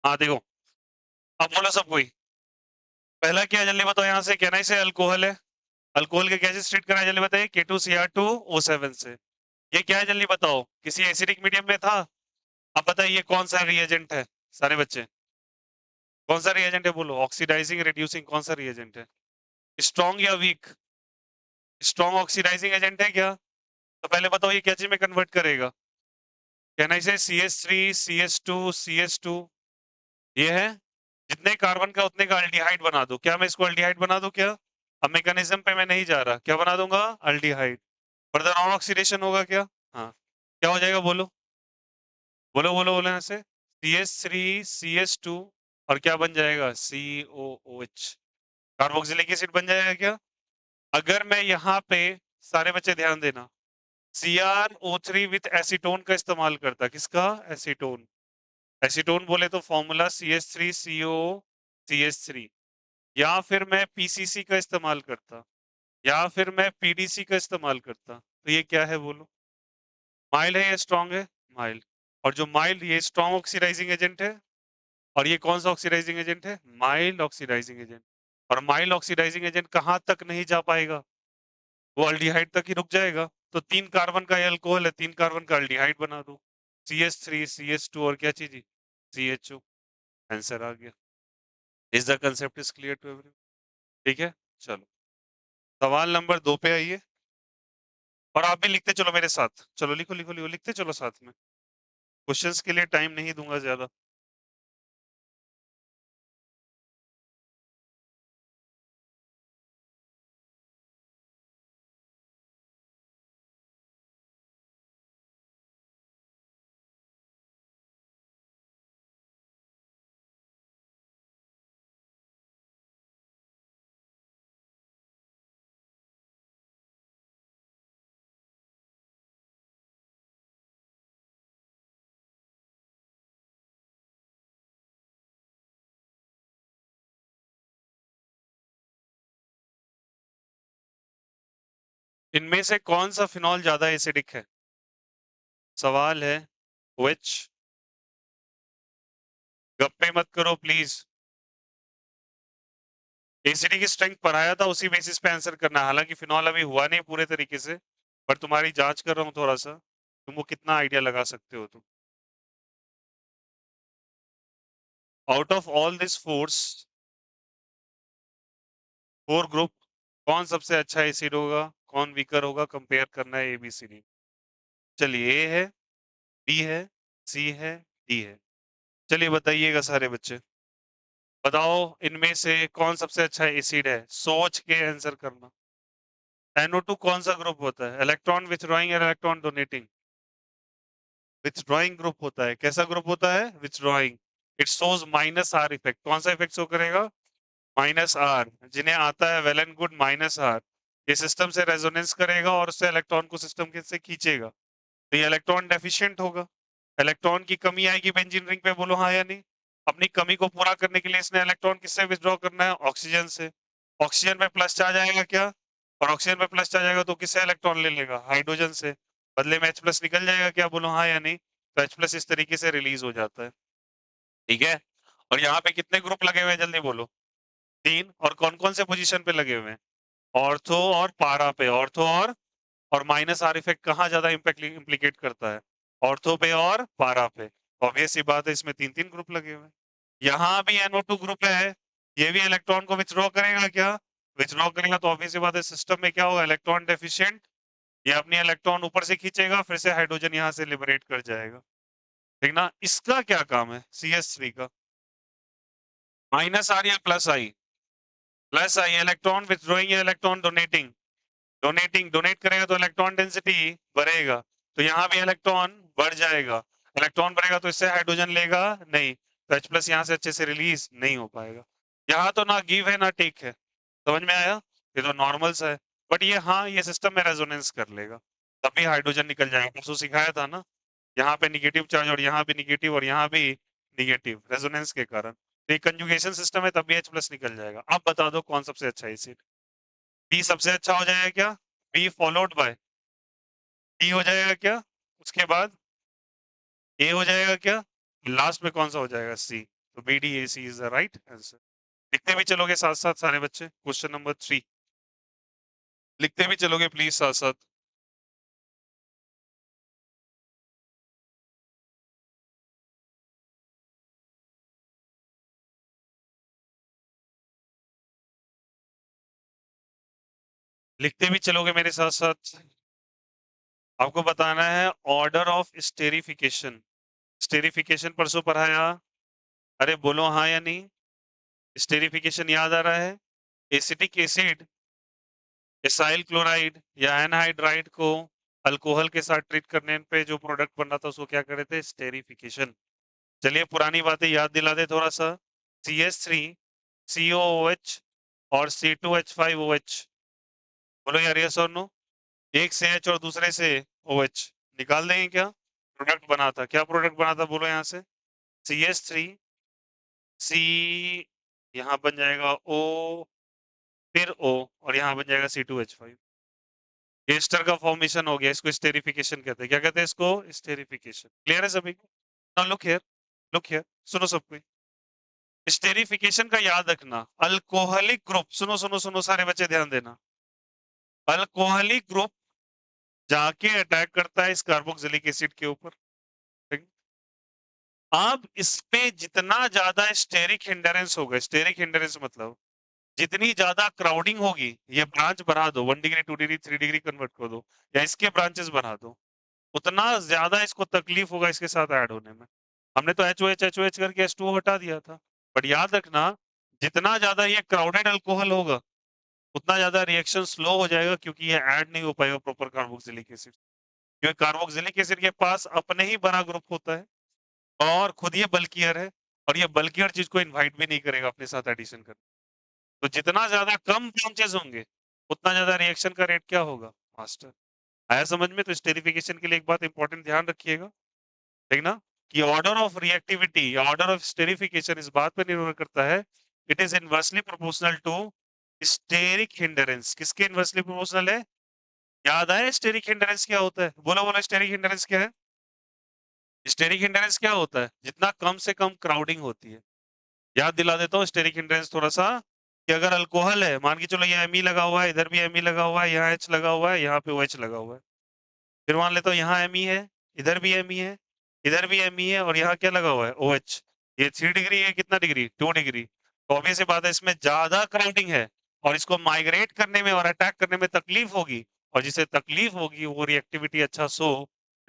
हाँ देखो, अब बोलो सब कोई। पहला क्या है जल्दी बताओ, यहाँ से कहना से अल्कोहल है। अल्कोहल के कैसे ट्रीट करना है जल्दी बताइए, K2Cr2O7 से। ये क्या है जल्दी बताओ, किसी एसिडिक मीडियम में था। अब बताइए कौन सा रिएजेंट है। सारे बच्चे, कौन सा रिएजेंट है बोलो, ऑक्सीडाइजिंग रिड्यूसिंग कौन सा रिएजेंट है। स्ट्रॉन्ग या वीक। स्ट्रॉन्ग ऑक्सीडाइजिंग एजेंट है क्या। तो पहले बताओ ये क्या चीज में कन्वर्ट करेगा। कहना से CH3 CH2 ये है। जितने कार्बन का उतने का अल्डिहाइड बना दो, क्या मैं इसको अल्डिहाइड बना दूं क्या। अब मैकेनिज्म पे मैं नहीं जा रहा, क्या बना दूंगा अल्डिहाइड। फर्दर ऑन ऑक्सीडेशन होगा क्या। हाँ, क्या हो जाएगा बोलो, बोलो बोलो बोलो यहाँ से। CH3 CH2 और क्या बन जाएगा COOH, कार्बोक्सिलिक एसिड बन जाएगा क्या। अगर मैं यहाँ पे, सारे बच्चे ध्यान देना, CrO3 विथ एसीटोन का इस्तेमाल करता, किसका एसीटोन। एसीटोन बोले तो फॉर्मूला CH3CO CH3, या फिर मैं PCC का इस्तेमाल करता, या फिर मैं PDC का इस्तेमाल करता, तो ये क्या है बोलो। माइल्ड है या स्ट्रांग है। माइल्ड। और जो माइल्ड, ये स्ट्रांग ऑक्सीडाइजिंग एजेंट है। और ये कौन सा ऑक्सीडाइजिंग एजेंट है, माइल्ड ऑक्सीडाइजिंग एजेंट। और माइल्ड ऑक्सीडाइजिंग एजेंट कहां तक नहीं जा पाएगा, वो अल्डिहाइड तक ही रुक जाएगा। तो 3 कार्बन का अल्कोहल है, 3 कार्बन का अल्डिहाइड बना दो। CH3 CH2 और क्या चीज, CHO। आंसर आ गया। Is the concept is clear to everyone. ठीक है, चलो सवाल नंबर 2 पे आइए। और आप भी लिखते चलो मेरे साथ, चलो लिखो लिखो लिखो, लिखते चलो साथ में। क्वेश्चंस के लिए टाइम नहीं दूंगा ज्यादा। इनमें से कौन सा फिनॉल ज्यादा एसिडिक है, सवाल है। विच। गप्पे मत करो प्लीज। एसिडिक स्ट्रेंथ पढ़ाया था, उसी बेसिस पे आंसर करना है। हालांकि फिनॉल अभी हुआ नहीं पूरे तरीके से, पर तुम्हारी जांच कर रहा हूँ थोड़ा सा, तुम वो कितना आइडिया लगा सकते हो तुम। Out of all this four group, कौन सबसे अच्छा एसिड होगा, कौन वीकर होगा, कंपेयर करना है ABCD। चलिए, ए है, बी है, सी है, डी है। चलिए बताइएगा सारे बच्चे, बताओ इनमें से कौन सबसे अच्छा एसिड है, सोच के आंसर करना। NO2 कौन सा ग्रुप होता है, इलेक्ट्रॉन विथड्रॉइंग या इलेक्ट्रॉन डोनेटिंग। विथड्रॉइंग ग्रुप होता है, कैसा ग्रुप होता है, withdrawing. It shows -R effect, कौन सा इफेक्ट शो करेगा, -R। जिन्हें आता है वेल एंड गुड, -R। ये सिस्टम से रेजोनेंस करेगा और उससे इलेक्ट्रॉन को सिस्टम के से खींचेगा, तो ये इलेक्ट्रॉन डेफिशिएंट होगा। इलेक्ट्रॉन की कमी आएगी बेंजीन रिंग पे, बोलो हाँ या नहीं। अपनी कमी को पूरा करने के लिए इसने इलेक्ट्रॉन किससे विथड्रॉ करना है, ऑक्सीजन से। ऑक्सीजन पे प्लस चार्ज आएगा क्या, और ऑक्सीजन पे प्लस चार्ज आएगा तो किससे इलेक्ट्रॉन ले लेगा, हाइड्रोजन से। बदले में H+ निकल जाएगा क्या, बोलो हाँ या नहीं। तो H+ इस तरीके से रिलीज हो जाता है। ठीक है। और यहाँ पे कितने ग्रुप लगे हुए हैं जल्दी बोलो, 3। और कौन कौन से पोजीशन पे लगे हुए हैं, ऑर्थो और पारा पे। ऑर्थो और -R इफेक्ट कहाँ ज्यादा इम्पैक्ट इम्प्लीकेट करता है, ऑर्थो पे और पारा पे। ऑब्वियस सी बात है, इसमें 3 3 ग्रुप लगे हुए हैं। यहाँ भी NO2 ग्रुप है, ये भी इलेक्ट्रॉन को विथड्रॉ करेगा क्या, विथड्रॉ करेगा तो ऑब्वियस सी बात है सिस्टम में क्या होगा, इलेक्ट्रॉन डेफिशिएंट। ये अपनी इलेक्ट्रॉन ऊपर से खींचेगा, फिर से हाइड्रोजन यहाँ से लिबरेट कर जाएगा। ठीक ना, इसका क्या काम है CH3 का, -R या +I। +I इलेक्ट्रॉन विथड्रॉइंग या इलेक्ट्रॉन डोनेटिंग। डोनेटिंग, डोनेट करेगा तो इलेक्ट्रॉन डेंसिटी बढ़ेगा, तो यहाँ भी इलेक्ट्रॉन बढ़ जाएगा। इलेक्ट्रॉन बढ़ेगा तो इससे हाइड्रोजन लेगा नहीं, तो H+ यहाँ से अच्छे से रिलीज नहीं हो पाएगा। यहाँ तो ना गिव है ना टेक है, समझ में आया। ये तो नॉर्मल सा है, बट ये हाँ, ये सिस्टम में रेजोनेंस कर लेगा, तभी हाइड्रोजन निकल जाएगा। परसों सिखाया था ना, यहाँ पे निगेटिव चार्ज और यहाँ भी निगेटिव और यहाँ भी निगेटिव, रेजोनेंस के कारण। तो ये कंजुगेशन सिस्टम है, तभी H+ निकल जाएगा। अब बता दो कौन सबसे अच्छा एसिड। बी सबसे अच्छा हो जाएगा क्या, बी फॉलोड बाय डी हो जाएगा क्या, उसके बाद ए हो जाएगा क्या, लास्ट में कौन सा हो जाएगा, सी। तो BDAC is the right answer. लिखते भी चलोगे साथ साथ सारे बच्चे, क्वेश्चन नंबर 3 लिखते भी चलोगे प्लीज साथ साथ। लिखते भी चलोगे मेरे साथ साथ। आपको बताना है ऑर्डर ऑफ स्टेरिफिकेशन। स्टेरिफिकेशन परसों पढ़ाया, अरे बोलो हाँ या नहीं। स्टेरिफिकेशन याद आ रहा है? एसिटिक एसिड, एसाइल क्लोराइड या एनहाइड्राइड को अल्कोहल के साथ ट्रीट करने पे जो प्रोडक्ट बन रहा था उसको क्या करे थे? स्टेरिफिकेशन। चलिए पुरानी बातें याद दिला दे थोड़ा सा। CH3 COOH और C2H5OH, बोलो यार यस और नो। एक से H और दूसरे से OH निकाल देंगे क्या? प्रोडक्ट बना था, क्या प्रोडक्ट बना था बोलो यहाँ से? CH3 C, यहाँ बन जाएगा O, फिर O, और यहाँ बन जाएगा C2H5। एस्टर का फॉर्मेशन हो गया, इसको स्टेरिफिकेशन कहते हैं। क्या कहते हैं इसको? स्टेरिफिकेशन। क्लियर है सभी को? Now look here, look here, सुनो सब कोई। स्टेरिफिकेशन का याद रखना, अल्कोहलिक ग्रुप, सुनो सुनो सुनो सारे बच्चे ध्यान देना। अल्कोहलिक ग्रुप जाके अटैक करता है इस कार्बोक्सिलिक एसिड के ऊपर, ठीक? अब इसपे जितना ज्यादा स्टेरिक हिंडरेंस होगा, स्टेरिक हिंडरेंस मतलब जितनी ज्यादा क्राउडिंग होगी, ये ब्रांच बढ़ा दो 1 डिग्री 2 डिग्री 3 डिग्री कन्वर्ट कर दो या इसके ब्रांचेस बढ़ा दो, उतना ज्यादा इसको तकलीफ होगा इसके साथ ऐड होने में। हमने तो HOH करके H2O हटा दिया था, बट याद रखना जितना ज्यादा ये क्राउडेड अल्कोहल होगा उतना ज्यादा रिएक्शन स्लो हो जाएगा, क्योंकि ये ऐड नहीं हो पाएगा प्रॉपर कार्बोक्सिलिक एसिड। क्योंकि कार्बोक्सिलिक एसिड के पास अपने ही बड़ा ग्रुप होता है और खुद ये बल्कियर है, और ये बल्कियर चीज को इन्वाइट भी नहीं करेगा अपने साथ एडिशन करने। तो जितना ज्यादा कम ब्रांचेस होंगे उतना ज्यादा रिएक्शन का रेट क्या होगा? फास्टर। आया समझ में? तो स्टेरिफिकेशन के लिए एक बात इंपॉर्टेंट ध्यान रखिएगा, ठीक ना, कि ऑर्डर ऑफ रिएक्टिविटी या ऑर्डर ऑफ स्टेरिफिकेशन इस बात पर निर्भर करता है, it is inversely proportional to steric hindrance. किसके इनवर्सली प्रोपोर्शनल है? याद आया स्टेरिक हिंडरेंस क्या होता है? बोलो बोलो, स्टेरिक हिंडरेंस क्या है? स्टेरिक हिंडरेंस क्या होता है? जितना कम से कम क्राउडिंग होती है। याद दिला देता हूँ स्टेरिक हिंडरेंस थोड़ा सा, कि अगर अल्कोहल है, मान के चलो यहाँ Me लगा हुआ है, इधर भी Me लगा हुआ है, यहाँ H लगा हुआ है, यहाँ पे OH लगा हुआ है, फिर मान लेता हूँ यहाँ Me है, इधर भी Me है, इधर भी Me है, और यहाँ क्या लगा हुआ है? OH। ये 3 डिग्री है, कितना डिग्री? 2 डिग्री। तो ऑब्वियस सी बात है इसमें ज्यादा क्राउडिंग है, और इसको माइग्रेट करने में और अटैक करने में तकलीफ होगी, और जिसे तकलीफ होगी वो रिएक्टिविटी अच्छा शो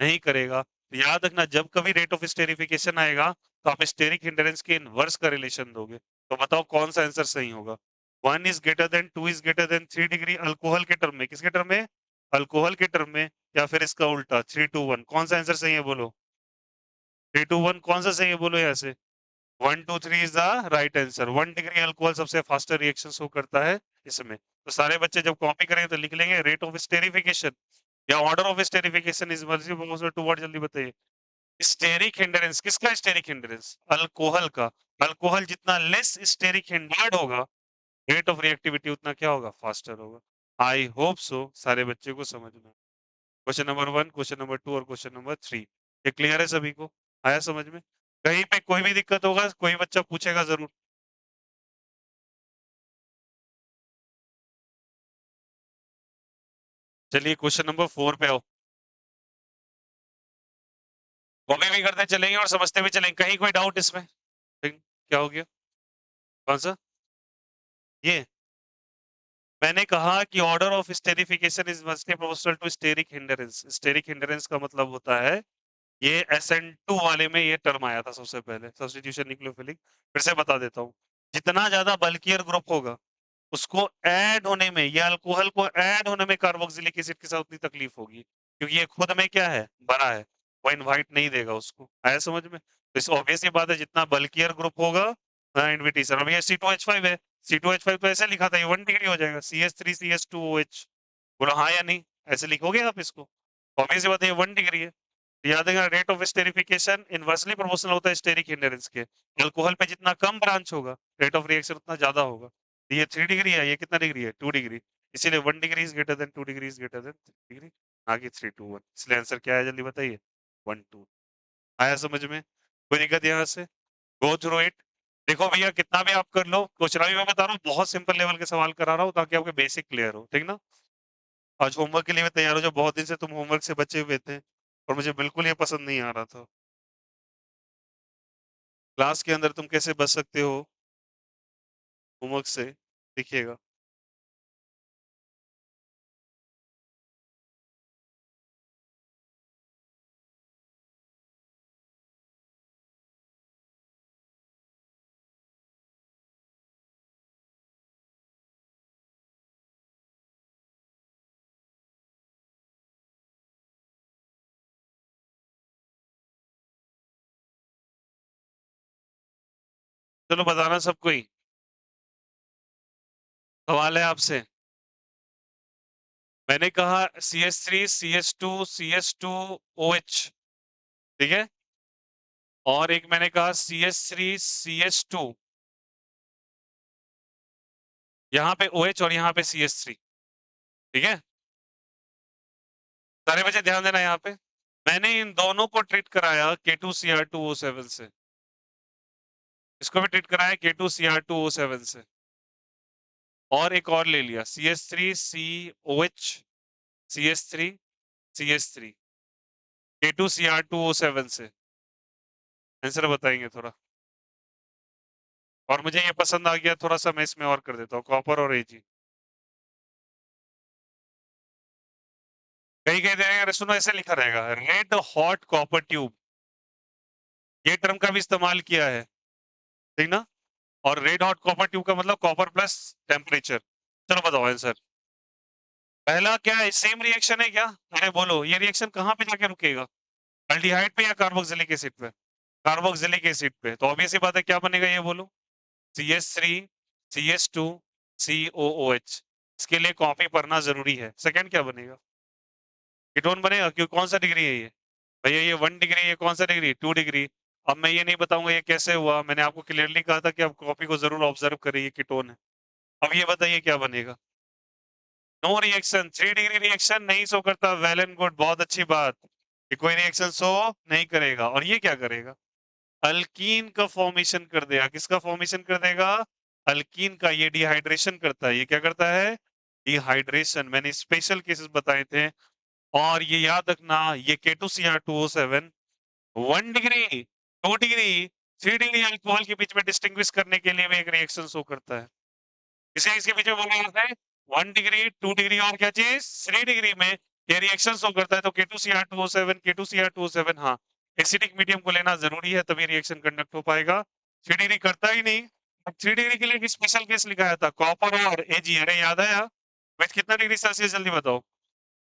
नहीं करेगा। तो याद रखना जब कभी रेट ऑफ स्टेरिफिकेशन आएगा तो आप स्टेरिक हिंडरेंस के इनवर्स का रिलेशन दोगे। तो बताओ कौन सा आंसर सही होगा? 1 is greater than 2 is greater than 3 degree alcohol के टर्म में, किसके टर्म में? अल्कोहल के टर्म में, या फिर इसका उल्टा 3 to 1, कौन सा आंसर सही है बोलो? 3 to 1 कौन सा सही है बोलो यहाँ से? 1 2 3 is the right answer. 1 degree alcohol सबसे फास्टर रिएक्शन शो करता है इसमें। तो सारे बच्चे जब कॉपी करेंगे तो लिख लेंगे रेट ऑफ स्टेरिफिकेशन या order of esterification is proportional to what, जल्दी बताइए। स्टेरिक हिंडरेंस, किसका स्टेरिक हिंडरेंस? अल्कोहल का। अल्कोहल जितना लेस स्टेरिक हिंडर्ड होगा, रेट ऑफ रिएक्टिविटी उतना क्या होगा? फास्टर होगा। आई होप सो सारे बच्चे को समझ में। क्वेश्चन नंबर 1, क्वेश्चन नंबर 2 और क्वेश्चन नंबर 3 ये क्लियर है सभी को? आया समझ में? कहीं पे कोई भी दिक्कत होगा कोई बच्चा पूछेगा जरूर। चलिए क्वेश्चन नंबर 4 पे आओ। कॉपी भी करते चलेंगे और समझते भी चलेंगे, कहीं कोई डाउट इसमें? क्या हो गया? कौन सा? ये मैंने कहा कि order of esterification is inversely proportional to steric hindrance. Steric hindrance का मतलब होता है, ये SN2 वाले में ये टर्म आया था सबसे पहले, सब्स्टिट्यूशन न्यूक्लियोफिलिक। फिर से बता देता हूँ, जितना ज्यादा बल्कियर ग्रुप होगा उसको ऐड होने में या अल्कोहल को ऐड होने में कार्बोक्सिलिक एसिड के साथ उतनी तकलीफ होगी, क्योंकि ये खुद में क्या है? बड़ा है, वो इनवाइट नहीं देगा उसको। आया समझ में? तो इस ऑब्वियस ये बात है, जितना बल्कियर ग्रुप होगा इनविटेशन। अब ये C2H5 है, C2H5 तो ऐसे लिखा था, ये 1 डिग्री हो जाएगा, CH3CH2OH। बोलो हाँ या नहीं? ऐसे लिखोगे आप इसको? ऑब्वियस ये बात है, ये 1 डिग्री है। याद रखना rate of esterification inversely proportional होता है स्टेरिक हिंडरेंस के। अल्कोहल पे जितना कम ब्रांच होगा रेट ऑफ रिएक्शन उतना ज्यादा होगा। तो ये 3 डिग्री है, ये कितना डिग्री है? 2 डिग्री। इसीलिए 1 degree is greater than 2 degree is greater than 3 degree, ना कि 3 to 1। इसलिए आंसर क्या है जल्दी बताइए? 1 2। आया समझ में? कोई दिक्कत यहाँ से? Go through it. देखो भैया कितना भी आप कर लो, क्वेश्चन भी मैं बता रहा हूँ, बहुत सिंपल लेवल के सवाल करा रहा हूँ ताकि आपके बेसिक क्लियर हो, ठीक ना। आज होमवर्क के लिए मैं तैयार हो जाओ, बहुत दिन से तुम होमवर्क से बचे हुए थे और मुझे बिल्कुल ये पसंद नहीं आ रहा था। क्लास के अंदर तुम कैसे बच सकते हो होमवर्क से, देखिएगा। चलो बताना सबको ही। सवाल है आपसे। मैंने कहा CH3 CH2 CH2 OH, ठीक है। और एक मैंने कहा CH3 CH2, यहाँ पे OH और यहाँ पे CH3, ठीक है। सारे बच्चे ध्यान देना यहाँ पे। मैंने इन दोनों को ट्रीट कराया K2Cr2O7 से, इसको भी ट्रीट कराया K2Cr2O7 से, और एक और ले लिया CH3COH CH3 K2Cr2O7 से। आंसर बताएंगे थोड़ा। और मुझे ये पसंद आ गया, थोड़ा सा मैं इसमें और कर देता हूँ, कॉपर और Ag। कहीं कहीं देगा, सुनो ऐसे लिखा रहेगा रेड हॉट कॉपर ट्यूब, ये टर्म का भी इस्तेमाल किया है, ठीक ना। और रेड हॉट कॉपर ट्यूब का मतलब कॉपर प्लस टेम्परेचर। चलो बताओ आंसर। पहला क्या है, सेम रिएक्शन है क्या? अरे बोलो, ये रिएक्शन कहाँ पे जाके रुकेगा? अल्डिहाइड पे या कार्बोक्सिलिक एसिड पे? कार्बोक्सिलिक एसिड पे, तो ऑब्वियस सी बात है, क्या बनेगा ये बोलो। CH3 CH2 COOH, इसके लिए कॉपी पढ़ना जरूरी है। सेकंड क्या बनेगा? कीटोन बनेगा, क्यों, कौन सा डिग्री है ये? भैया ये 1 डिग्री, ये कौन सा डिग्री, 2 डिग्री। अब मैं ये नहीं बताऊंगा ये कैसे हुआ, मैंने आपको क्लियरली कहा था कि आप कॉपी को जरूर ऑब्जर्व करिए, ये कीटोन है। अब ये बताइए क्या बनेगा? नो रिएक्शन, 3 डिग्री रिएक्शन नहीं शो करता, वेल एंड गुड, बहुत अच्छी बात कि कोई रिएक्शन शो नहीं करेगा। और ये क्या करेगा? अल्कीन का फॉर्मेशन कर देगा। किसका फॉर्मेशन कर देगा? अल्कीन का। ये डिहाइड्रेशन करता है, ये क्या करता है? डिहाइड्रेशन। मैंने स्पेशल केसेस बताए थे। और ये याद रखना, ये K2Cr2O7 1 degree, 2 degree, 3 degree alcohol के बीच में डिस्टिंग्विश करने के लिए भी एक रिएक्शन शो करता है। इसे इसके पीछे बोला जाता है 1 डिग्री, 2 डिग्री और क्या चीज, 3 डिग्री में ये रिएक्शन शो करता है। तो K2Cr2O7 हाँ, एसिडिक मीडियम को लेना जरूरी है, तभी रिएक्शन कंडक्ट हो पाएगा। 3 डिग्री करता ही नहीं। 3 डिग्री के लिए एक स्पेशल केस लिखाया था, कॉपर और Ag। अरे याद आया? विथ कितना डिग्री सेल्सियस, जल्दी बताओ।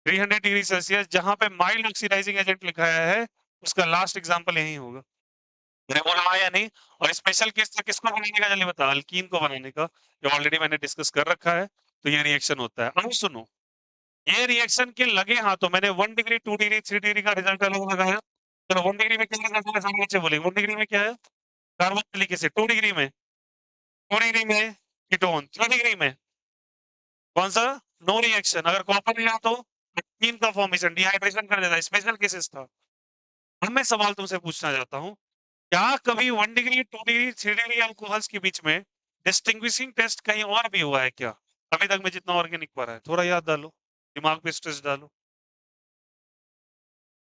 300 डिग्री सेल्सियस, जहां पे माइल्ड ऑक्सीडाइजिंग एजेंट लिखाया है, उसका लास्ट एग्जांपल यही होगा। मैंने बोला हाँ या नहीं? और स्पेशल केस था किसको बनाने का, जल्दी बता। अल्कीन को बनाने का, जो ऑलरेडी मैंने डिस्कस कर रखा है। तो ये रिएक्शन होता है। अब सुनो, ये रिएक्शन के लगे हाथों मैंने 1 डिग्री, 2 डिग्री, 3 डिग्री का रिजल्ट अलग लगाया। चलो 1 डिग्री में क्या रिजल्ट है, सामने बच्चे बोले 1 डिग्री में क्या है? Carboxylic acid. 2 डिग्री में, 2 डिग्री में कीटोन, 3 डिग्री में कौन सा? No reaction. अगर कॉपर मिला तो अल्कीन का फॉर्मेशन, डिहाइड्रेशन कर देता है, स्पेशल केसेस था। अब मैं सवाल तुमसे पूछना चाहता हूँ, क्या कभी 1 डिग्री, 2 डिग्री, 3 डिग्री अल्कोहल्स के बीच में डिस्टिंग्विशिंग टेस्ट कहीं और भी हुआ है क्या? अभी तक में जितना ऑर्गेनिक पढ़ा है, थोड़ा याद डालो, दिमाग पे स्ट्रेस डालो।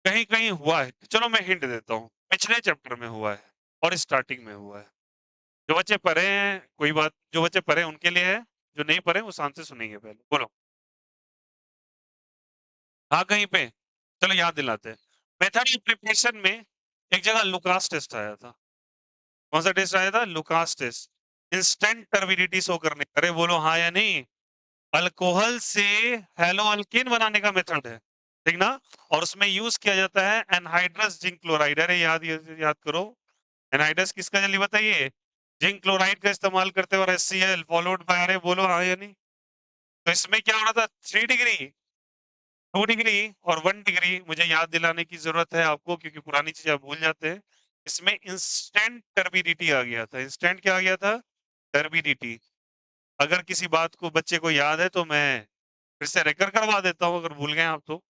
कहीं कहीं हुआ है। चलो मैं हिंट देता हूँ, पिछले चैप्टर में हुआ है और स्टार्टिंग में हुआ है। जो बच्चे पढ़े हैं कोई बात, जो बच्चे पढ़े उनके लिए है, जो नहीं पढ़े वो शांत से सुनेंगे। पहले बोलो। हाँ कहीं पे। चलो याद दिलाते हैं। मेथड ऑफ प्रिपरेशन में एक जगह लुकास टेस्ट आया था। कौन सा टेस्ट आया था? Lucas test. Instant turbidity show करने, अरे बोलो हाँ या नहीं। अल्कोहल से हेलो अल्केन बनाने का मेथड है, ठीक ना। और उसमें यूज किया जाता है एनहाइड्रस जिंक क्लोराइड। अरे याद करो। एनहाइड्रस किसका, जल्दी बताइए। जिंक क्लोराइड का इस्तेमाल करते हैं, और HCl फॉलोड बाय, अरे बोलो हाँ या नहीं। तो इसमें क्या हो रहा था, 3 डिग्री, 2 डिग्री और 1 डिग्री। मुझे याद दिलाने की जरूरत है आपको, क्योंकि पुरानी चीज आप भूल जाते हैं। इसमें इंस्टेंट टर्बिडिटी आ गया था। इंस्टेंट क्या आ गया था? टर्बिडिटी। अगर किसी बात को बच्चे को याद है तो मैं फिर से रेकर करवा देता हूँ, अगर भूल गए आप तो।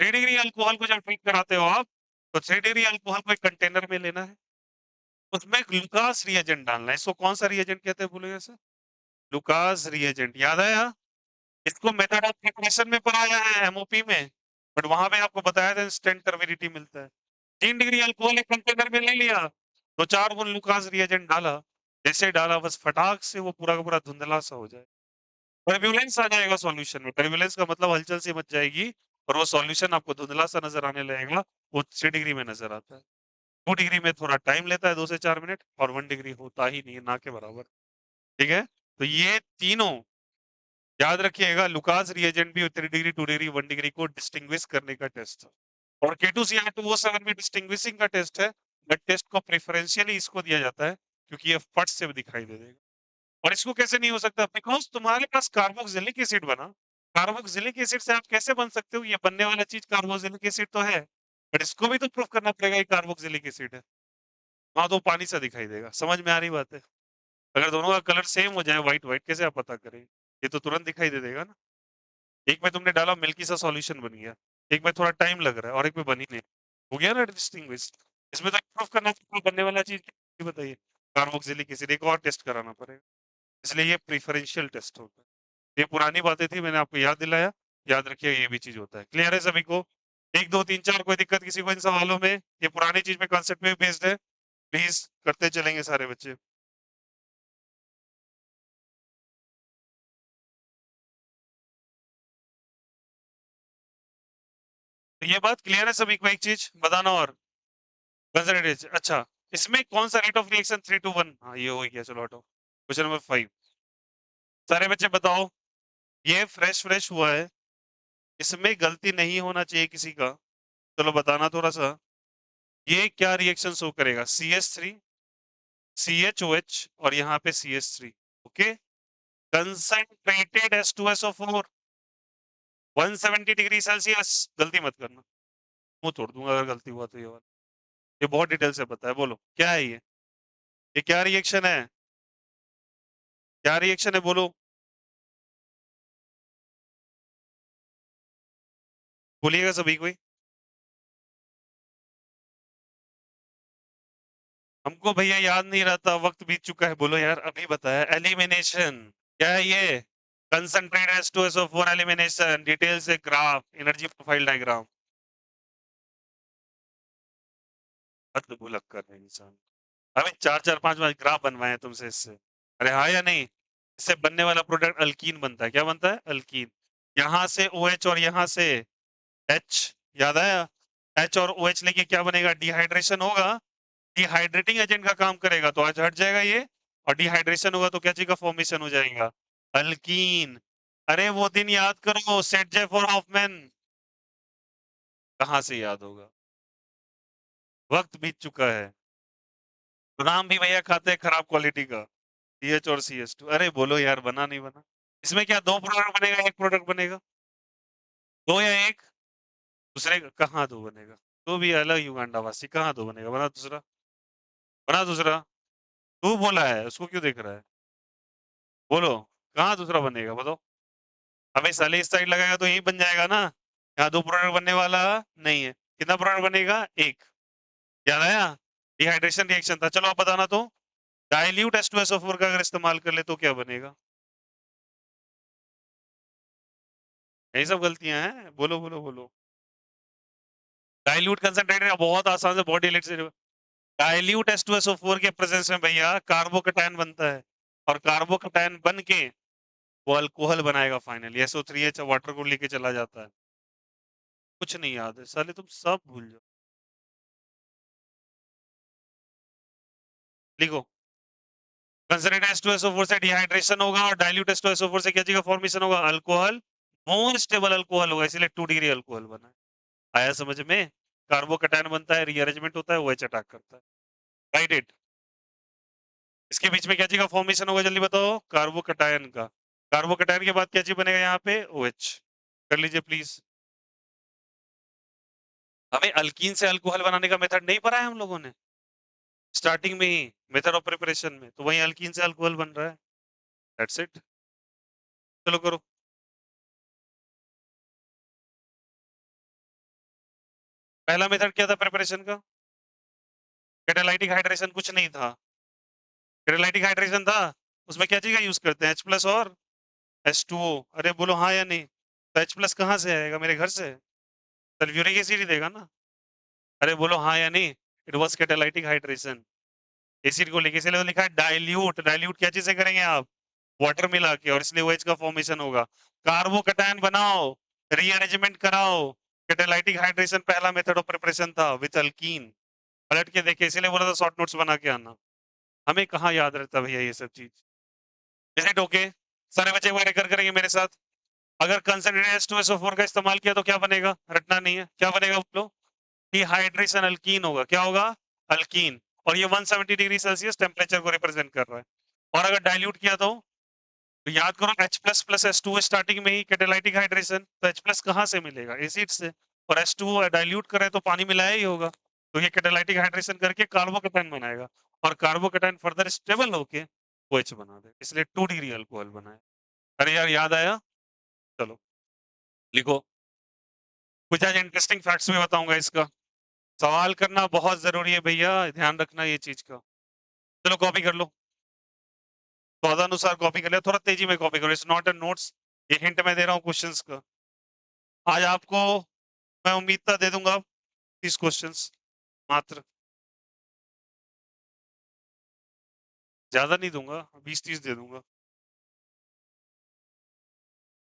3 डिग्री अल्कोहल को जब ट्रीट कराते हो आप, तो 3 डिग्री अल्कोहल को एक कंटेनर में लेना है। उसमें लुकास रिएजेंट डालना है। इसको कौन सा रिएजेंट कहते हैं बोलो ऐसे? लुकास रिएजेंट, याद आया? इसको मेथड ऑफ प्रिपरेशन में पढ़ाया है एमओपी में, बट वहां पे आपको बताया था इंस्टेंट टर्बिडिटी मिलता है। 3 डिग्री अल्कोहल एक कंटेनर में ले लिया, तो 4 लुकास रिएजेंट डाला, जैसे डाला बस फटाक से वो पूरा का पूरा धुंधला सा हो जाए, टर्बुलेंस आ जाएगा सॉल्यूशन में। टर्बुलेंस का मतलब हलचल सी मच जाएगी और वो सॉल्यूशन आपको धुंधला सा नजर आने लगेगा। वो 3 डिग्री में नजर आता है। 2 डिग्री में थोड़ा टाइम लेता है, 2 से 4 मिनट, और 1 डिग्री होता ही नहीं है, ना के बराबर। ठीक है, तो ये तीनों याद रखिएगा। लुकास रिएजेंट भी 3 डिग्री, 2 डिग्री, 1 डिग्री को डिस्टिंग्विश करने का टेस्ट है, और K2CR2O7 भी डिस्टिंग्विशिंग का टेस्ट है। बट टेस्ट को प्रेफरेंशियली इसको दिया जाता है क्योंकि ये फट से दिखाई दे देगा। और इसको कैसे नहीं हो सकता? बिकॉज तुम्हारे पास कार्बोक्सिलिक एसिड बना। कार्बोक्सिलिक एसिड से आप कैसे बन सकते हो? ये बनने वाला चीज कार्बोक्सिलिक एसिड तो है, बट इसको भी तो प्रूफ करना पड़ेगा ये कार्बोक्सिलिक एसिड है। हाँ, तो पानी सा दिखाई देगा। समझ में आ रही बात है? अगर दोनों का कलर सेम हो जाए, व्हाइट व्हाइट, कैसे आप पता करेंगे? ये तो तुरंत दिखाई दे देगा ना। एक में तुमने डाला, मिल्की सा सॉल्यूशन बन गया, एक में थोड़ा टाइम लग रहा है, और एक में बन ही नहीं, हो गया ना डिस्टिंग्विश। इसमें तो प्रूफ करना है बनने वाला चीज क्या है, बताइए? Carboxylic acid. एक और टेस्ट कराना पड़ेगा, इसलिए ये प्रिफरेंशियल टेस्ट होता है। ये पुरानी बातें थी, मैंने आपको याद दिलाया। याद रखिए ये भी चीज होता है। क्लियर है सभी को? 1 2 3 4 कोई दिक्कत किसी को इन सवालों में? ये पुरानी चीज पे कॉन्सेप्ट पे बेस्ड है। प्लीज करते चलेंगे सारे बच्चे। तो ये बात क्लियर है सभी को? एक चीज बताना और कंसंट्रेट। अच्छा, इसमें कौन सा रेट ऑफ रिएक्शन 3 to 1? हाँ, ये हो गया, चलो हटो। क्वेश्चन नंबर 5, सारे बच्चे बताओ। ये फ्रेश फ्रेश हुआ है, इसमें गलती नहीं होना चाहिए किसी का। चलो बताना थोड़ा सा। ये क्या रिएक्शन शो करेगा? CH3, CHOH, और यहाँ पे CH3। Okay, concentrated H2SO4, 170 degree Celsius. गलती मत करना, मुंह तोड़ दूंगा अगर गलती हुआ तो। ये वाला ये बहुत डिटेल से पता है। बोलो क्या है ये क्या रिएक्शन है? क्या रिएक्शन है बोलो? बोलिएगा सभी कोई। हमको भैया याद नहीं रहता, वक्त बीत चुका है। बोलो यार, अभी बताया। एलिमिनेशन। क्या है ये? Concentrate H2SO4 elimination. डिटेल से ग्राफ, एनर्जी प्रोफाइल डायग्राम। मतलब भुलक कर रहे हैं इंसान। अबे 4 4 5 5 ग्राफ बनवाए हैं तुमसे इससे। अरे हाँ या नहीं? इससे बनने वाला प्रोडक्ट अल्कीन बनता है। क्या बनता है? अल्कीन। यहाँ से OH और यहाँ से H। याद आया? H और OH लेके क्या बनेगा? डिहाइड्रेशन होगा। डिहाइड्रेटिंग एजेंट का काम करेगा तो आज हट जाएगा ये, और डिहाइड्रेशन होगा तो क्या चीज का फॉर्मेशन हो जाएगा? अल्कीन। अरे वो दिन याद करो, सेट जे फॉर हॉफमैन। कहाँ से याद होगा? वक्त बीत चुका है। बादाम भी भैया खाते हैं खराब क्वालिटी का। CH और CH2। अरे बोलो यार, बना नहीं बना? इसमें क्या दो प्रोडक्ट बनेगा, एक प्रोडक्ट बनेगा? दो या एक? दूसरे का कहाँ दो बनेगा? तो भी अलग युगांडा वासी, कहाँ दो बनेगा? बना दूसरा, बना दूसरा। तू बोला है, उसको क्यों देख रहा है? बोलो, कहाँ दूसरा बनेगा बताओ? अबे साले इस साइड लगाएगा तो यही बन जाएगा ना। यहाँ दो प्रोडक्ट बनने वाला नहीं है। कितना प्रोडक्ट बनेगा? एक। याद आया? डिहाइड्रेशन रिएक्शन था। चलो आप बताना तो। डाइल्यूट H2SO4 का अगर इस्तेमाल कर ले तो क्या बनेगा? यही सब गलतियां हैं। बोलो बोलो बोलो। डाइल्यूट कंसंट्रेटेड, बहुत आसान से बॉडी इलेक्ट्रिसिटी। डाइल्यूट H2SO4 के प्रेजेंस में भैया कार्बोकैटायन बनता है, और कार्बोकैटायन बन के वो अल्कोहल बनाएगा फाइनली। SO3H वाटर को लेके चला जाता है। कुछ नहीं याद है साले, तुम सब भूल जाओ। लिखो, कंसंट्रेटेड H2SO4 से डिहाइड्रेशन होगा, और डाइल्यूट H2SO4 से क्या चीज का फॉर्मेशन होगा? अल्कोहल। मोर स्टेबल अल्कोहल होगा, इसलिए 2 डिग्री अल्कोहल बना है। आया समझ में? कार्बोकैटायन बनता है, रीअरेंजमेंट होता है, OH अटैक करता है। Right it. इसके बीच में क्या चीज का फॉर्मेशन होगा जल्दी बताओ? कार्बोकैटायन का। कार्बोकैटायन के बाद क्या चीज बनेगा यहाँ पे? OH। कर लीजिए प्लीज। हमें अल्कीन से अल्कोहल बनाने का मेथड नहीं पढ़ा है हम लोगों ने स्टार्टिंग में ही, मेथड ऑफ प्रिपरेशन में? तो वही अल्कीन से अल्कोहल बन रहा है। That's it. चलो करो। पहला मेथड क्या था प्रिपरेशन का? कैटालाइटिक हाइड्रेशन कुछ नहीं था। कैटालाइटिक हाइड्रेशन था, उसमें क्या चीज का यूज करते हैं? H+ और H2O। अरे बोलो हाँ या नहीं? तो H+ कहाँ से आएगा? मेरे घर से सल्फ्यूरिक एसिड ही देगा ना। अरे बोलो हाँ या नहीं? It was catalytic hydration. Acid को लेके, इसलिए तो लिखा है डाइल्यूट। डाइल्यूट क्या चीज से करेंगे आप? वाटर मिला के, और इसलिए OH का फॉर्मेशन होगा। कार्बोकैटायन बनाओ, रीअरेंजमेंट कराओ। कैटालाइटिक हाइड्रेशन पहला मेथड ऑफ प्रिपरेशन था विद अल्कीन। पलट के देखे, इसीलिए बोला था शॉर्ट नोट्स बना के आना। हमें कहाँ याद रहता भैया ये सब चीज। Is it okay? सारे बच्चे एक बार रेकर करेंगे मेरे साथ। अगर कंसंट्रेटेड H2SO4 का इस्तेमाल किया तो क्या बनेगा? रटना नहीं है, क्या बनेगा बोलो? डिहाइड्रेशन अल्कीन होगा। क्या होगा? अल्कीन। और ये 170 डिग्री सेल्सियस टेम्परेचर को रिप्रेजेंट कर रहा है। और अगर डाइल्यूट किया तो याद करो H+ + H2O स्टार्टिंग में ही कैटालाइटिक हाइड्रेशन, तो H+ कहाँ से मिलेगा? एसिड से। और H2O डाइल्यूट करें तो पानी मिलाया ही होगा, तो ये कैटालाइटिक हाइड्रेशन करके कार्बोकैटायन बनाएगा, और कार्बोकैटायन फर्दर स्टेबल होके OH बना दे, इसलिए 2 डिग्री अल्कोहल बनाए। अरे यार याद आया? चलो लिखो। कुछ आज इंटरेस्टिंग फैक्ट्स भी बताऊंगा इसका। सवाल करना बहुत जरूरी है भैया, ध्यान रखना ये चीज का। चलो कॉपी कर लो, पौधानुसार कॉपी कर लिया, थोड़ा तेजी में कॉपी करो। इट्स नॉट अ नोट्स, ये हिंट मैं दे रहा हूँ क्वेश्चंस का। आज आपको मैं उम्मीदता दे दूंगा 30 क्वेश्चंस मात्र, ज्यादा नहीं दूंगा, 20-30 दे दूंगा।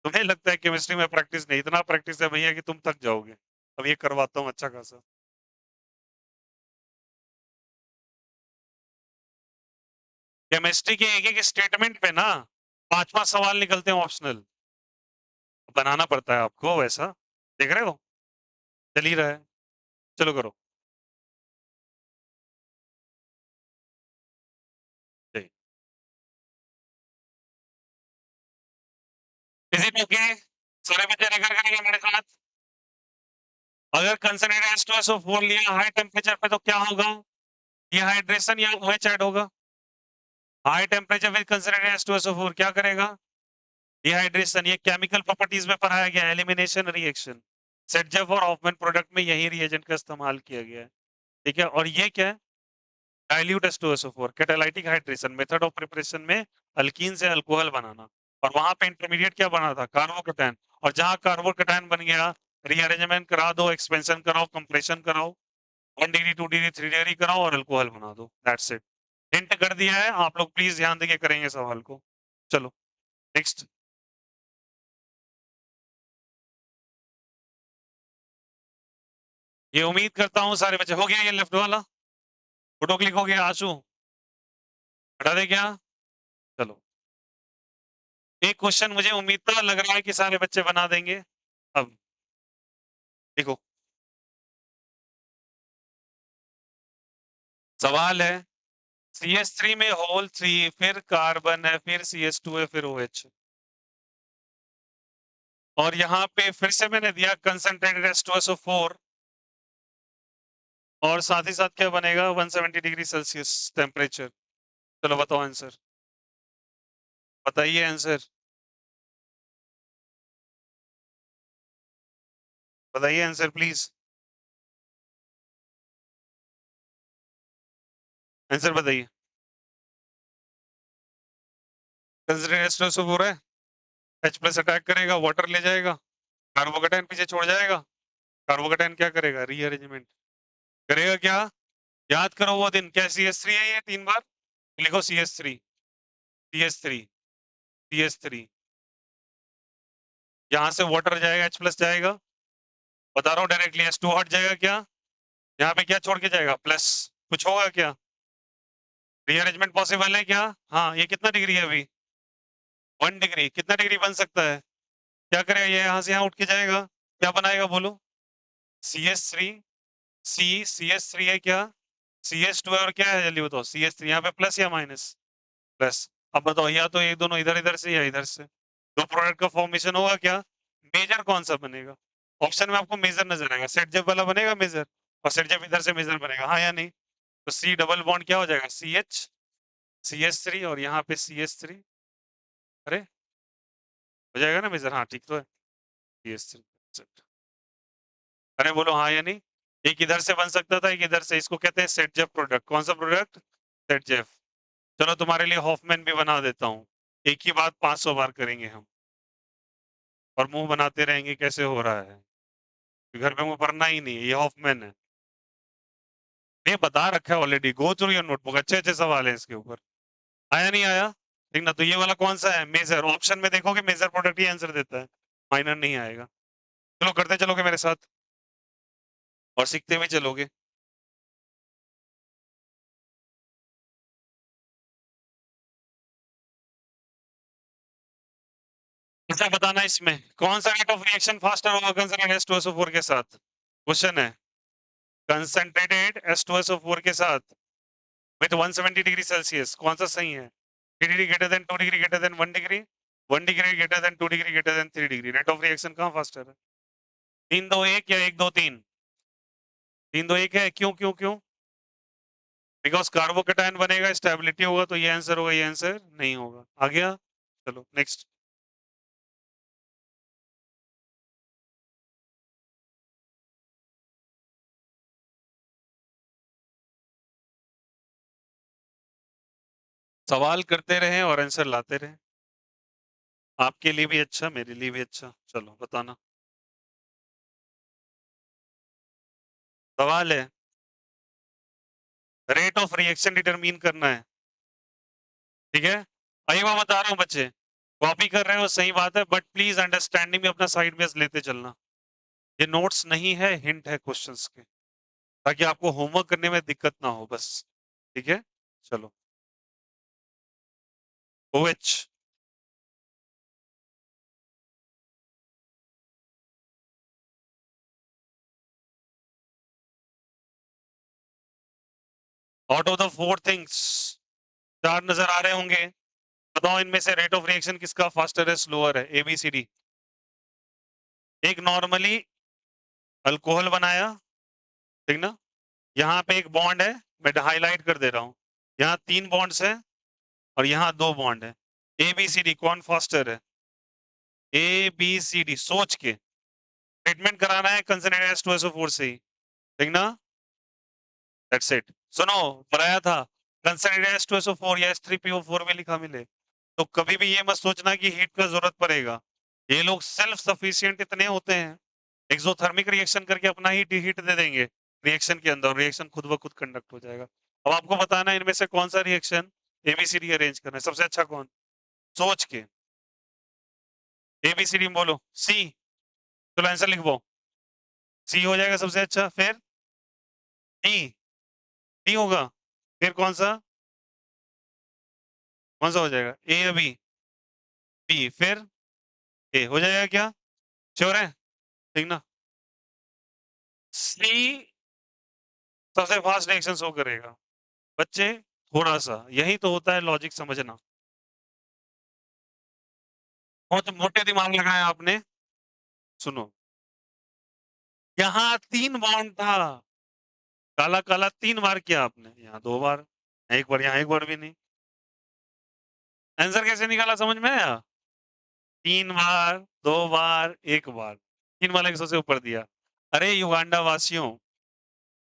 तुम्हें लगता है केमिस्ट्री में प्रैक्टिस नहीं? इतना प्रैक्टिस है भैया कि तुम थक जाओगे। अब ये करवाता हूँ अच्छा खासा। केमिस्ट्री के एक एक स्टेटमेंट पे ना 5-5 सवाल निकलते हैं ऑप्शनल, बनाना पड़ता है आपको वैसा। देख रहे हो चल ही रहा है। चलो करो। Is it okay? सारे बच्चे रेकर करेंगे मेरे साथ। अगर कंसनट्रेटेड H2SO4 लिया हाई टेम्परेचर पे तो क्या होगा? डिहाइड्रेशन या OH ऐड होगा। High temperature with concentrated H2SO4 क्या करेगा? डिहाइड्रेशन। ये केमिकल प्रॉपर्टीज में पढ़ाया गया, एलिमिनेशन रिएक्शन। सेटजेफ और हॉफमैन प्रोडक्ट में यही रिएजेंट का इस्तेमाल किया गया है। ठीक है, और ये क्या है? Dilute H2SO4 catalytic hydration method of preparation में अल्कीन से अल्कोहल बनाना। और वहां पे इंटरमीडिएट क्या बना था? कार्बोकैटायन। और जहां कार्बोकैटायन बन गया, रीअरेंजमेंट करा दो, एक्सपेंशन कराओ, कंप्रेशन कराओ, 1 डिग्री 2 डिग्री 3 डिग्री कराओ और अल्कोहल बना दो। That's it. हिंट कर दिया है, आप लोग प्लीज ध्यान देके करेंगे सवाल को। चलो नेक्स्ट। ये उम्मीद करता हूँ सारे बच्चे हो गया। ये लेफ्ट वाला फोटो क्लिक हो गया? आंसू हटा दे क्या? चलो एक क्वेश्चन मुझे उम्मीद तो लग रहा है कि सारे बच्चे बना देंगे। अब देखो, सवाल है CH3 में होल 3, फिर कार्बन है, फिर CH2 है, फिर OH। और यहाँ पे फिर से मैंने दिया कंसंट्रेटेड H2SO4, और साथ ही साथ क्या बनेगा? 170 डिग्री सेल्सियस टेम्परेचर। चलो बताओ आंसर, बताइए आंसर, बताइए आंसर प्लीज, आंसर बताइए। कंसंट्रेटेड H2SO4 है, H+ अटैक करेगा, वाटर ले जाएगा, कार्बोकैटायन पीछे छोड़ जाएगा। कार्बोकैटायन क्या करेगा? रीअरेंजमेंट करेगा। क्या याद करो वो दिन? क्या CH3 है? ये 3 बार लिखो, CH3, CH3, CH3। यहाँ से वाटर जाएगा, H+ जाएगा, बता रहा हूँ डायरेक्टली। H2 हट जाएगा, क्या यहाँ पे क्या छोड़ के जाएगा? प्लस। कुछ होगा क्या? रीअरेंजमेंट पॉसिबल है क्या? हाँ, ये कितना डिग्री है अभी? 1 डिग्री। कितना डिग्री बन सकता है? क्या करेगा ये? यहाँ से यहाँ उठ के जाएगा, क्या बनाएगा बोलो? CH3, CH3 है क्या? CH2 है, और क्या है जल्दी बताओ? CH3। यहाँ पे प्लस या माइनस? प्लस। अब बताओ, या तो एक दोनों इधर इधर से या इधर से, दो प्रोडक्ट का फॉर्मेशन होगा क्या? मेजर कौन सा बनेगा? ऑप्शन में आपको मेजर नजर आएगा, सेट जेब वाला बनेगा मेजर, और सेट जेब इधर से मेजर बनेगा, हाँ या नहीं? तो C डबल बॉन्ड क्या हो जाएगा? CH3, और यहाँ पे CH3। अरे हो जाएगा ना मेजर? हाँ ठीक तो है, CH3। अरे बोलो हाँ या नहीं? एक इधर से बन सकता था, एक इधर से। इसको कहते हैं सेटजेफ प्रोडक्ट। कौन सा प्रोडक्ट? सेटजेफ। चलो तुम्हारे लिए हॉफमैन भी बना देता हूँ। एक ही बात 500 बार करेंगे हम, और मुंह बनाते रहेंगे कैसे हो रहा है। घर पे मुंह भरना ही नहीं है, ये हॉफमैन है। नहीं, बता रखा है already. Go through your notebook, अच्छे अच्छे सवाल है इसके ऊपर। आया नहीं आया? ठीक ना? तो ये वाला कौन सा है? मेजर। ऑप्शन में देखोगे मेजर प्रोडक्ट ही आंसर देता है, माइनर नहीं आएगा। चलो करते चलोगे मेरे साथ और सीखते हुए चलोगे। ऐसा बताना इसमें कौन सा रेट ऑफ रिएक्शन फास्टर होगा कंसंट्रेटेड H2SO4 के साथ। क्वेश्चन है कंसंट्रेटेड H2SO4 के साथ विथ 170 डिग्री सेल्सियस, कौन सा सही है? 3 degree greater than 2 degree greater than 1 degree, 1 degree greater than 2 degree greater than 3 degree. Rate of reaction कहाँ फास्टर है? 3 2 1 या 1 2 3? 3 2 1 है। क्यों क्यों क्यों? बिकॉज कार्बोकेटायन बनेगा, स्टेबिलिटी होगा, तो ये आंसर होगा, ये आंसर नहीं होगा। आ गया? चलो नेक्स्ट। सवाल करते रहें और आंसर लाते रहें, आपके लिए भी अच्छा, मेरे लिए भी अच्छा। चलो बताना। सवाल है रेट ऑफ रिएक्शन डिटरमिन करना है, ठीक है? अभी मैं बता रहा हूँ बच्चे, कॉपी कर रहे हो सही बात है, बट प्लीज अंडरस्टैंडिंग में अपना साइड बेस लेते चलना। ये नोट्स नहीं है, हिंट है क्वेश्चंस के, ताकि आपको होमवर्क करने में दिक्कत ना हो बस। ठीक है, चलो। OH out of the 4 things, 4 नजर आ रहे होंगे, बताओ इनमें से रेट ऑफ रिएक्शन किसका फास्टर है, स्लोअर है? ABCD। एक नॉर्मली अल्कोहल बनाया, ठीक ना? यहाँ पे एक बॉन्ड है, मैं हाईलाइट कर दे रहा हूँ। यहाँ 3 बॉन्ड्स है और यहाँ 2 बॉन्ड है। ABCD कौन फास्टर है? ABCD सोच के ट्रीटमेंट कराना है कंसंट्रेटेड H2SO4 से ही, ठीक ना? That's it. सुनो, बनाया था कंसंट्रेटेड H2SO4 या H3PO4 में लिखा मिले, तो कभी भी ये मत सोचना कि हीट का जरूरत पड़ेगा। ये लोग सेल्फ सफिशिएंट इतने होते हैं, एक्सोथर्मिक रिएक्शन करके अपना ही हीट दे देंगे रिएक्शन के अंदर, रिएक्शन खुद ब खुद कंडक्ट हो जाएगा। अब आपको बताना है इनमें से कौन सा रिएक्शन ABCD अरेंज करना है, सबसे अच्छा कौन? सोच के ABCD में बोलो। सी। चलो आंसर लिखो, सी हो जाएगा सबसे अच्छा। फिर डी, डी होगा। फिर कौन सा, कौन सा हो जाएगा? ए या बी? बी। फिर ए हो जाएगा क्या? श्योर है? ठीक ना? सी सबसे फास्ट रिएक्शन शो करेगा। बच्चे थोड़ा सा यही तो होता है लॉजिक समझना। बहुत मोटे दिमाग लगाया आपने। सुनो, यहाँ 3 बॉन्ड था, काला काला 3 बार किया आपने, यहाँ 2 बार, एक बार यहाँ, एक बार भी नहीं। आंसर कैसे निकाला, समझ में आया? 3 बार, 2 बार, 1 बार, 3 वाले के सबसे ऊपर दिया। अरे युगांडा वासियों,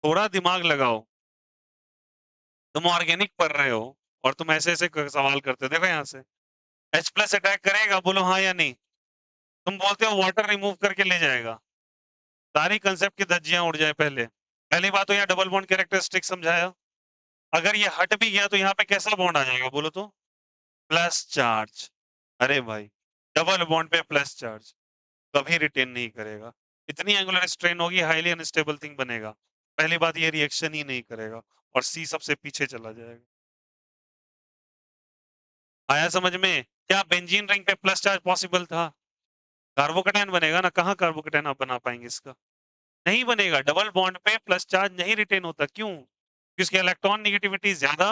थोड़ा दिमाग लगाओ। तुम ऑर्गेनिक पढ़ रहे हो और तुम ऐसे ऐसे सवाल करते हो। देखो यहाँ से H प्लस अटैक करेगा, बोलो हाँ या नहीं। तुम बोलते हो वाटर रिमूव करके ले जाएगा, सारी कंसेप्ट की धज्जियां उड़ जाए। पहले पहली बात तो यहाँ डबल बॉन्ड कैरेक्टरिस्टिक समझाया। अगर ये हट भी गया तो यहाँ पे कैसा बॉन्ड आ जाएगा, बोलो तो? Plus charge. अरे भाई, डबल बॉन्ड पे प्लस चार्ज कभी रिटेन नहीं करेगा। इतनी एंगुलर स्ट्रेन होगी, हाईली अनस्टेबल थिंग बनेगा। पहली बात, ये रिएक्शन ही नहीं करेगा, और सी सबसे पीछे चला जाएगा। आया समझ में? क्या बेंजीन रिंग पे प्लस चार्ज पॉसिबल था? कार्बोकेटायन बनेगा ना, कहाँ कार्बोकेटायन आप बना पाएंगे इसका? नहीं बनेगा। डबल बॉन्ड पे प्लस चार्ज नहीं रिटेन होता। क्यों? क्योंकि उसकी इलेक्ट्रॉन नेगेटिविटी ज्यादा,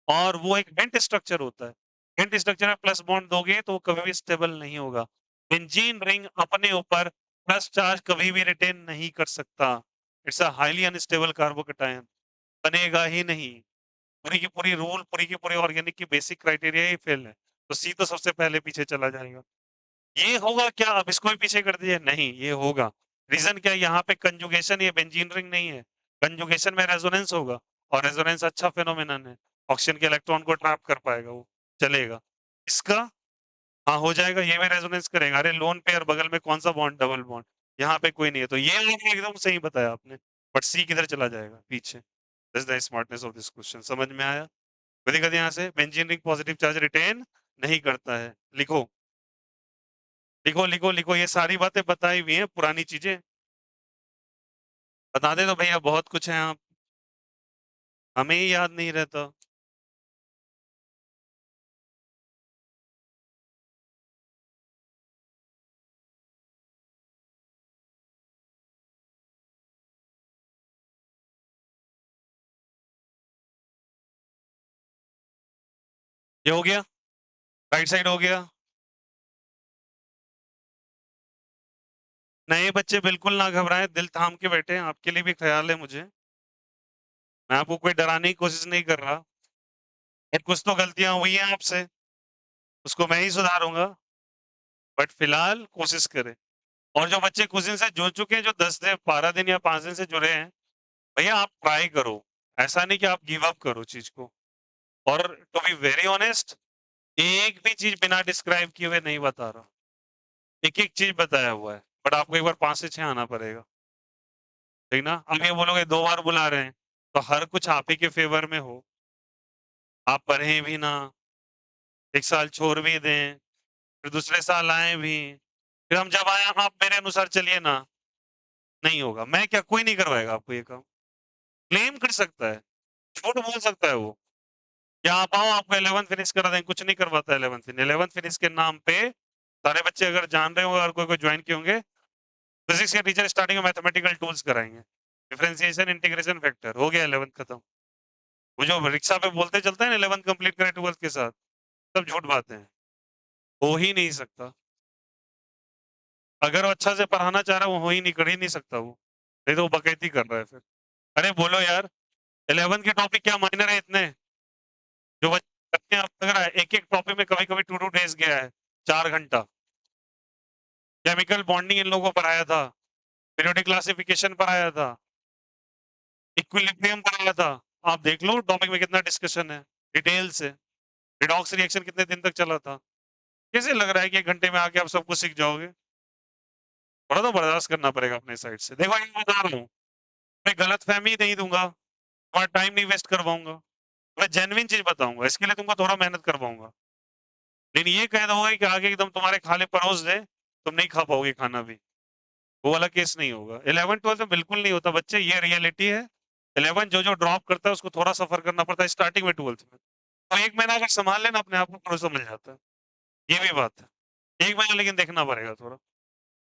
और वो एक बेंट स्ट्रक्चर होता है। बेंट स्ट्रक्चर में प्लस बॉन्ड दोगे तो वो कभी भी स्टेबल नहीं होगा। बेंजीन रिंग अपने ऊपर प्लस चार्ज कभी भी रिटेन नहीं कर सकता। It's a highly unstable carbocation, बनेगा ही नहीं। पूरी की पूरी रूल, पूरी की पूरी ऑर्गेनिक की बेसिक क्राइटेरिया ही फेल है। तो सी तो सबसे पहले पीछे चला जाएगा। ये होगा क्या, अब इसको भी पीछे कर दिए? नहीं, ये होगा। रीजन क्या है, यहाँ पे कंजुगेशन, ये बेंजीन रिंग नहीं है, कंजुगेशन में रेजोनेंस होगा और रेजोनेंस अच्छा फेनोमेनन है, ऑक्सीजन के इलेक्ट्रॉन को ट्रैप कर पाएगा, वो चलेगा। इसका हाँ हो जाएगा, ये भी रेजोनेंस करेगा। अरे लोन पेयर बगल में कौन सा बॉन्ड, डबल बॉन्ड, यहाँ पे कोई नहीं है, तो ये वाला एकदम सही बताया आपने। बट सी किधर चला जाएगा पीछे। That's the smartness of this question. समझ में आया? कभी कभी यहाँ से benzene ring positive charge retain नहीं करता है। लिखो लिखो लिखो लिखो, ये सारी बातें बताई हुई हैं, पुरानी चीजें बता दे तो भैया बहुत कुछ है, आप हमें ही याद नहीं रहता। ये हो गया, राइट साइड हो गया। नए बच्चे बिल्कुल ना घबराएं, दिल थाम के बैठे, आपके लिए भी ख्याल है मुझे। मैं आपको कोई डराने की कोशिश नहीं कर रहा, और कुछ तो गलतियां हुई हैं आपसे, उसको मैं ही सुधारूंगा। बट फिलहाल कोशिश करें। और जो बच्चे कुछ दिन से जुड़ चुके हैं, जो 10 दिन 12 दिन या 5 दिन से जुड़े हैं, भैया आप ट्राई करो। ऐसा नहीं कि आप गिव अप करो चीज को। और टू बी वेरी ऑनेस्ट, एक भी चीज बिना डिस्क्राइब किए हुए नहीं बता रहा, एक एक चीज बताया हुआ है। बट आपको एक बार 5 से 6 आना पड़ेगा, ठीक ना? अब ये बोलोगे 2 बार बुला रहे हैं, तो हर कुछ आप ही के फेवर में हो, आप पढ़े भी ना, एक साल छोड़ भी दें, फिर दूसरे साल आए भी, फिर हम जब आए आप मेरे अनुसार चलिए ना, नहीं होगा। मैं क्या, कोई नहीं करवाएगा आपको ये काम। क्लेम कर सकता है, झूठ बोल सकता है वो, या आप आओ आपको 11th फिनिश करा दें, कुछ नहीं करवाता 11th फिनिश के नाम पे। सारे बच्चे अगर जान रहे होंगे और कोई कोई ज्वाइन किए होंगे, फिजिक्स के टीचर स्टार्टिंग में मैथमेटिकल टूल्स कराएंगे, डिफरेंशिएशन इंटीग्रेशन फैक्टर, हो गया 11th खत्म। वो जो रिक्शा पे बोलते चलता है ना 11th कंप्लीट करें 12th के साथ, सब झूठ बातें हैं, हो ही नहीं सकता। अगर वो अच्छा से पढ़ाना चाह रहा है, वो हो ही नहीं, कर ही नहीं सकता वो, नहीं तो वो बकैती कर रहा है फिर। अरे बोलो यार, 11th के टॉपिक क्या मायने रहे इतने, जो बच्चे आप लग रहा है एक एक टॉपिक में कभी कभी 2 डेज गया है, 4 घंटा। केमिकल बॉन्डिंग इन लोगों को पढ़ाया था, पीरियोडिक क्लासिफिकेशन पढ़ाया था, इक्विलिब्रियम पढ़ाया था। आप देख लो टॉपिक में कितना डिस्कशन है, डिटेल से। रिडॉक्स रिएक्शन कितने दिन तक चला था। कैसे लग रहा है कि 1 घंटे में आके आप सब कुछ सीख जाओगे? थोड़ा तो बर्दाश्त करना पड़ेगा अपने साइड से। देखो ये बता रहा हूँ, मैं गलत फहमी नहीं दूंगा, तुम्हारा टाइम नहीं वेस्ट करवाऊंगा, मैं जेन्युइन चीज बताऊंगा, इसके लिए तुमको थोड़ा मेहनत करवाऊंगा। लेकिन ये कह दोगे कि आगे एकदम तुम्हारे खाले परोस दे, तुम नहीं खा पाओगे खाना भी, वो वाला केस नहीं होगा। 11th 12th में बिल्कुल नहीं होता बच्चे, ये रियलिटी है। 11 जो जो ड्रॉप करता है उसको थोड़ा सफर करना पड़ता है स्टार्टिंग में 12th में। तो 1 महीना अगर संभाल लेना अपने आप को, भरोसा मिल जाता है। ये भी बात है, 1 महीना लेकिन देखना पड़ेगा थोड़ा।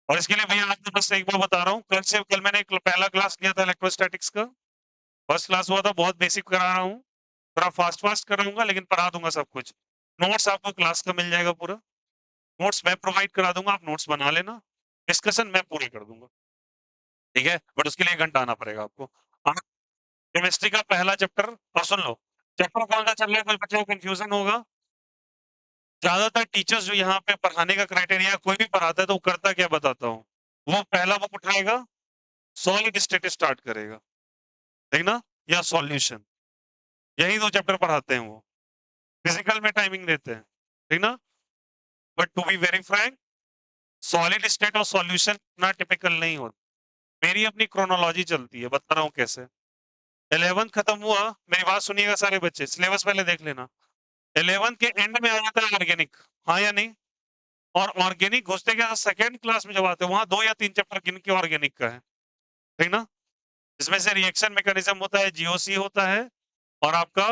और इसके लिए भैया आज मैं बस एक बार बता रहा हूँ, कल मैंने एक पहला क्लास लिया था इलेक्ट्रोस्टैटिक्स का, फर्स्ट क्लास हुआ था, बहुत बेसिक करा रहा हूँ, थोड़ा फास्ट फास्ट कराऊंगा लेकिन पढ़ा दूंगा सब कुछ। नोट्स आपको क्लास का मिल जाएगा पूरा, नोट्स मैं प्रोवाइड करा दूंगा, आप नोट्स बना लेना, डिस्कशन मैं पूरी कर दूंगा, ठीक है? बट उसके लिए 1 घंटा आना पड़ेगा आपको। केमिस्ट्री का पहला चैप्टर, और सुन लो, चैप्टर कौन सा चल रहा है, कोई बच्चों को कंफ्यूजन होगा। ज्यादातर टीचर्स जो यहाँ पे पढ़ाने का क्राइटेरिया, कोई भी पढ़ाता है तो वो करता क्या बताता हूँ, वो पहला बुक उठाएगा, सॉलिड स्टेट स्टार्ट करेगा, ठीक ना, या सॉल्यूशन, यही 2 चैप्टर पढ़ाते हैं वो, फिजिकल में टाइमिंग देते हैं, ठीक ना। But to be very frank, solid state और सॉल्यूशन इतना टिपिकल नहीं होता। मेरी अपनी क्रोनोलॉजी चलती है, बता रहा हूँ कैसे। 11th खत्म हुआ, मेरी बात सुनिएगा सारे बच्चे, सिलेबस पहले देख लेना। 11th के एंड में आ जाता है ऑर्गेनिक, हाँ या नहीं? और ऑर्गेनिक घुसते के सेकंड क्लास में जब आते हैं, वहां 2 या 3 चैप्टर गिन के ऑर्गेनिक का है, ठीक ना। इसमें से रिएक्शन मैकेनिज्म होता है, जीओसी होता है, और आपका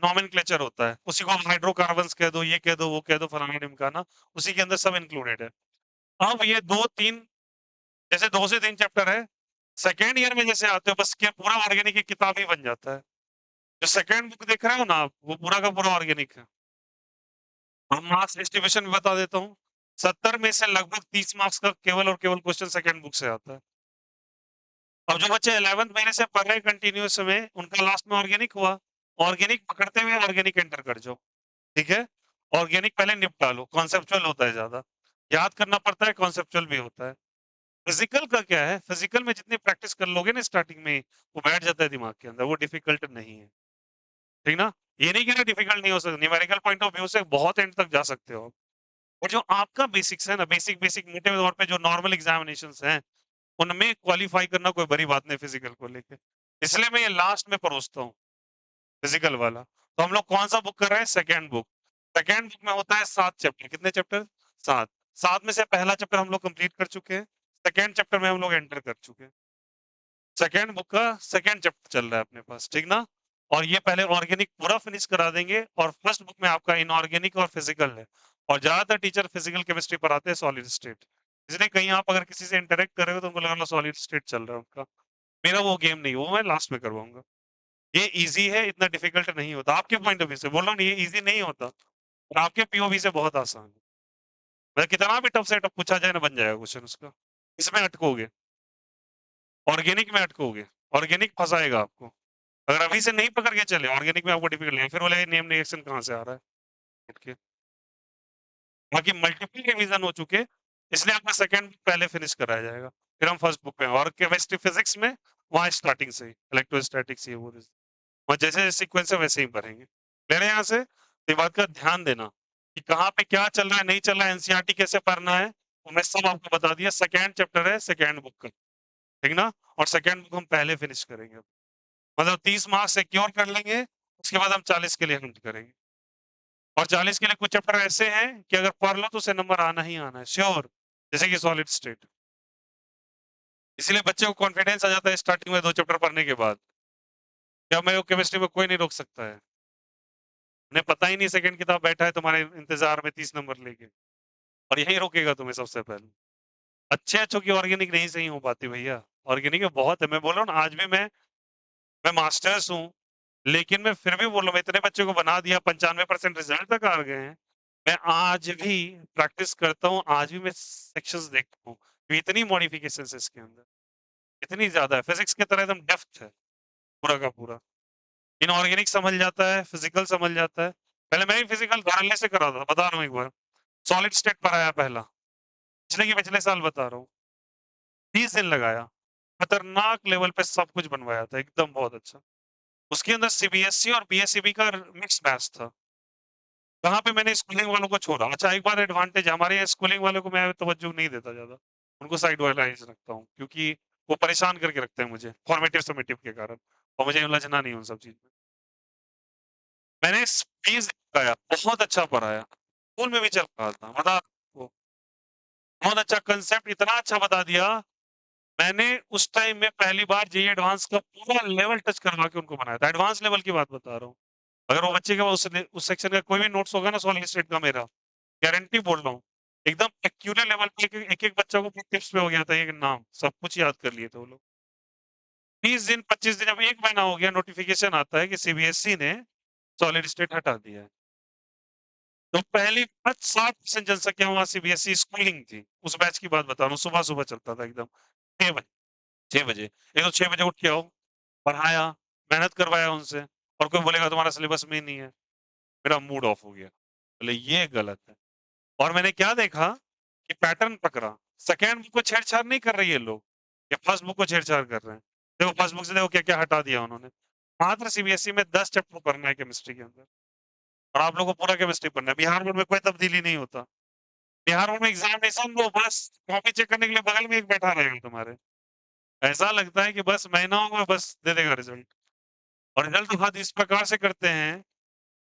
नॉमेनक्लेचर होता है, उसी को हाइड्रोकार्बन्स कह दो, ये कह दो, वो कह दो, फलाना ढिमकाना, उसी के अंदर सब इंक्लूडेड है। अब ये 2-3, जैसे 2 से 3 चैप्टर है, सेकेंड ईयर में जैसे आते हो, बस क्या पूरा ऑर्गेनिक की किताब ही बन जाता है। जो सेकंड बुक देख रहे हो ना आप, वो पूरा का पूरा ऑर्गेनिक है। हम मार्क्स डिस्ट्रीब्यूशन भी बता देता हूँ, 70 में से लगभग 30 मार्क्स का केवल और केवल क्वेश्चन सेकंड बुक से आता है। अब जो बच्चे 11th महीने से पढ़ रहे हैं कंटिन्यूस में, उनका लास्ट में ऑर्गेनिक हुआ, ऑर्गेनिक पकड़ते हुए ऑर्गेनिक एंटर कर जाओ, ठीक है। ऑर्गेनिक पहले निपटा लो, कॉन्सेप्चुअल होता है ज्यादा, याद करना पड़ता है, कॉन्सेप्चुअल भी होता है। फिजिकल का क्या है, फिजिकल में जितनी प्रैक्टिस कर लोगे ना स्टार्टिंग में, वो बैठ जाता है दिमाग के अंदर, वो डिफिकल्ट नहीं है, ठीक ना? ये नहीं कह रहा डिफिकल्ट नहीं हो सकता, न्यूमेरिकल पॉइंट ऑफ व्यू से बहुत एंड तक जा सकते हो आप। और जो आपका बेसिक्स है ना, बेसिक मोटे तौर पे जो नॉर्मल एग्जामिनेशंस हैं, उनमें क्वालीफाई करना कोई बड़ी बात नहीं फिजिकल को लेके। इसलिए मैं ये लास्ट में परोसता हूँ, फिजिकल वाला। तो हम लोग कौन सा बुक कर रहे हैं? Second book. सेकंड बुक में होता है 7 चैप्टर। कितने चैप्टर? 7। 7 में से पहला चैप्टर हम लोग कंप्लीट कर चुके हैं। सेकंड चैप्टर में हम लोग एंटर कर चुके हैं। सेकंड बुक का सेकंड चैप्टर चल रहा है अपने पास, ठीक ना? और ये पहले ऑर्गेनिक पूरा फिनिश करा देंगे और फर्स्ट बुक में आपका इनऑर्गेनिक और फिजिकल है। और ज्यादातर टीचर फिजिकल केमिस्ट्री पढ़ाते हैं सॉलिड स्टेट। इसलिए कहीं आप अगर किसी से इंटरेक्ट कर रहे हो तो उनको लगेगा सॉलिड स्टेट चल रहा है उनका। मेरा वो गेम नहीं, वो मैं लास्ट में करवाऊंगा। ये इजी है, इतना डिफिकल्ट नहीं होता। आपके पॉइंट ऑफ व्यू से बोल रहा हूँ, ये इजी नहीं होता और आपके पीओवी से बहुत आसान है। मतलब कितना भी टफ से टफ पूछा जाए ना, बन जाएगा क्वेश्चन उसका। इसमें अटकोगे, ऑर्गेनिक में अटकोगे, ऑर्गेनिक फंसाएगा आपको। अगर अभी से नहीं पकड़ के चले, ऑर्गेनिक में आपको डिफिकल्ट नहीं, फिर बोले नेम रिएक्शन कहाँ से आ रहा है उठ के। बाकी मल्टीपल रिवीजन हो चुके, इसलिए आपका सेकंड पहले फिनिश कराया जाएगा। फिर हम फर्स्ट बुक पे हैं। और केमिस्ट्री फिजिक्स में वहाँ स्टार्टिंग से ही इलेक्ट्रोस्टैटिक्स ये वो और जैसे सीक्वेंस है वैसे ही पढ़ेंगे। ले रहे हैं यहाँ से? तो ये बात का ध्यान देना कि कहाँ पे क्या चल रहा है, नहीं चल रहा है, एनसीईआरटी कैसे पढ़ना है, तो मैं सब आपको बता दिया। सेकंड चैप्टर है सेकंड बुक का, ठीक ना? और सेकंड बुक हम पहले फिनिश करेंगे। मतलब 30 मार्क्स सिक्योर कर लेंगे, उसके बाद हम 40 के लिए हंट करेंगे। और 40 के लिए कुछ चैप्टर ऐसे हैं कि अगर पढ़ लो तो उसे नंबर आना ही आना है, श्योर। जैसे कि सॉलिड स्टेट। इसलिए बच्चे को कॉन्फिडेंस आ जाता है स्टार्टिंग में 2 चैप्टर पढ़ने के बाद। क्या मैं केमिस्ट्री में कोई नहीं रोक सकता है। उन्हें पता ही नहीं सेकंड किताब बैठा है तुम्हारे इंतजार में 30 नंबर लेके, और यही रोकेगा तुम्हें सबसे पहले। अच्छे अच्छों की ऑर्गेनिक नहीं सही हो पाती भैया। ऑर्गेनिक में बहुत है, मैं बोल रहा हूँ ना, आज भी मैं मास्टर्स हूँ, लेकिन मैं फिर भी बोल रहा हूँ, मैं इतने बच्चे को बना दिया, 95% रिजल्ट तक आ गए हैं। मैं आज भी प्रैक्टिस करता हूँ, आज भी मैं सेक्शंस देखता हूँ। इतनी मॉडिफिकेशन है इसके अंदर, इतनी ज्यादा है। फिजिक्स की तरह एकदम डेप्थ है पूरा का पूरा। इनऑर्गेनिक समझ जाता है, फिजिकल समझ जाता है। पहले मैं भी फिजिकल धड़ल्ले से करा था, बता रहा हूँ एक बार। सॉलिड स्टेट पढ़ाया पहला, पिछले के पिछले साल बता रहा हूँ। 30 दिन लगाया, खतरनाक लेवल पे सब कुछ बनवाया था, एकदम बहुत अच्छा। उसके अंदर सीबीएसई और बीएसईबी का मिक्स मैच था। कहाँ पे मैंने स्कूलिंग वालों को छोड़ा। अच्छा, एक बार एडवांटेज हमारे यहाँ स्कूलिंग वालों को मैं तवज्जो नहीं देता ज्यादा, उनको साइड वाइज रखता हूँ, क्योंकि वो परेशान करके रखते हैं मुझे फॉर्मेटिव समेटिव के कारण, और मुझे उलझना नहीं उन सब चीज में। मैंने फीस दिखाया, बहुत अच्छा पढ़ाया, स्कूल में भी चल रहा था, बता वो बहुत अच्छा कंसेप्ट, इतना अच्छा बता दिया। मैंने उस टाइम में पहली बार जेईई एडवांस का पूरा लेवल टच करवा के उनको बनाया था। एडवांस लेवल की बात बता रहा हूँ। अगर वो बच्चे का उस सेक्शन का कोई भी नोट्स होगा ना सॉलिड स्टेट का, मेरा गारंटी बोल रहा हूँ, एकदम एक्यूरेट लेवल पे एक एक बच्चा को टिप्स पे हो गया था, एक नाम सब कुछ याद कर लिए थे वो लोग। 20 दिन 25 दिन, अब 1 महीना हो गया, नोटिफिकेशन आता है कि सीबीएसई ने सॉलिड स्टेट हटा दिया है। तो पहली 60% जनसंख्या वहां सीबीएसई स्कूलिंग थी। उस बैच की बात बता रहा हूँ, सुबह सुबह चलता था एकदम 6 बजे। 6 बजे एक तो 6 बजे उठ के आओ, पढ़ाया, मेहनत करवाया उनसे। और कोई बोलेगा तुम्हारा सिलेबस में ही नहीं है, मेरा मूड ऑफ हो गया, बोले ये गलत है। और मैंने क्या देखा कि पैटर्न पकड़ा, सेकेंड बुक को छेड़छाड़ नहीं कर रही है लोग, ये फर्स्ट बुक को छेड़छाड़ कर रहे हैं। देखो फर्स्ट बुक से देखो क्या क्या हटा दिया उन्होंने। मात्र सीबीएसई में 10 चैप्टर पढ़ना है केमिस्ट्री के अंदर, और आप लोगों को पूरा केमिस्ट्री पढ़ना है। बिहार बोर्ड में कोई तब्दीली नहीं होता। बिहार बोर्ड में एग्जामिनेशन लो, बस कॉपी चेक करने के लिए बगल में एक बैठा रहेगा तुम्हारे। ऐसा लगता है कि बस महीना होगा, बस दे देगा रिजल्ट। और रिजल्ट हद इस प्रकार से करते हैं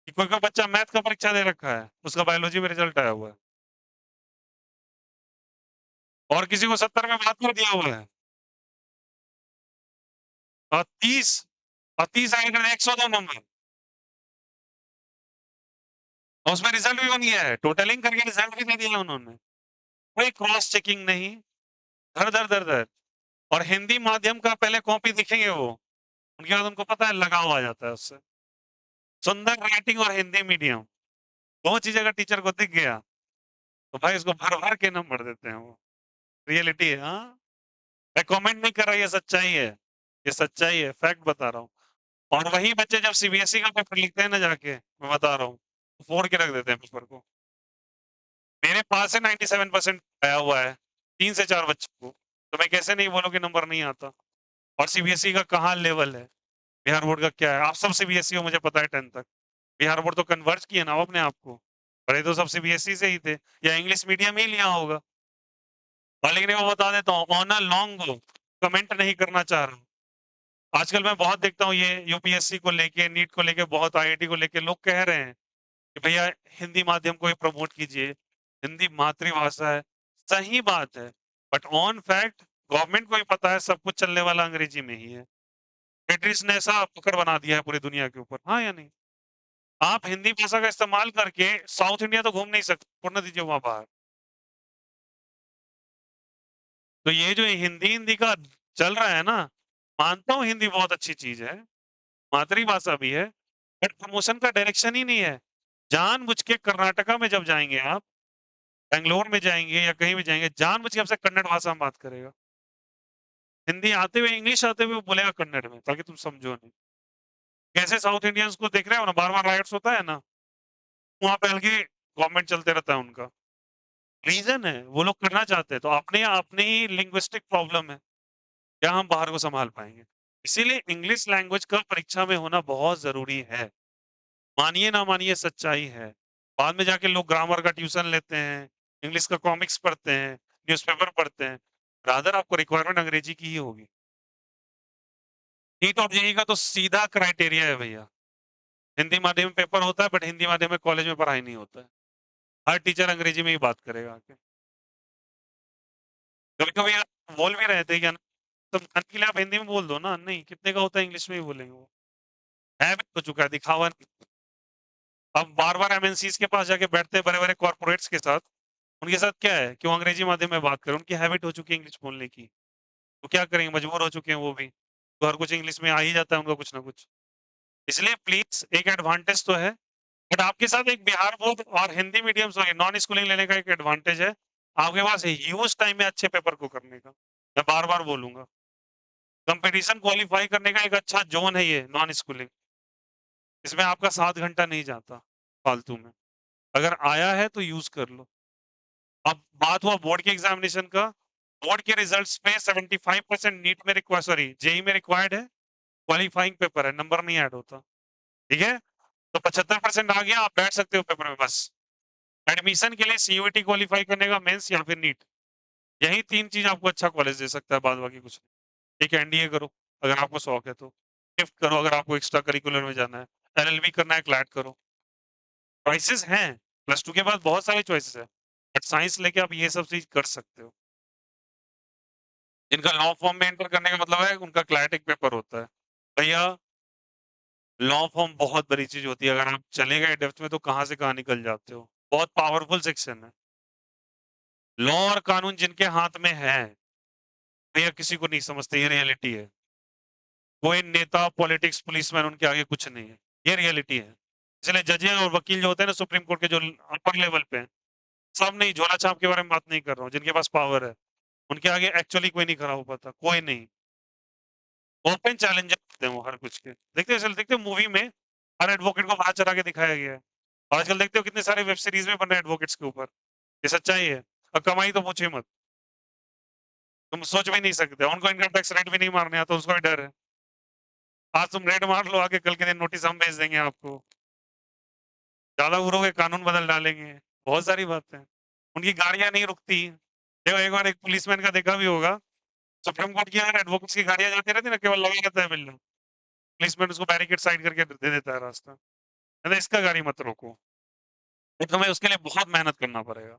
कि कोई कोई बच्चा मैथ का परीक्षा दे रखा है, उसका बायोलॉजी में रिजल्ट आया हुआ है, और किसी को 70 में बात कर दिया हुआ है, और 30 और 30 आएगा 102 नंबर, और उसमें रिजल्ट भी बन गया है, टोटलिंग करके रिजल्ट भी दे दिया उन्होंने। कोई क्रॉस चेकिंग नहीं, धर धर धर धर। और हिंदी माध्यम का पहले कॉपी दिखेंगे वो, उनके बाद उनको पता है लगाव आ जाता है उससे। सुंदर राइटिंग और हिंदी मीडियम, दो चीज अगर टीचर को दिख गया तो भाई उसको भर भर के नंबर देते हैं वो। रियलिटी है, हाँ। मैं कमेंट नहीं कर रहा, ये सच्चाई है, ये सच्चाई है, फैक्ट बता रहा हूँ। और वही बच्चे जब सीबीएसई का पेपर लिखते हैं ना जाके, मैं बता रहा हूँ, फोड़ के रख देते हैं पेपर को। मेरे पास से 97% आया हुआ है 3 से 4 बच्चों को, तो मैं कैसे नहीं बोलूँ कि नंबर नहीं आता? और सीबीएसई का कहाँ लेवल है? बिहार बोर्ड का क्या है? आप सब सीबीएसई हो मुझे पता है 10th तक। बिहार बोर्ड तो कन्वर्ज किए ना अपने आप को। पहले तो सब सीबीएसई से ही थे या इंग्लिश मीडियम ही लिया होगा। और लेकिन मैं बता देता हूँ on a long go comment नहीं करना चाह रहा हूँ। आजकल मैं बहुत देखता हूँ ये यूपीएससी को लेके, नीट को लेके बहुत आईआईटी को लेके लोग कह रहे हैं कि भैया हिंदी माध्यम को ही प्रमोट कीजिए, हिंदी मातृभाषा है। सही बात है, बट ऑन फैक्ट गवर्नमेंट को ही पता है सब कुछ चलने वाला अंग्रेजी में ही है। ब्रिटिश ने ऐसा पकड़ बना दिया है पूरी दुनिया के ऊपर, हाँ या नहीं? आप हिंदी भाषा का इस्तेमाल करके साउथ इंडिया तो घूम नहीं सकते, छोड़ दीजिए वहाँ बाहर। तो ये जो हिंदी हिंदी का चल रहा है ना, मानता हूँ हिंदी बहुत अच्छी चीज़ है, मातृभाषा भी है, बट प्रमोशन का डायरेक्शन ही नहीं है। जानबूझ के कर्नाटका में जब जाएँगे आप, बैंगलोर में जाएँगे या कहीं भी जाएँगे, जानबूझ के आपसे कन्नड़ भाषा में बात करेगा। हिंदी आते हुए, इंग्लिश आते हुए वो बोलेगा कन्नड़ में, ताकि तुम समझो नहीं। कैसे साउथ इंडियंस को देख रहे हो ना, बार-बार राइट्स होता है ना, वहाँ पे हल्की गवर्नमेंट चलते रहता है उनका। रीज़न है, वो लोग करना चाहते हैं, तो अपनी ही लिंग्विस्टिक प्रॉब्लम है, क्या हम बाहर को सँभाल पाएँगे? इसीलिए इंग्लिश लैंग्वेज का परीक्षा में होना बहुत ज़रूरी है। मानिए ना मानिए सच्चाई है। बाद में जाके लोग ग्रामर का ट्यूशन लेते हैं, इंग्लिश का कॉमिक्स पढ़ते हैं, न्यूज़पेपर पढ़ते हैं। रादर आपको रिक्वायरमेंट अंग्रेजी की ही होगी। नीट और जेईई का तो सीधा क्राइटेरिया है भैया। हिंदी माध्यम में पेपर होता है, बट हिंदी माध्यम में कॉलेज में पढ़ाई नहीं होता है। हर टीचर अंग्रेजी में ही बात करेगा आके। कभी-कभी आप बोल भी रहे थे क्या तो मन के लिए आप हिंदी में बोल दो ना, नहीं कितने का होता है इंग्लिश में ही बोलेंगे वो। हैबिट हो चुका है, दिखावा नहीं। अब बार-बार एमएनसीज़ के पास जाके बैठते हैं बड़े-बड़े कॉर्पोरेट्स के साथ, उनके साथ क्या है कि वो अंग्रेजी माध्यम में बात करें, उनकी हैबिट हो चुकी है इंग्लिश बोलने की। तो क्या करेंगे, मजबूर हो चुके हैं वो भी। तो हर कुछ इंग्लिश में आ ही जाता है उनको कुछ ना कुछ। इसलिए प्लीज़ एक एडवांटेज तो है, बट आपके साथ एक बिहार बोर्ड और Hindi medium sorry non schooling लेने का एक एडवांटेज है। आपके पास ह्यूज टाइम है अच्छे पेपर को करने का। मैं बार-बार बोलूँगा। कॉम्पिटिशन क्वालीफाई करने का एक अच्छा ज़ोन है ये नॉन स्कूलिंग। इसमें आपका 7 घंटा नहीं जाता फालतू में। अगर आया है तो यूज़ कर लो। अब बात हुआ बोर्ड के एग्ज़ामिनेशन का, बोर्ड के रिज़ल्ट्स में 75% नीट में सॉरी जेईई में रिक्वायर्ड है, क्वालीफाइंग पेपर है, नंबर नहीं ऐड होता। ठीक है? तो 75% आ गया, आप बैठ सकते हो पेपर में बस। एडमिशन के लिए सीयूईटी क्वालीफाई करने का मेंस या फिर नीट। यही 3 चीज़ आपको अच्छा कॉलेज दे सकता है, बाद बाकी कुछ नहीं। एक एनडीए करो, अगर आपको शौक है तो। शिफ्ट करो अगर आपको एक्स्ट्रा करिकुलर में जाना है। एलएलबी करना है, क्लैट करो। चॉइसेस हैं, प्लस 2 के बाद बहुत सारे चॉइसेस हैं। बट साइंस लेके आप ये सब चीज़ कर सकते हो। जिनका लॉ फॉर्म में एंटर करने का मतलब है, उनका क्लैट एक पेपर होता है। भैया लॉ फॉर्म बहुत बड़ी चीज़ होती है, अगर आप चले गए डेप्थ में तो कहाँ से कहाँ निकल जाते हो। बहुत पावरफुल सेक्शन है। लॉ और कानून जिनके हाथ में है, भैया किसी को नहीं समझते, ये रियलिटी है। कोई नेता, पॉलिटिक्स, पुलिसमैन उनके आगे कुछ नहीं है। ये रियलिटी है। इसलिए जजेस और वकील जो होते हैं ना सुप्रीम कोर्ट के जो अपर लेवल पे हैं, सब नहीं झोला छाप के बारे में बात नहीं कर रहा हूँ, जिनके पास पावर है। उनके आगे एक्चुअली कोई नहीं खड़ा हो पाता, कोई नहीं। ओपन चैलेंजर होते हैं वो हर कुछ के। देखते हो मूवी में हर एडवोकेट को बाहर चला के दिखाया गया है। आजकल देखते हो कितने सारे वेब सीरीज़ में बन रहे हैं एडवोकेट्स के ऊपर। ये सच्चाई है। और कमाई तो पूछो ही मत। तुम सोच भी नहीं सकते। उनको इनकम टैक्स रेट भी नहीं मारने आता, उसका भी डर है। आज तुम रेड मार लो आगे, कल के दिन नोटिस हम भेज देंगे आपको। ज़्यादा उड़ोगे कानून बदल डालेंगे। बहुत सारी बातें हैं। उनकी गाड़ियाँ नहीं रुकती। देखो एक बार एक पुलिसमैन का देखा भी होगा, सुप्रीम कोर्ट की अगर एडवोकेट्स की गाड़ियाँ जाती रहती है ना, केवल लगा रहता है बिल्ला। पुलिसमैन उसको बैरिकेड साइड करके दे देता है रास्ता। कहता है इसका गाड़ी मत रोको। तो तुम्हें उसके लिए बहुत मेहनत करना पड़ेगा।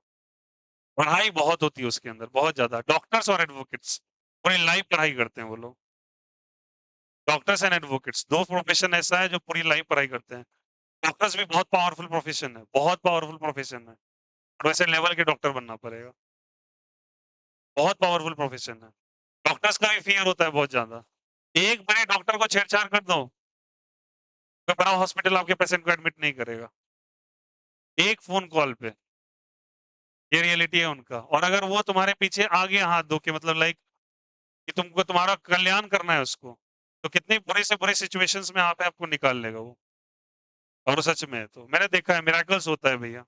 पढ़ाई बहुत होती है उसके अंदर, बहुत ज़्यादा। डॉक्टर्स और एडवोकेट्स पूरी लाइफ पढ़ाई करते हैं वो लोग। डॉक्टर्स एंड एडवोकेट्स 2 प्रोफेशन ऐसा है जो पूरी लाइफ पढ़ाई करते हैं। डॉक्टर्स भी बहुत पावरफुल प्रोफेशन है, बहुत पावरफुल प्रोफेशन है। और वैसे लेवल के डॉक्टर बनना पड़ेगा। बहुत पावरफुल प्रोफेशन है। डॉक्टर्स का भी फ़ियर होता है बहुत ज़्यादा। एक बड़े डॉक्टर को छेड़छाड़ कर दो, कोई बड़ा हॉस्पिटल आपके पेशेंट को एडमिट नहीं करेगा। एक फ़ोन कॉल पे, ये रियलिटी है उनका। और अगर वो तुम्हारे पीछे आ गया हाथ धो के, मतलब लाइक कि तुमको तुम्हारा कल्याण करना है उसको, तो कितनी बुरी से बुरी सिचुएशंस में आप आपको निकाल लेगा वो। और सच में है तो मैंने देखा है, मिरेकल्स होता है भैया।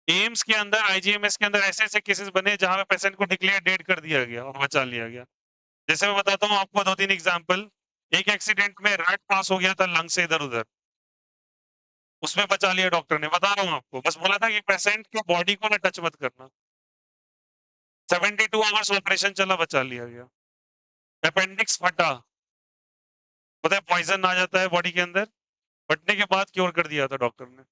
एम्स के अंदर, आईजीएमएस के अंदर ऐसे-ऐसे केसेस बने जहाँ पे पेशेंट को डिक्लेयर डेड कर दिया गया और बचा लिया गया। जैसे मैं बताता हूँ आपको 2-3 एग्ज़ाम्पल। एक एक्सीडेंट में रैट पास हो गया था लंग से इधर-उधर, उसमें बचा लिया डॉक्टर ने, बता रहा हूँ आपको। बस बोला था कि पेशेंट के बॉडी को ना टच मत करना। 72 आवर्स ऑपरेशन चला, बचा लिया गया। अपेंडिक्स फटा, पता है पॉइज़न आ जाता है बॉडी के अंदर, फटने के बाद क्योर कर दिया था डॉक्टर ने।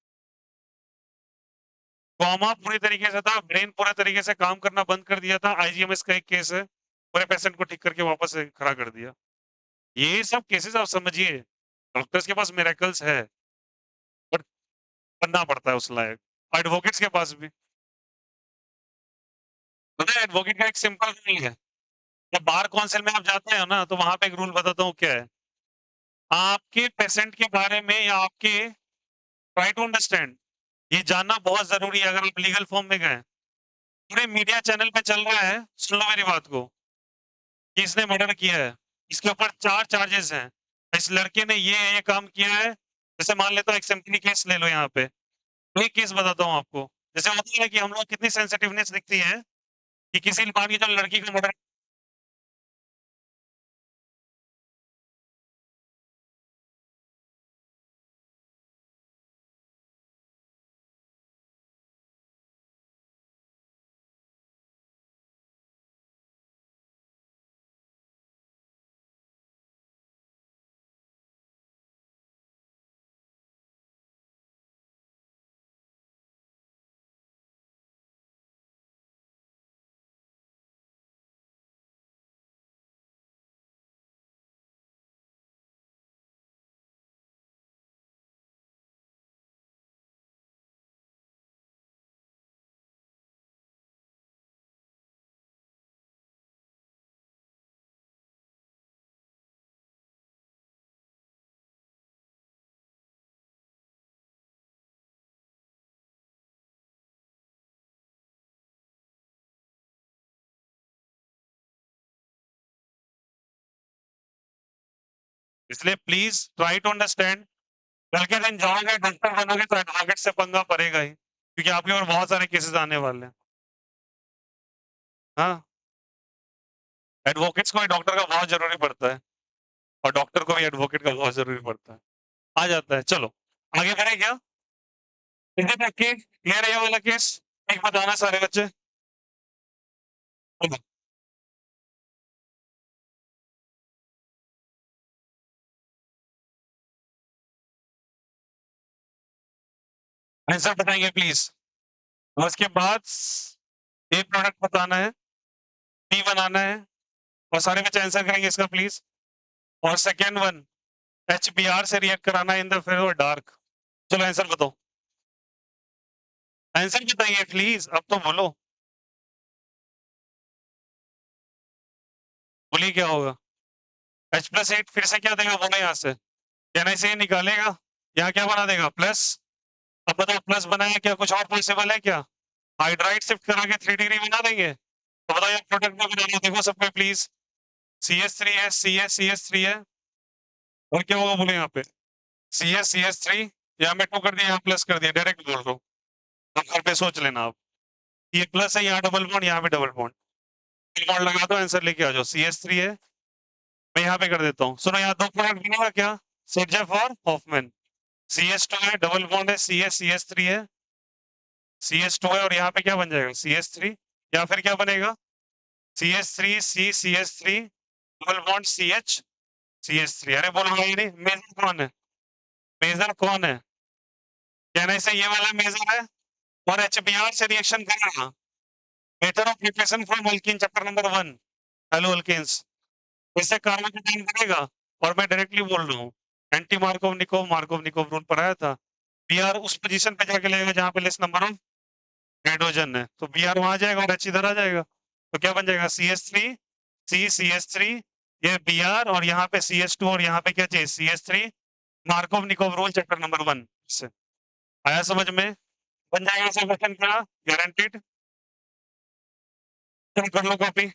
कॉमा पूरी तरीके से था, ब्रेन पूरा तरीके से काम करना बंद कर दिया था, आईजीएमएस का एक केस है, पूरे पेशेंट को ठीक करके वापस से खड़ा कर दिया। ये सब केसेस आप समझिए, डॉक्टर्स के पास मिरेकल्स है, बट बनना पड़ता है उस लायक। एडवोकेट्स के पास भी। पता है एडवोकेट का एक सिंपल रूल है, जब बार काउंसिल में आप जाते हो ना, तो वहाँ पे एक रूल बताता हूँ क्या है। आपके पेशेंट के बारे में या आपके ट्राई टू अंडरस्टैंड, ये जानना बहुत ज़रूरी है अगर आप लीगल फॉर्म में गए। पूरे मीडिया चैनल पे चल रहा है, सुन लो मेरी बात को, कि इसने मर्डर किया है। इसके ऊपर 4 चार्जेस हैं। इस लड़के ने ये काम किया है। जैसे मान लेता हूँ एक सिंपली केस ले लो यहाँ पे। एक केस बताता हूँ आपको। जैसे होता है कि हम लोग कितनी सेंसिटिवनेस दिखती है कि किसी मान के चलो लड़की का मर्डर। इसलिए प्लीज़ ट्राई टू अंडरस्टैंड। कल के दिन जाओगे डॉक्टर बनोगे तो एडवोकेट से पंगा पड़ेगा ही, क्योंकि आपके ऊपर बहुत सारे केसेस आने वाले हैं। हाँ, एडवोकेट्स को भी डॉक्टर का बहुत ज़रूरी पड़ता है और डॉक्टर को भी एडवोकेट का बहुत ज़रूरी पड़ता है। आ जाता है, चलो आगे बढ़े क्या? Is it okay? क्लियर है ये वाला केस? एक बताना सारे बच्चे। आंसर बताएंगे प्लीज। और उसके बाद ए प्रोडक्ट बताना है, टी बनाना है और सारे बच्चे आंसर करेंगे इसका प्लीज। और सेकेंड वन, एचबीआर से रिएक्ट कराना इन द फेवर डार्क। चलो आंसर बताओ, आंसर बताइए प्लीज, अब तो बोलो। बोलिए क्या होगा? H+8 फिर से क्या देगा बोलो यहाँ से। कहना से निकालेगा, यहाँ क्या बना देगा प्लस। अब बताओ प्लस बनाया क्या कुछ और पॉसिबल है क्या? हाइड्राइड शिफ्ट करा के 3 डिग्री बना देंगे? तो बताओ यार प्रोडक्ट में बनाना देखो सबको प्लीज। CH3 है, CH है और क्या होगा बोले यहाँ पे। CH3 यहाँ मैं 2 कर दिया, यहाँ प्लस कर दिया, डायरेक्ट बोल रहा हूँ। अब घर पे सोच लेना आप। ये प्लस है, यहाँ डबल बॉन्ड, यहाँ पे डबल बॉन्ड। बॉन्ड लगा दो, आंसर लेके आ जाओ। CH3 है, मैं यहाँ पे कर देता हूँ। सुनो यहाँ 2 प्रोडक्ट बनेगा क्या? सेटजेफ और हॉफमैन। CH2 है, डबल बॉन्ड है, CH3 है, CH2 है और यहाँ पे क्या बन जाएगा CH3, या फिर क्या बनेगा CH3 CH3 double bond CH3। अरे बोलो भाई नहीं, मेजर कौन है? मेजर कौन है? कहने से ये वाला मेजर है और HBr से रिएक्शन करेगा। Method of preparation from alkene chapter number 1, haloalkanes. इससे कार्बोकेटाइन बनेगा और मैं डायरेक्टली बोल रहा हूँ, एंटी मार्कोव निकोव रूल पढ़ाया था। Br उस पोजीशन पे जाके लगेगा जहाँ पे लेस नंबर ऑफ हाइड्रोजन है, तो Br वहां जाएगा और H इधर आ जाएगा। तो क्या बन जाएगा CH3 CH3, ये Br और यहाँ पे CH2 और यहाँ पे क्या चाहिए CH3। Markovnikov rule chapter number 1 से आया समझ में? बन जाएगा ऐसा क्वेश्चन क्या? गारंटीड। तुम कर लो कॉपी।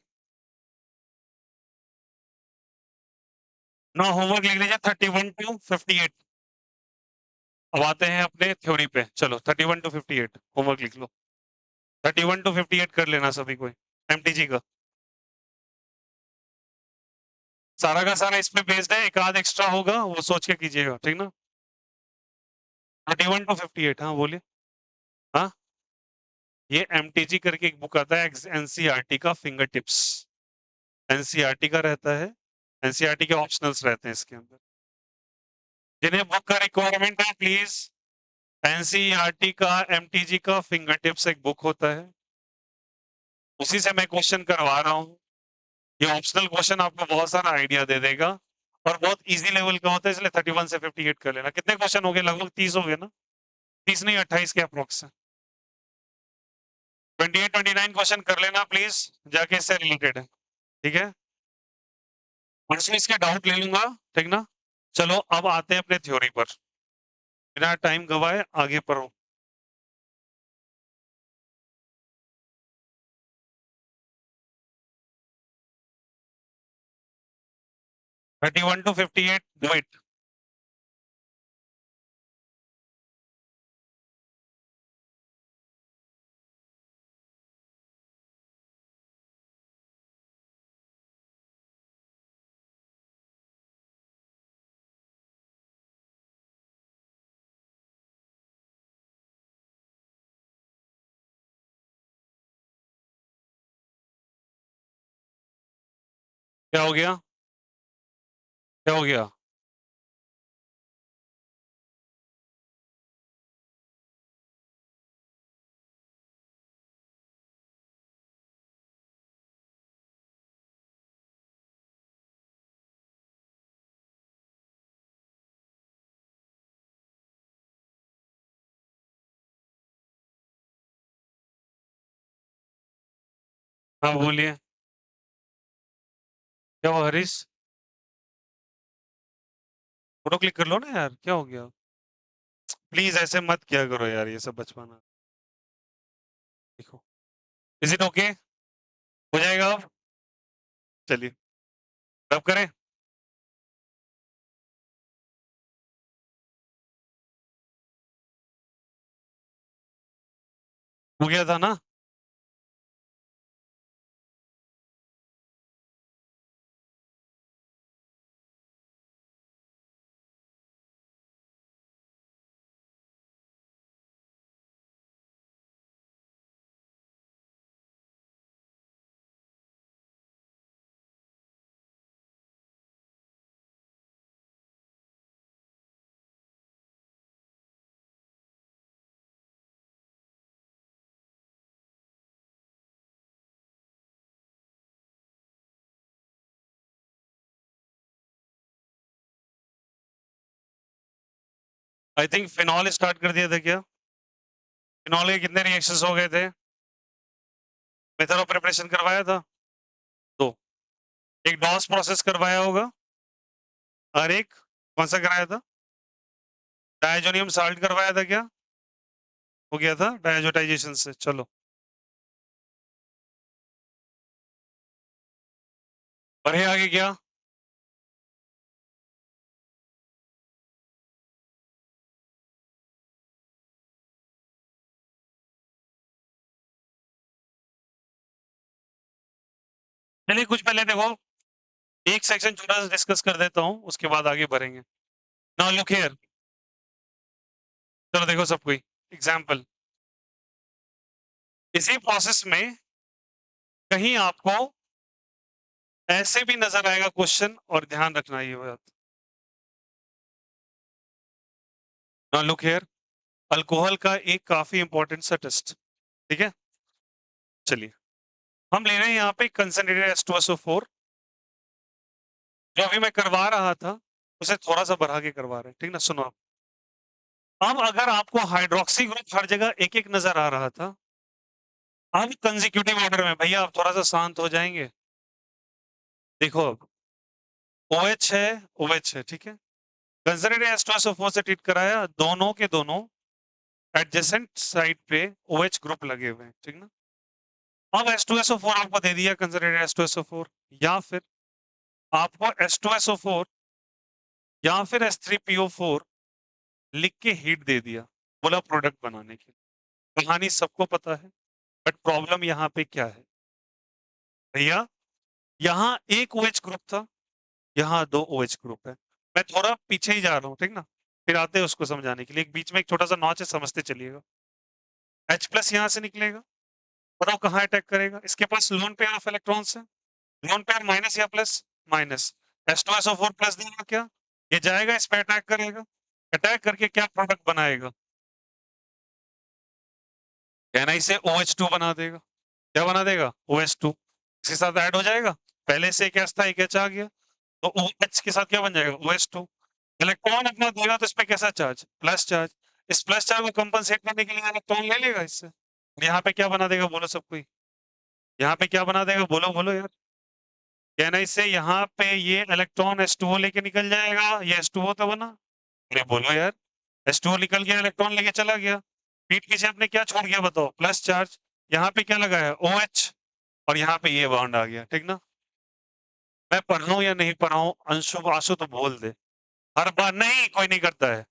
नो होमवर्क लिख लीजिए 31 टू 58। अब आते हैं अपने थ्योरी पे, चलो 31 टू 58 होमवर्क लिख लो। 31 to 58 कर लेना सभी कोई एमटीजी का सारा का सारा इस पे बेस्ड है एक आध एक्स्ट्रा होगा वो सोच के कीजिएगा ठीक ना 31 to 58 हाँ बोलिए हाँ ये एमटीजी करके एक बुक आता है एनसीईआरटी का फिंगर टिप्स एनसीईआरटी का रहता है एनसीईआरटी के ऑप्शनल्स रहते हैं इसके अंदर जिन्हें बुक का रिक्वायरमेंट है प्लीज एनसीईआरटी का एमटीजी का फिंगर टिप्स एक बुक होता है उसी से मैं क्वेश्चन करवा रहा हूँ ये ऑप्शनल क्वेश्चन आपको बहुत सारा आइडिया दे देगा और बहुत इजी लेवल का होता है इसलिए 31 से 58 कर लेना कितने क्वेश्चन हो गए लगभग 30 हो गए ना 30 नहीं 28 के अप्रोक्स 28 29 क्वेश्चन कर लेना प्लीज जाके इससे रिलेटेड है ठीक है परसों इसके डाउट ले लूंगा ठीक ना चलो अब आते हैं अपने थ्योरी पर बिना टाइम गवाए आगे पढ़ो 31 to 58 do it क्या हो गया क्या हो गया हाँ बोलिए क्या हुआ हरीश फोटो क्लिक कर लो ना यार क्या हो गया प्लीज ऐसे मत किया करो यार ये सब बचपना देखो इज इट ओके हो जाएगा अब चलिए अब करें हो गया था ना आई थिंक फिनॉल स्टार्ट कर दिया था क्या फिनॉल के कितने रिएक्शंस हो गए थे मेथड ऑफ प्रिपरेशन करवाया था दो एक डॉस प्रोसेस करवाया होगा और एक कौन सा कराया था डायजोनियम साल्ट करवाया था क्या हो गया था डायजोटाइजेशन से चलो बढ़े आगे क्या चलिए कुछ पहले देखो एक सेक्शन छोटा सा डिस्कस कर देता हूँ उसके बाद आगे बढ़ेंगे नाउ लुक हियर चलो देखो सब कोई एग्जाम्पल इसी प्रोसेस में कहीं आपको ऐसे भी नजर आएगा क्वेश्चन और ध्यान रखना ये बात नाउ लुक हियर अल्कोहल का एक काफी इंपॉर्टेंट सा टेस्ट ठीक है चलिए हम ले रहे हैं यहाँ पे कंसंट्रेटेड H2SO4 जो अभी मैं करवा रहा था उसे थोड़ा सा बढ़ा के करवा रहे हैं ठीक ना सुनो आप अब अगर आपको हाइड्रोक्सी ग्रुप हर जगह एक एक नजर आ रहा था अब कंसेक्यूटिव ऑर्डर में भैया आप थोड़ा सा शांत हो जाएंगे देखो अब OH है OH है ठीक है कंसंट्रेटेड H2SO4 से ट्रीट कराया दोनों के दोनों एडजेसेंट साइड पे OH ग्रुप लगे हुए हैं ठीक ना अब H2SO4 आपको दे दिया कंसंट्रेटेड H2SO4 या फिर आपको H2SO4 या फिर H3PO4 लिख के हीट दे दिया बोला प्रोडक्ट बनाने के लिए कहानी सबको पता है बट प्रॉब्लम यहाँ पे क्या है भैया, यहाँ एक OH ग्रुप था, यहाँ 2 OH ग्रुप है। मैं थोड़ा पीछे ही जा रहा हूँ, ठीक ना? फिर आते हैं उसको समझाने के लिए। एक बीच में एक छोटा-सा नॉच है, समझते चलिएगा। H+ यहाँ से निकलेगा, बताओ कहाँ अटैक करेगा? इसके पास लोन पेयर ऑफ इलेक्ट्रॉन्स है। लोन पेयर माइनस या प्लस? माइनस। H2SO4 प्लस देगा क्या? ये जाएगा, इस पे अटैक करेगा। अटैक करके क्या प्रोडक्ट बनाएगा? Na से OH2 बना देगा। क्या बना देगा? OH2 इसके साथ ऐड हो जाएगा। पहले से एक S था, एक H आ गया, तो OH के साथ क्या बन जाएगा? OH2। इलेक्ट्रॉन अपना देगा तो इस पे कैसा चार्ज? Plus charge. इस प्लस चार्ज को कंपनसेट करने के लिए इलेक्ट्रॉन ले लेगा इससे। यहाँ पे क्या बना देगा बोलो सब कोई? यहाँ पे क्या बना देगा बोलो बोलो यार? कहना इससे यहाँ पे ये इलेक्ट्रॉन H2O लेके निकल जाएगा, ये H2O तो बना। अरे बोलो यार, H2O निकल गया, इलेक्ट्रॉन लेके चला गया, पीठ पीछे आपने क्या छोड़ गया बताओ? Plus charge. यहाँ पे क्या लगा है? OH, और यहाँ पे ये बॉन्ड आ गया, ठीक ना? मैं पढ़ रहा हूँ या नहीं पढ़ रहा हूँ? अंशु आंसू तो बोल दे। हर बार नहीं, कोई नहीं करता है।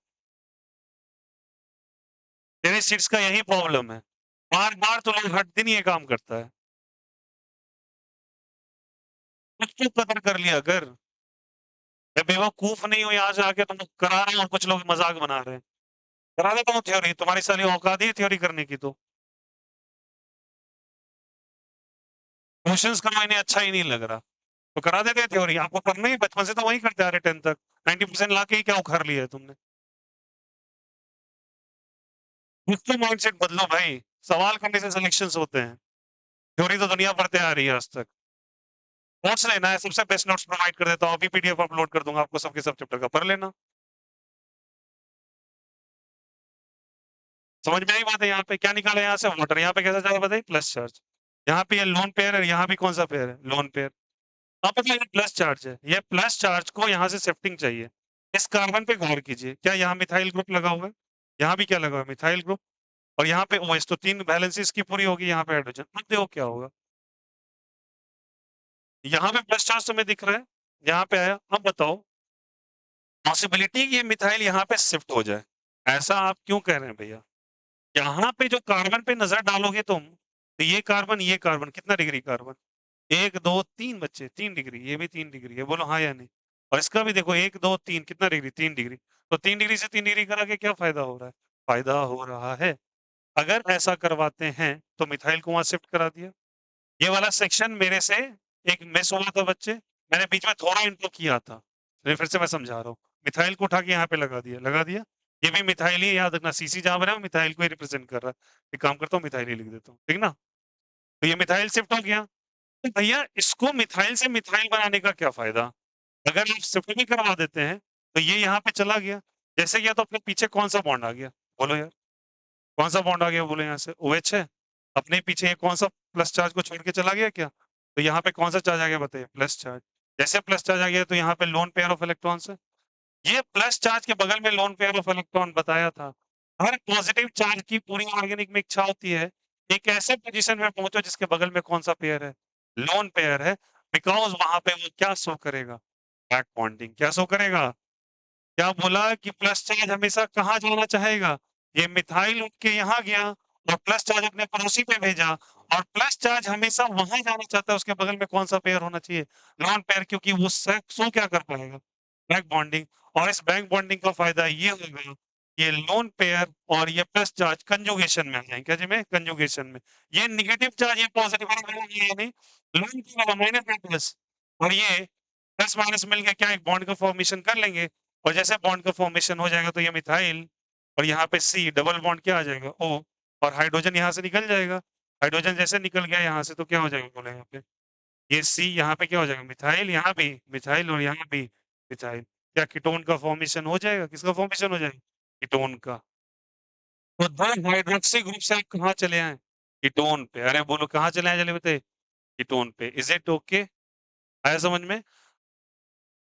तेरे सीट्स का यही प्रॉब्लम है, बार बार तो लोग हर दिन ये काम करता है। कुछ तो कदर कर लिया कर। मैं बेवकूफ नहीं हूँ, यहाँ से आके तुम करा रहे हो और कुछ लोग मजाक बना रहे हैं। करा देता हूँ थ्योरी, तुम्हारी सारी औकात ही थ्योरी करने की। तो क्वेश्चंस करना इन्हें अच्छा ही नहीं लग रहा, तो करा देते हैं थ्योरी। आपको करना ही, बचपन से तो वही करते आ रहे 10 तक। 90% ला के ही क्या उखाड़ लिया है तुमने? कुछ तो माइंडसेट बदलो भाई। सवाल करने से सिलेक्शंस होते हैं, थ्योरी तो दुनिया पढ़ते आ रही है आज तक। नोट्स लेना है, सबसे बेस्ट नोट्स प्रोवाइड कर देता हूँ, अभी PDF अपलोड कर दूंगा आपको, सबके सब चैप्टर का पढ़ लेना। समझ में आई बात है? यहाँ पे क्या निकाला? यहाँ से वाटर, यहाँ पे कैसा जाएगा बताइए? Plus charge. यहाँ पे ये लोन पेयर है, यहाँ भी कौन सा पेयर है? Lone pair. अब पता है ये प्लस चार्ज है, ये प्लस चार्ज को यहाँ से शिफ्टिंग चाहिए। इस कार्बन पे गौर कीजिए, क्या यहाँ मिथाइल ग्रुप लगा हुआ है? यहाँ भी क्या लगा हुआ है? Methyl group. और यहाँ पे OH, तो 3 वैलेंसी की पूरी होगी, यहाँ पे हाइड्रोजन। अब देखो क्या होगा, यहाँ पे प्लस चार्ज तुम्हें दिख रहा है, यहाँ पे आया। अब बताओ पॉसिबिलिटी कि ये मिथाइल यहाँ पे शिफ्ट हो जाए, ऐसा आप क्यों कह रहे हैं भैया? यहाँ पे जो कार्बन पे नजर डालोगे तुम, तो ये कार्बन कितना डिग्री कार्बन? 1 2 3 बच्चे, 3 डिग्री। ये भी 3 डिग्री है, बोलो हाँ या नहीं? और इसका भी देखो 1 2 3 कितना डिग्री? 3 डिग्री। तो 3 डिग्री से 3 डिग्री करा के क्या फायदा हो रहा है? फायदा हो रहा है। अगर ऐसा करवाते हैं तो मिथाइल को वहां शिफ्ट करा दिया। ये वाला सेक्शन मेरे से एक मिस हुआ था बच्चे, मैंने बीच में थोड़ा इंट्रो किया था, फिर से मैं समझा रहा हूँ। मिथाइल को उठा के यहाँ पे लगा दिया, लगा दिया। ये भी मिथाइल ही है, याद रखना। CC जहां बना है मिथाइल को ही रिप्रेजेंट कर रहा है। एक काम करता हूँ, मिथाइल ही लिख देता हूँ, ठीक ना? तो ये मिथाइल शिफ्ट हो गया। तो भैया इसको मिथाइल से मिथाइल बनाने का क्या फायदा? अगर आप शिफ्ट भी करवा देते हैं तो ये यहाँ पे चला गया, जैसे गया तो अपने पीछे कौन सा बॉन्ड आ गया? बोलो यार, कौन सा बॉन्ड आ गया बोलो? यहाँ से OH है, अपने पीछे ये कौन सा प्लस चार्ज को छोड़ के चला गया क्या? तो यहाँ पे कौन सा चार्ज आ गया बताइए? Plus charge. जैसे प्लस चार्ज आ गया तो यहाँ पे लोन पेयर ऑफ इलेक्ट्रॉन्स है। ये प्लस चार्ज के बगल में लोन पेयर ऑफ इलेक्ट्रॉन बताया था। हर पॉजिटिव चार्ज की पूरी ऑर्गेनिक में इच्छा होती है एक ऐसे पोजीशन में पहुंचो जिसके बगल में कौन सा पेयर है? लोन पेयर है। बिकॉज वहां पे वो क्या शो करेगा? Back bonding. क्या शो करेगा? क्या बोला कि प्लस चार्ज हमेशा कहाँ जाना चाहेगा? ये मिथाइल उठ के यहाँ गया और प्लस चार्ज अपने पड़ोसी पे भेजा, और प्लस चार्ज हमेशा वहां जाना चाहता है, उसके बगल में कौन सा पेयर होना चाहिए? लोन पेयर, क्योंकि वो शो क्या कर पाएगा? Back bonding. और इस बैक बॉन्डिंग का फायदा ये होगा, ये लोन पेयर और ये प्लस चार्ज कंजुगेशन में आ जाएंगे। क्या जी में? कंजुगेशन में। ये नेगेटिव चार्ज, ये पॉजिटिव नहीं, लोन पेयर माइनस प्लस, और ये प्लस माइनस मिलके क्या एक बॉन्ड का फॉर्मेशन कर लेंगे। और जैसे बॉन्ड का फॉर्मेशन हो जाएगा तो ये मिथाइल, और यहाँ पे C डबल बॉन्ड क्या आ जाएगा? O, और हाइड्रोजन यहाँ से निकल जाएगा। हाइड्रोजन जैसे निकल गया यहाँ से तो क्या हो जाएगा बोले? यहाँ पे ये C, यहाँ पे क्या हो जाएगा? मिथाइल, यहाँ भी मिथाइल और यहाँ भी मिथाइल। क्या कीटोन का फॉर्मेशन हो जाएगा? किसका फॉर्मेशन हो जाएगा? कीटोन का। तो दो हाइड्रोक्सी ग्रुप से आप कहाँ चले आए? कीटोन पे। अरे बोलो कहाँ चले आए? चले बताइए। कीटोन पे। Is it okay? आया समझ में?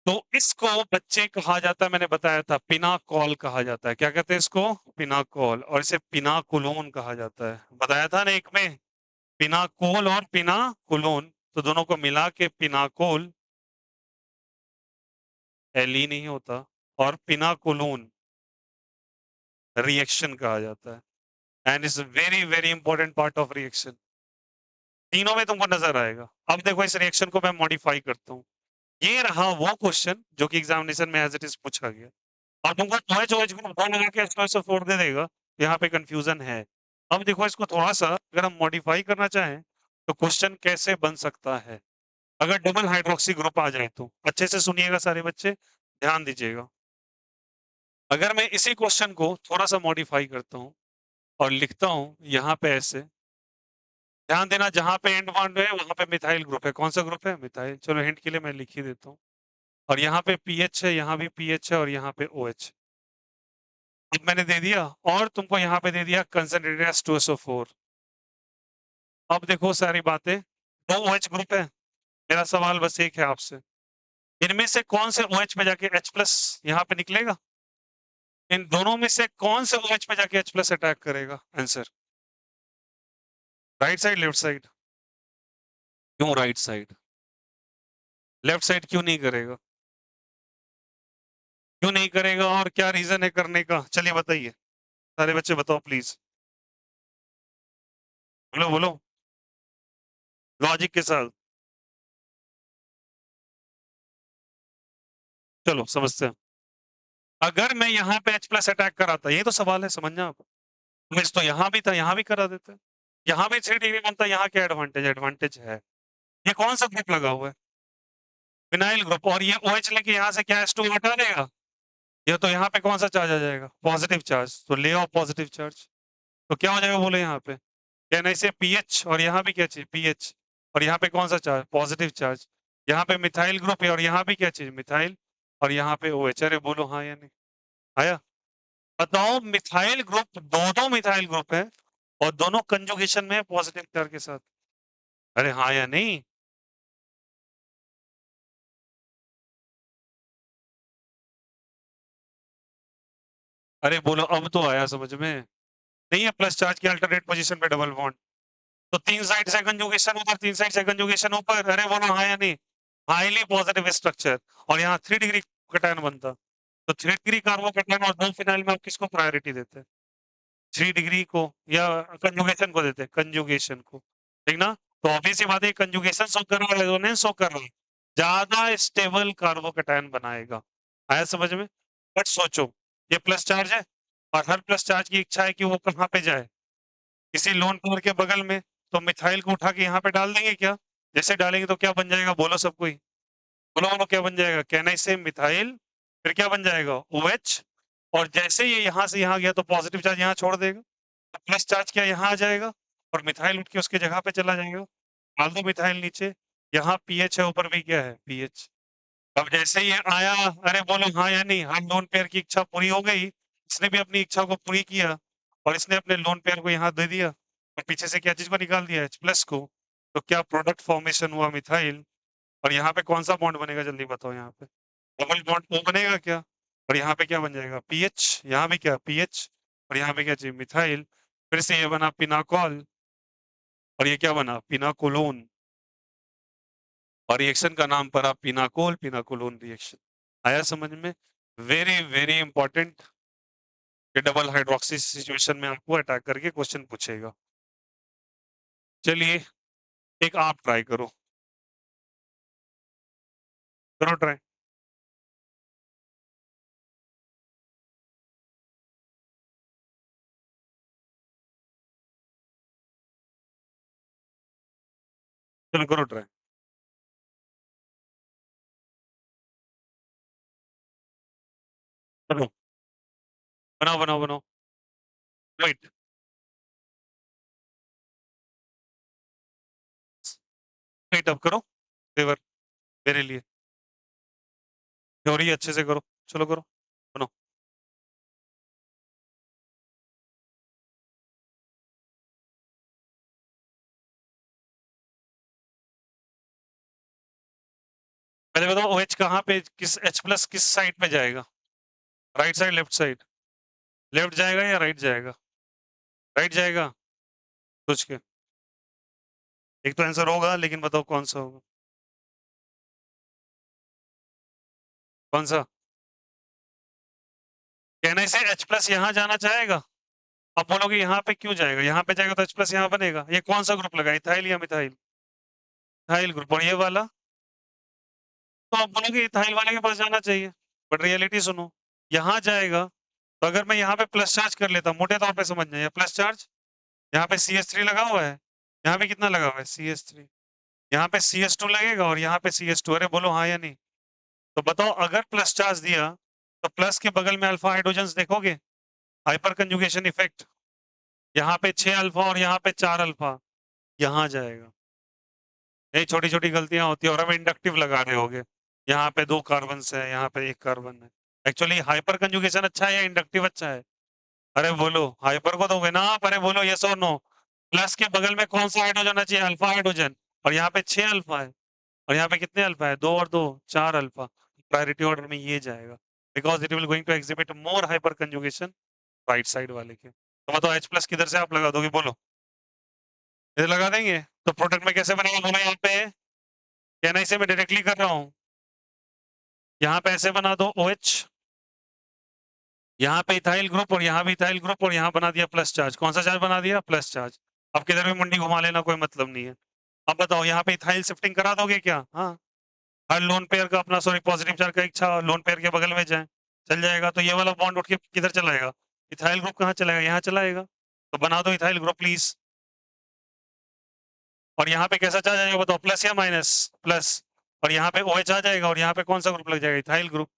तो इसको बच्चे कहा जाता है, मैंने बताया था, पिनाकॉल कहा जाता है। क्या कहते हैं इसको? पिनाकॉल। और इसे पिनाकुलोन कहा जाता है, बताया था ना एक में। पिनाकोल और पिनाकुलोन, तो दोनों को मिला के पिनाकोल, एली नहीं होता, और पिनाकुलोन रिएक्शन कहा जाता है। And is very very important part of reaction. तीनों में तुमको नजर आएगा। अब देखो इस रिएक्शन को मैं मॉडिफाई करता हूँ। ये रहा वो क्वेश्चन जो कि एग्जामिनेशन में एज इट इज पूछा गया। और तुमको OH OH ग्रुप 2 लगा के H2SO4 दे देगा। यहाँ पे कंफ्यूजन है। अब देखो इसको थोड़ा सा अगर हम मॉडिफाई करना चाहें तो क्वेश्चन कैसे बन सकता है अगर डबल हाइड्रोक्सी ग्रुप आ जाए तो। अच्छे से सुनिएगा सारे बच्चे, ध्यान दीजिएगा। अगर मैं इसी क्वेश्चन को थोड़ा सा मॉडिफाई करता हूँ और लिखता हूँ यहाँ पे ऐसे, ध्यान देना जहां पे एंड बॉन्ड है वहां पे मिथाइल ग्रुप है। कौन सा ग्रुप है? मिथाइल। चलो हिंट के लिए मैं लिख ही देता हूँ। और यहाँ पे पीएच है, यहाँ भी पीएच है और यहाँ पे OH। अब मैंने दे दिया और तुमको यहाँ पे दे दिया कंसंट्रेटेड H2SO4। अब देखो सारी बातें, दो OH ग्रुप है। मेरा सवाल बस एक है आपसे, इनमें से कौन से OH पे जाके H प्लस यहाँ पे निकलेगा? इन दोनों में से कौन से OH पे जाके H प्लस अटैक करेगा? Answer right side left side? क्यों राइट साइड? लेफ्ट साइड क्यों नहीं करेगा? क्यों नहीं करेगा और क्या रीजन है करने का? चलिए बताइए सारे बच्चे, बताओ प्लीज। बोलो बोलो लॉजिक के साथ। चलो समझते हैं। अगर मैं यहाँ पे H प्लस अटैक कराता, ये तो सवाल है, समझना आप। मिस तो यहाँ भी था, यहाँ भी करा देते। यहाँ भी 3 डिग्री बनता, यहाँ क्या एडवांटेज? एडवांटेज है। ये कौन सा ग्रुप लगा हुआ है? Phenyl group. और ये OH लेके यहाँ से क्या H2 हटा देगा? ये तो यहाँ पे कौन सा चार्ज आ जाएगा? Positive charge. तो ले आओ पॉजिटिव चार्ज। तो क्या हो जाएगा बोले यहाँ पे? क्या नहीं से पीएच और यहाँ भी क्या चाहिए? पीएच। और यहाँ पे कौन सा चार्ज? Positive charge. यहाँ पे मिथाइल ग्रुप है और यहाँ भी क्या चाहिए? मिथाइल। और यहाँ पे OH। अरे बोलो हाँ या नहीं? आया? बताओ मिथाइल ग्रुप, दो मिथाइल ग्रुप है और दोनों कंजुगेशन में है पॉजिटिव चार्ज के साथ। अरे हाँ या नहीं? अरे बोलो अब तो आया समझ में। नहीं है प्लस चार्ज की अल्टरनेट पोजीशन पे डबल बॉन्ड, तो तीन साइड से कंजुगेशन ऊपर, तीन साइड से कंजुगेशन ऊपर। अरे बोलो हाँ या नहीं? Highly positive structure. और यहाँ 3 डिग्री कटायन बनता। तो 3 डिग्री कार्बोकैटायन और दो फिनाइल में आप किसको प्रायोरिटी देते हैं? 3 डिग्री को या कंजुगेशन को देते हैं? कंजुगेशन को। ठीक ना? तो ऑब्वियस सी बात है कंजुगेशन शो कर रहा है, रेजोनेंस शो कर रहा है, ज्यादा स्टेबल कार्बोकैटायन बनाएगा। आया समझ में? बट सोचो ये प्लस चार्ज है और हर प्लस चार्ज की इच्छा है कि वो कहाँ पे जाए? किसी लोन पेयर के बगल में। तो मिथाइल को उठा के यहाँ पे डाल देंगे क्या? जैसे डालेंगे तो क्या बन जाएगा? बोलो सबको ही। बोलो बोलो क्या बन जाएगा? कहना से मिथाइल, फिर क्या बन जाएगा? OH। और जैसे ये यहाँ से यहाँ गया तो पॉजिटिव चार्ज यहाँ छोड़ देगा, तो प्लस चार्ज क्या यहाँ आ जाएगा और मिथाइल उठ के उसके जगह पे चला जाएगा। डाल दो मिथाइल नीचे। यहाँ पीएच है, ऊपर भी क्या है? पीएच। अब जैसे ये आया, अरे बोलो हाँ या नहीं? हम लोन पेयर की इच्छा पूरी हो गई, इसने भी अपनी इच्छा को पूरी किया और इसने अपने लोन पेयर को यहाँ दे दिया और पीछे से क्या चीज को निकाल दिया? H प्लस को। तो क्या प्रोडक्ट फॉर्मेशन हुआ? मिथाइल। और यहाँ पे कौन सा बॉन्ड बनेगा जल्दी बताओ? यहाँ पे डबल बॉन्ड O बनेगा क्या? और यहाँ पे क्या बन जाएगा? पीएच। यहाँ पे क्या? पीएच। और यहाँ पे क्या चाहिए? मिथाइल। फिर से ये बना पिनाकॉल और ये क्या बना? पिनाकोलोन। और रिएक्शन का नाम पड़ा पिनाकोल पिनाकोलोन रिएक्शन। आया समझ में? Very very important. कि डबल हाइड्रोक्सी सिचुएशन में आपको अटैक करके क्वेश्चन पूछेगा। चलिए एक आप ट्राई करो, करो ट्राई। चलो करो ट्राई। चलो बनाओ बनाओ बनाओ। वेट। वेट अप करो फेवर मेरे लिए। थ्योरी अच्छे से करो। चलो करो, बनाओ। पहले बताओ OH कहाँ पे, किस H प्लस किस साइड पे जाएगा? Right side left side? Left जाएगा या राइट जाएगा? राइट जाएगा। सोच के। एक तो आंसर होगा लेकिन बताओ कौन सा होगा? कौन सा? कहने से H प्लस यहाँ जाना चाहेगा अब बोलोगे यहाँ पे क्यों जाएगा, यहाँ पे जाएगा तो H प्लस यहाँ बनेगा। ये कौन सा ग्रुप लगा, इथाइल या मिथाइल? Ethyl group. और ये वाला तो आप बोलोगे इथाइल वाले के पास जाना चाहिए, बट रियलिटी सुनो, यहाँ जाएगा तो अगर मैं यहाँ पे प्लस चार्ज कर लेता हूँ, मोटे तौर पे समझ जाइए, प्लस चार्ज यहाँ पे CH3 लगा हुआ है, यहाँ पे कितना लगा हुआ है CH3, यहाँ पे CS2 लगेगा और यहाँ पे CS2। अरे बोलो हाँ या नहीं? तो बताओ अगर प्लस चार्ज दिया तो प्लस के बगल में अल्फा हाइड्रोजन देखोगे, हाइपर कंजुगेशन इफेक्ट, यहाँ पे 6 अल्फा और यहाँ पे 4 अल्फा, यहाँ जाएगा। ये छोटी छोटी गलतियां होती है और हम इंडक्टिव लगा रहे होगे, यहाँ पे 2 कार्बन है, यहाँ पे 1 कार्बन है। एक्चुअली हाइपर कंजुगेशन अच्छा है या इंडक्टिव अच्छा है? अरे बोलो, हाइपर को दोगे ना आप, अरे बोलो यस और नो। प्लस के बगल में कौन सा हाइड्रोजन होना चाहिए, अल्फा हाइड्रोजन, और यहाँ पे 6 अल्फा है, और यहाँ पे कितने अल्फा है, 2 और 2 4 अल्फा। प्रायोरिटी ऑर्डर में ये जाएगा, because it will going to exhibit more hyperconjugation right side वाले के। तो बताओ H प्लस किधर से आप लगा दोगे, बोलो? इधर लगा देंगे तो प्रोडक्ट में कैसे बनेगा, बोलो यहाँ पे, कहना इसे मैं डायरेक्टली कर रहा हूँ, यहाँ पे ऐसे बना दो OH, यहाँ पे इथाइल ग्रुप और यहाँ भी इथाइल ग्रुप, और यहाँ बना दिया प्लस चार्ज। कौन सा चार्ज बना दिया, प्लस चार्ज। अब किधर भी मुंडी घुमा लेना, कोई मतलब नहीं है। अब बताओ यहाँ पे इथाइल शिफ्टिंग करा दोगे क्या? हाँ, हर लोन पेयर का अपना, सॉरी, पॉजिटिव चार्ज का इच्छा लोन पेयर के बगल में जाए, चल जाएगा। तो ये वाला बॉन्ड उठ के किधर चलाएगा, इथाइल ग्रुप कहाँ चलाएगा, यहाँ चलाएगा। तो बना दो इथाइल ग्रुप प्लीज। और यहाँ पे कैसा चार्ज आएगा बताओ, प्लस या माइनस? प्लस। और यहाँ पे OH आ जाएगा और यहाँ पे कौन सा ग्रुप लग जाएगा, इथाइल ग्रुप।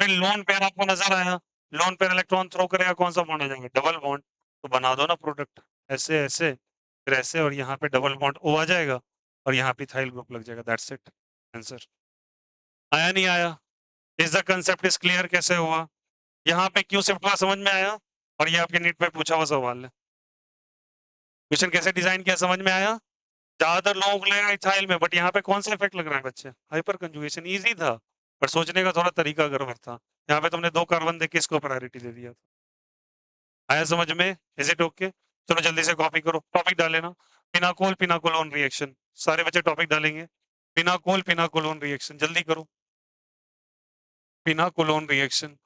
फिर लोन पेयर आपको नजर आया, लोन पेयर इलेक्ट्रॉन थ्रो करेगा, कौन सा बॉन्ड आ जाएगा, डबल बॉन्ड। तो बना दो ना प्रोडक्ट, ऐसे ऐसे, फिर ऐसे, और यहाँ पे डबल बॉन्ड O आ जाएगा और यहाँ पे इथाइल ग्रुप लग जाएगा। That's it, answer. आया नहीं आया? Is the concept is clear? कैसे हुआ, यहाँ पे क्यों शिफ्ट हुआ समझ में आया? और ये आपके नीट पे पूछा हुआ सवाल है, क्वेश्चन कैसे डिजाइन किया समझ में आया? ज्यादातर लोगों को लगेगा इथाइल में, बट यहाँ पे कौन सा इफेक्ट लग रहा है बच्चे, हाइपर कंजुगेशन। इजी था, पर सोचने का थोड़ा तरीका गड़बड़ था। यहाँ पे तुमने 2 कार्बन देख के इसको प्रायोरिटी दे दिया। आया समझ में? Is it okay? चलो जल्दी से कॉपी करो, टॉपिक डाल लेना। पिनाकोल पिनाकोलोन रिएक्शन, सारे बच्चे टॉपिक डालेंगे। पिनाकोल पिनाकोलोन रिएक्शन, जल्दी करो। पिनाकोलोन रिएक्शन,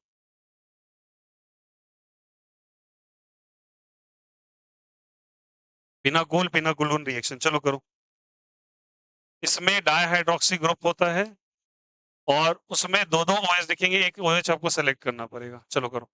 पिनाकोल पिनाकोलोन रिएक्शन, चलो करो। इसमें डाइहाइड्रोक्सी ग्रुप होता है और उसमें दो दो OH दिखेंगे, एक OH आपको सेलेक्ट करना पड़ेगा। चलो करो।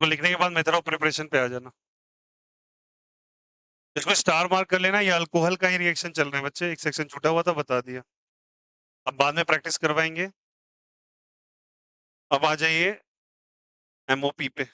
तो लिखने के बाद मैं तेरा प्रिपरेशन पे आ जाना। इसको स्टार मार्क कर लेना, ये अल्कोहल का ही रिएक्शन चल रहा है बच्चे, एक सेक्शन छूटा हुआ था, बता दिया। अब बाद में प्रैक्टिस करवाएंगे। अब आ जाइए MOP पे।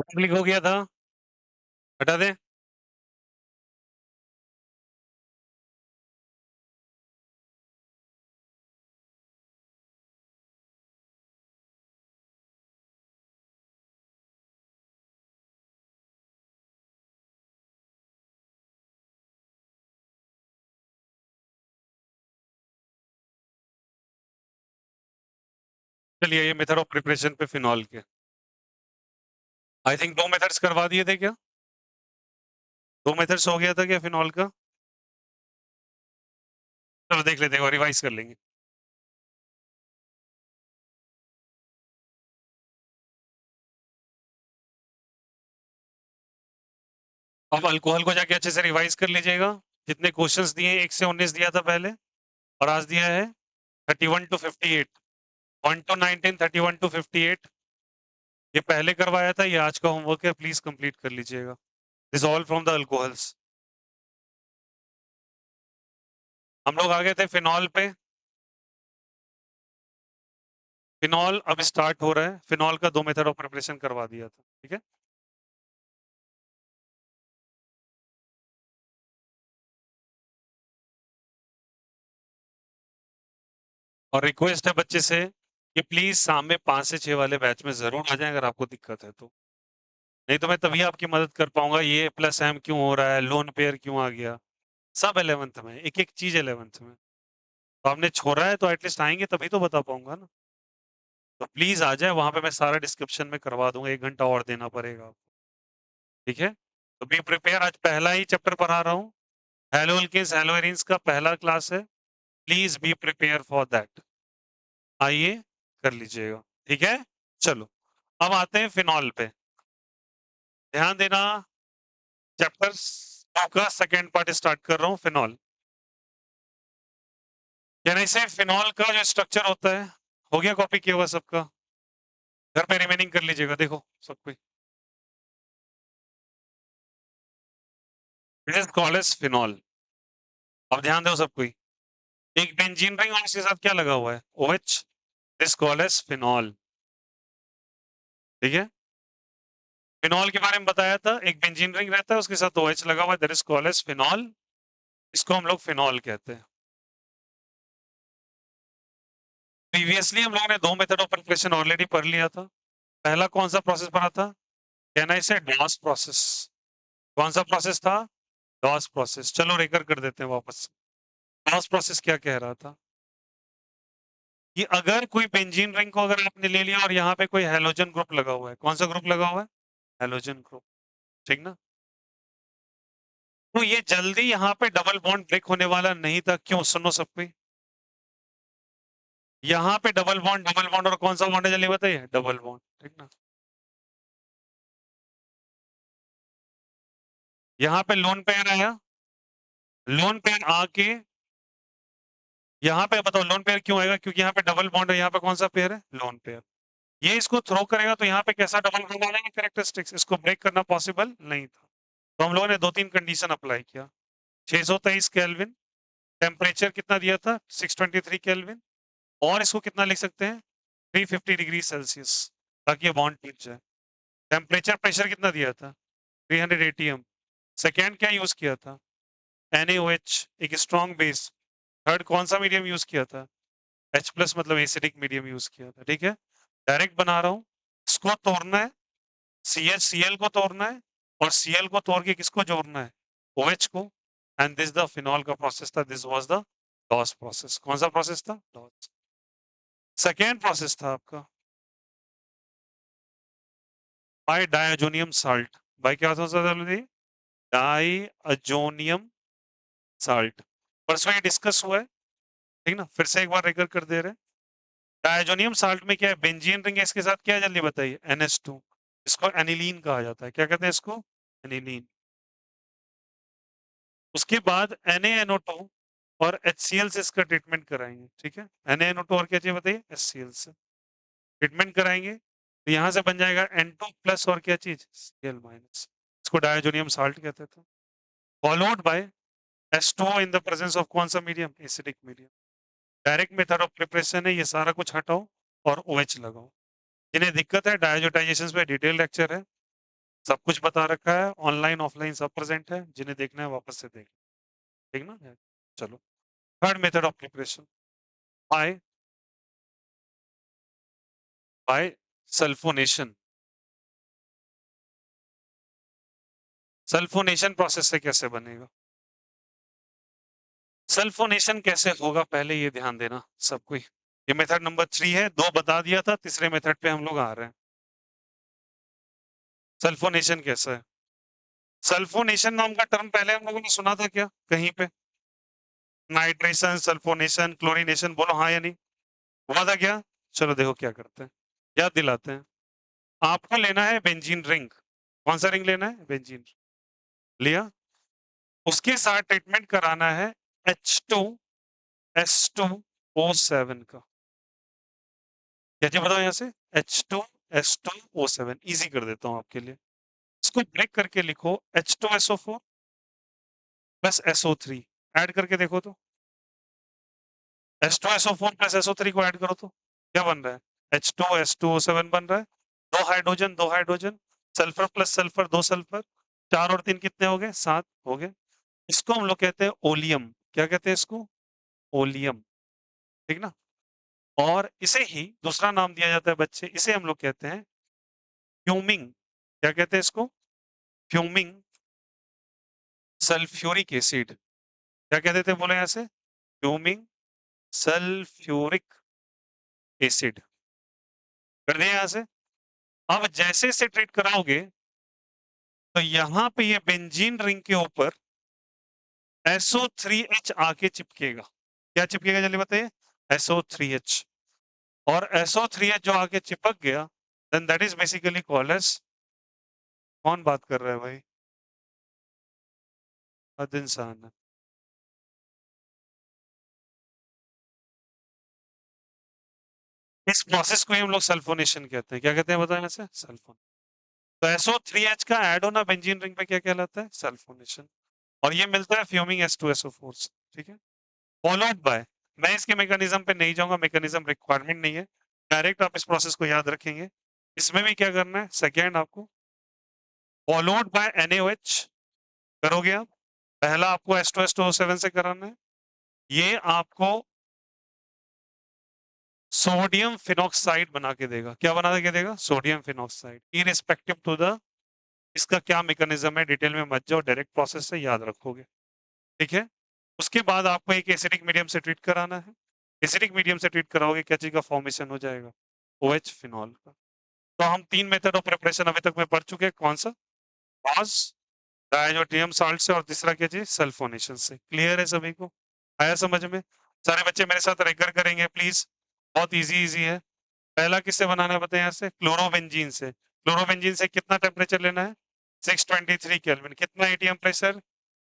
क्लिक हो गया था, हटा दें। चलिए ये मेथड ऑफ प्रिपरेशन पे फिनॉल के, आई थिंक 2 मेथड्स करवा दिए थे क्या? 2 मेथड्स हो गया था क्या फिनॉल का? चलो देख लेते हैं, रिवाइज कर लेंगे। अब अल्कोहल को जाके अच्छे से रिवाइज कर लीजिएगा। जितने क्वेश्चंस दिए 1 से 19 दिया था पहले, और आज दिया है 31 टू 58, 1 टू 19, 31 टू 58। ये पहले करवाया था, ये आज का होमवर्क है, प्लीज कंप्लीट कर लीजिएगा। This all from the alcohols. हम लोग आ गए थे फिनॉल पे। फिनॉल अब स्टार्ट हो रहा है, फिनॉल का 2 मेथड ऑफ प्रिपरेशन करवा दिया था, ठीक है। और रिक्वेस्ट है बच्चे से कि प्लीज शाम में 5 से 6 वाले बैच में जरूर आ जाएं अगर आपको दिक्कत है तो, नहीं तो मैं तभी आपकी मदद कर पाऊंगा। ये प्लस एम क्यों हो रहा है, लोन पेयर क्यों आ गया, सब 11th में, एक एक चीज 11th में। तो आपने छोड़ा है तो एटलीस्ट आएंगे तभी तो बता पाऊंगा ना। तो प्लीज आ जाए, वहां पे मैं सारा डिस्क्रिप्शन में करवा दूंगा, 1 घंटा और देना पड़ेगा आपको, ठीक है। तो बी प्रिपेयर, आज पहला ही चैप्टर पढ़ा रहा हूँ, हेलो एल्केन्स हेलो एरीन्स का पहला क्लास है। Please be prepare for that, आइए कर लीजिएगा, ठीक है। चलो अब आते हैं फिनॉल पे, ध्यान देना। चैप्टर 2 का सेकेंड पार्ट स्टार्ट कर रहा हूँ, फिनॉल। यानी से फिनॉल का जो स्ट्रक्चर होता है, हो गया कॉपी किया हुआ सबका? घर पे रिमेनिंग कर लीजिएगा, देखो सब कोई। This is called as phenol. अब ध्यान दो सब कोई, एक बेंजीन रिंग और उसके साथ क्या लगा हुआ है, OH, this called as phenol, ठीक है। फिनॉल के बारे में बताया था, एक बेंजीन रिंग रहता है उसके साथ OH लगा हुआ है, that is called as phenol, इसको हम लोग फिनॉल कहते हैं। प्रीवियसली हम लोगों ने 2 मेथड ऑफ प्रिपरेशन ऑलरेडी पढ़ लिया था। पहला कौन सा प्रोसेस पढ़ा था? कैन आई से डॉस प्रोसेस। कौन सा प्रोसेस था? DOS process. चलो रिकर कर देते हैं वापस। डॉस प्रोसेस क्या कह रहा था कि अगर कोई बेंजीन रिंग को अगर आपने ले लिया और यहाँ पे कोई हेलोजन ग्रुप लगा हुआ है, कौन सा ग्रुप लगा हुआ है? हेलोजन ग्रुप, ठीक ना। तो ये जल्दी यहाँ पे डबल बॉन्ड ब्रेक होने वाला नहीं था, क्यों? सुनो सब कोई, यहाँ पे डबल बॉन्ड और कौन सा बॉन्ड है जल्दी बताइए? डबल बॉन्ड, ठीक ना। यहाँ पे लोन पेयर आया, लोन पेयर आके यहाँ पे बताओ लोन पेयर क्यों आएगा? क्योंकि यहाँ पे डबल बॉन्ड है, यहाँ पे कौन सा पेयर है? Lone pair. ये इसको थ्रो करेगा तो यहाँ पे कैसा डबल बॉन्ड आ जाएगा? कैरेक्टरिस्टिक्स, इसको ब्रेक करना पॉसिबल नहीं था। तो हम लोगों ने 2-3 कंडीशन अप्लाई किया। 623 केल्विन, टेम्परेचर कितना दिया था? 623 केल्विन, और इसको कितना लिख सकते हैं? 350 डिग्री सेल्सियस, ताकि ये बॉन्ड टूट जाए। टेम्परेचर प्रेशर कितना दिया था? 300 एटीएम। सेकेंड क्या यूज किया था? NaOH, एक स्ट्रॉन्ग बेस। थर्ड कौन सा मीडियम यूज किया था? H+ मतलब एसिडिक मीडियम यूज किया था, ठीक है। डायरेक्ट बना रहा हूँ, इसको तोड़ना है, CH को तोड़ना है, और Cl को तोड़ के किसको जोड़ना है? OH को। एंड दिस द फिनॉल का प्रोसेस था, this was the Dow's process. कौन सा प्रोसेस था? डॉस। सेकेंड प्रोसेस था आपका बाय डायजोनियम साल्ट। बाय क्या था जल्दी? डाइअजोनियम साल्ट। परसों ये डिस्कस हुआ है, ठीक ना, फिर से एक बार रिकर कर दे रहे हैं। डायजोनियम साल्ट में क्या है? बेंजीन रिंग है, इसके साथ क्या है जल्दी बताइए? NH2। इसको एनिलीन कहा जाता है, क्या कहते हैं इसको? एनिलीन। उसके बाद NaNO2 और HCl से इसका ट्रीटमेंट कराएंगे, ठीक है। NaNO2 और क्या चाहिए बताइए? HCl से ट्रीटमेंट कराएंगे, तो यहां से बन जाएगा N2+ और क्या चीज? Cl-। इसको डायजोनियम साल्ट कहते थे। Followed by H2O in the presence of कौन सा medium? Acidic medium. Direct method of preparation है, ये सारा कुछ हटाओ और OH लगाओ। जिन्हें दिक्कत है डायजोटाइजेशन पे डिटेल लेक्चर है, सब कुछ बता रखा है, ऑनलाइन ऑफलाइन सब प्रेजेंट है, जिन्हें देखना है वापस से देख, ठीक ना? चलो, third method of preparation, by by sulphonation. Sulphonation process से कैसे बनेगा? सल्फोनेशन कैसे होगा पहले ये ध्यान देना सब कोई। ये मेथड नंबर 3 है, 2 बता दिया था, तीसरे मेथड पे हम लोग आ रहे हैं। सल्फोनेशन कैसा है? सल्फोनेशन नाम का टर्म पहले हम लोगों ने सुना था क्या कहीं पे? नाइट्रेशन, सल्फोनेशन, क्लोरीनेशन, बोलो हाँ या नहीं? हुआ था क्या? चलो देखो क्या करते हैं, याद दिलाते हैं। आपको लेना है बेंजीन रिंग। कौन सा रिंग लेना है? बेंजीन। लिया, उसके साथ ट्रीटमेंट कराना है H2S2O7 का। क्या क्या बताओ यहाँ से? H2S2O7, इजी कर देता हूँ आपके लिए। इसको ब्रेक करके लिखो H2SO4 प्लस SO3, ऐड करके देखो तो। H2SO4 प्लस SO3 को ऐड करो तो क्या बन रहा है? H2S2O7 बन रहा है। दो हाइड्रोजन, दो हाइड्रोजन, सल्फर प्लस सल्फर, दो सल्फर, 4 और 3 कितने हो गए? 7 हो गए। इसको हम लोग कहते हैं ओलियम। क्या कहते हैं इसको? ओलियम, ठीक ना? और इसे ही दूसरा नाम दिया जाता है बच्चे, इसे हम लोग कहते हैं फ्यूमिंग। क्या कहते हैं इसको? Fuming sulphuric acid. क्या कहते थे बोले यहाँ से? Fuming sulphuric acid. कर दिया यहाँ से। अब जैसे इसे ट्रीट कराओगे तो यहाँ पे ये बेंजीन रिंग के ऊपर SO3H आके चिपकेगा। क्या चिपकेगा जल्दी बताइए? SO3H। और SO3H जो आके चिपक गया, then that is basically called as, कौन बात कर रहा है भाई? हद इंसान है। इस प्रोसेस को ही हम लोग सल्फोनेशन कहते हैं। क्या कहते हैं बताएं यहाँ से? सल्फोन। तो SO3H का ऐड होना बेंजीन रिंग पे क्या कहलाता है? सल्फोनेशन। और ये मिलता है फ्यूमिंग H2SO4 से, ठीक है? फॉलोड बाय, मैं इसके मैकेनिज्म पे नहीं जाऊंगा, मैकेनिज्म रिक्वायरमेंट नहीं है, डायरेक्ट आप इस प्रोसेस को याद रखेंगे। इसमें भी क्या करना है? सेकेंड आपको फॉलोड बाय NaOH करोगे आप। पहला आपको H2SO7 से कराना है, ये आपको सोडियम फिनॉक्साइड बना के देगा। क्या बना के देगा? Sodium phenoxide, irrespective to the, इसका क्या मैकेनिज्म है डिटेल में मत जाओ, डायरेक्ट प्रोसेस से याद रखोगे, ठीक है? उसके बाद आपको एक एसिडिक मीडियम से ट्रीट कराना है। एसिडिक मीडियम से ट्रीट कराओगे, क्या चीज का फॉर्मेशन हो जाएगा? OH फिनॉल का। तो हम 3 मेथड ऑफ प्रिपरेशन अभी तक में पढ़ चुके हैं। कौन सा? पॉज, डायजोटियम साल्ट से, और तीसरा क्या चीज? सल्फोनेशन से। क्लियर है सभी को? आया समझ में? सारे बच्चे मेरे साथ रेकर करेंगे प्लीज, बहुत इजी इजी है। पहला किससे बनाना है बताए? यहाँ से क्लोरोबेंजीन से। क्लोरोबेंजीन से कितना टेम्परेचर लेना है? 623 केल्विन। कितना एटीएम प्रेशर?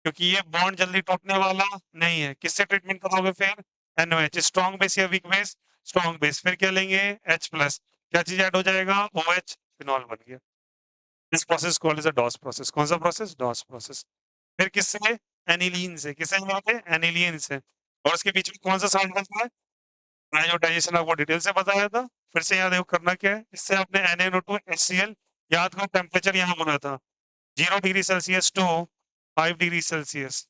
क्योंकि ये बॉन्ड जल्दी टूटने वाला नहीं है। किससे ट्रीटमेंट कराओगे फिर? NOH। स्ट्रॉन्ग बेस या वीक बेस? Strong base. फिर क्या लेंगे? H plus. क्या चीज ऐड हो जाएगा? OH फिनॉल बन गया। This process called is a Dow's process. कौन सा प्रोसेस? DOS process. फिर किससे? एनिलीन से। किससे मिलाते हैं? एनिलीन से। और उसके बीच में कौन सा साल्ट बनता है? डाइजेशन आपको डिटेल से बताया था। फिर से याद करना क्या है, इससे आपने NaNO2 HCl याद करो, टेम्परेचर यहाँ बोला था 0 degree Celsius to 5 degree Celsius.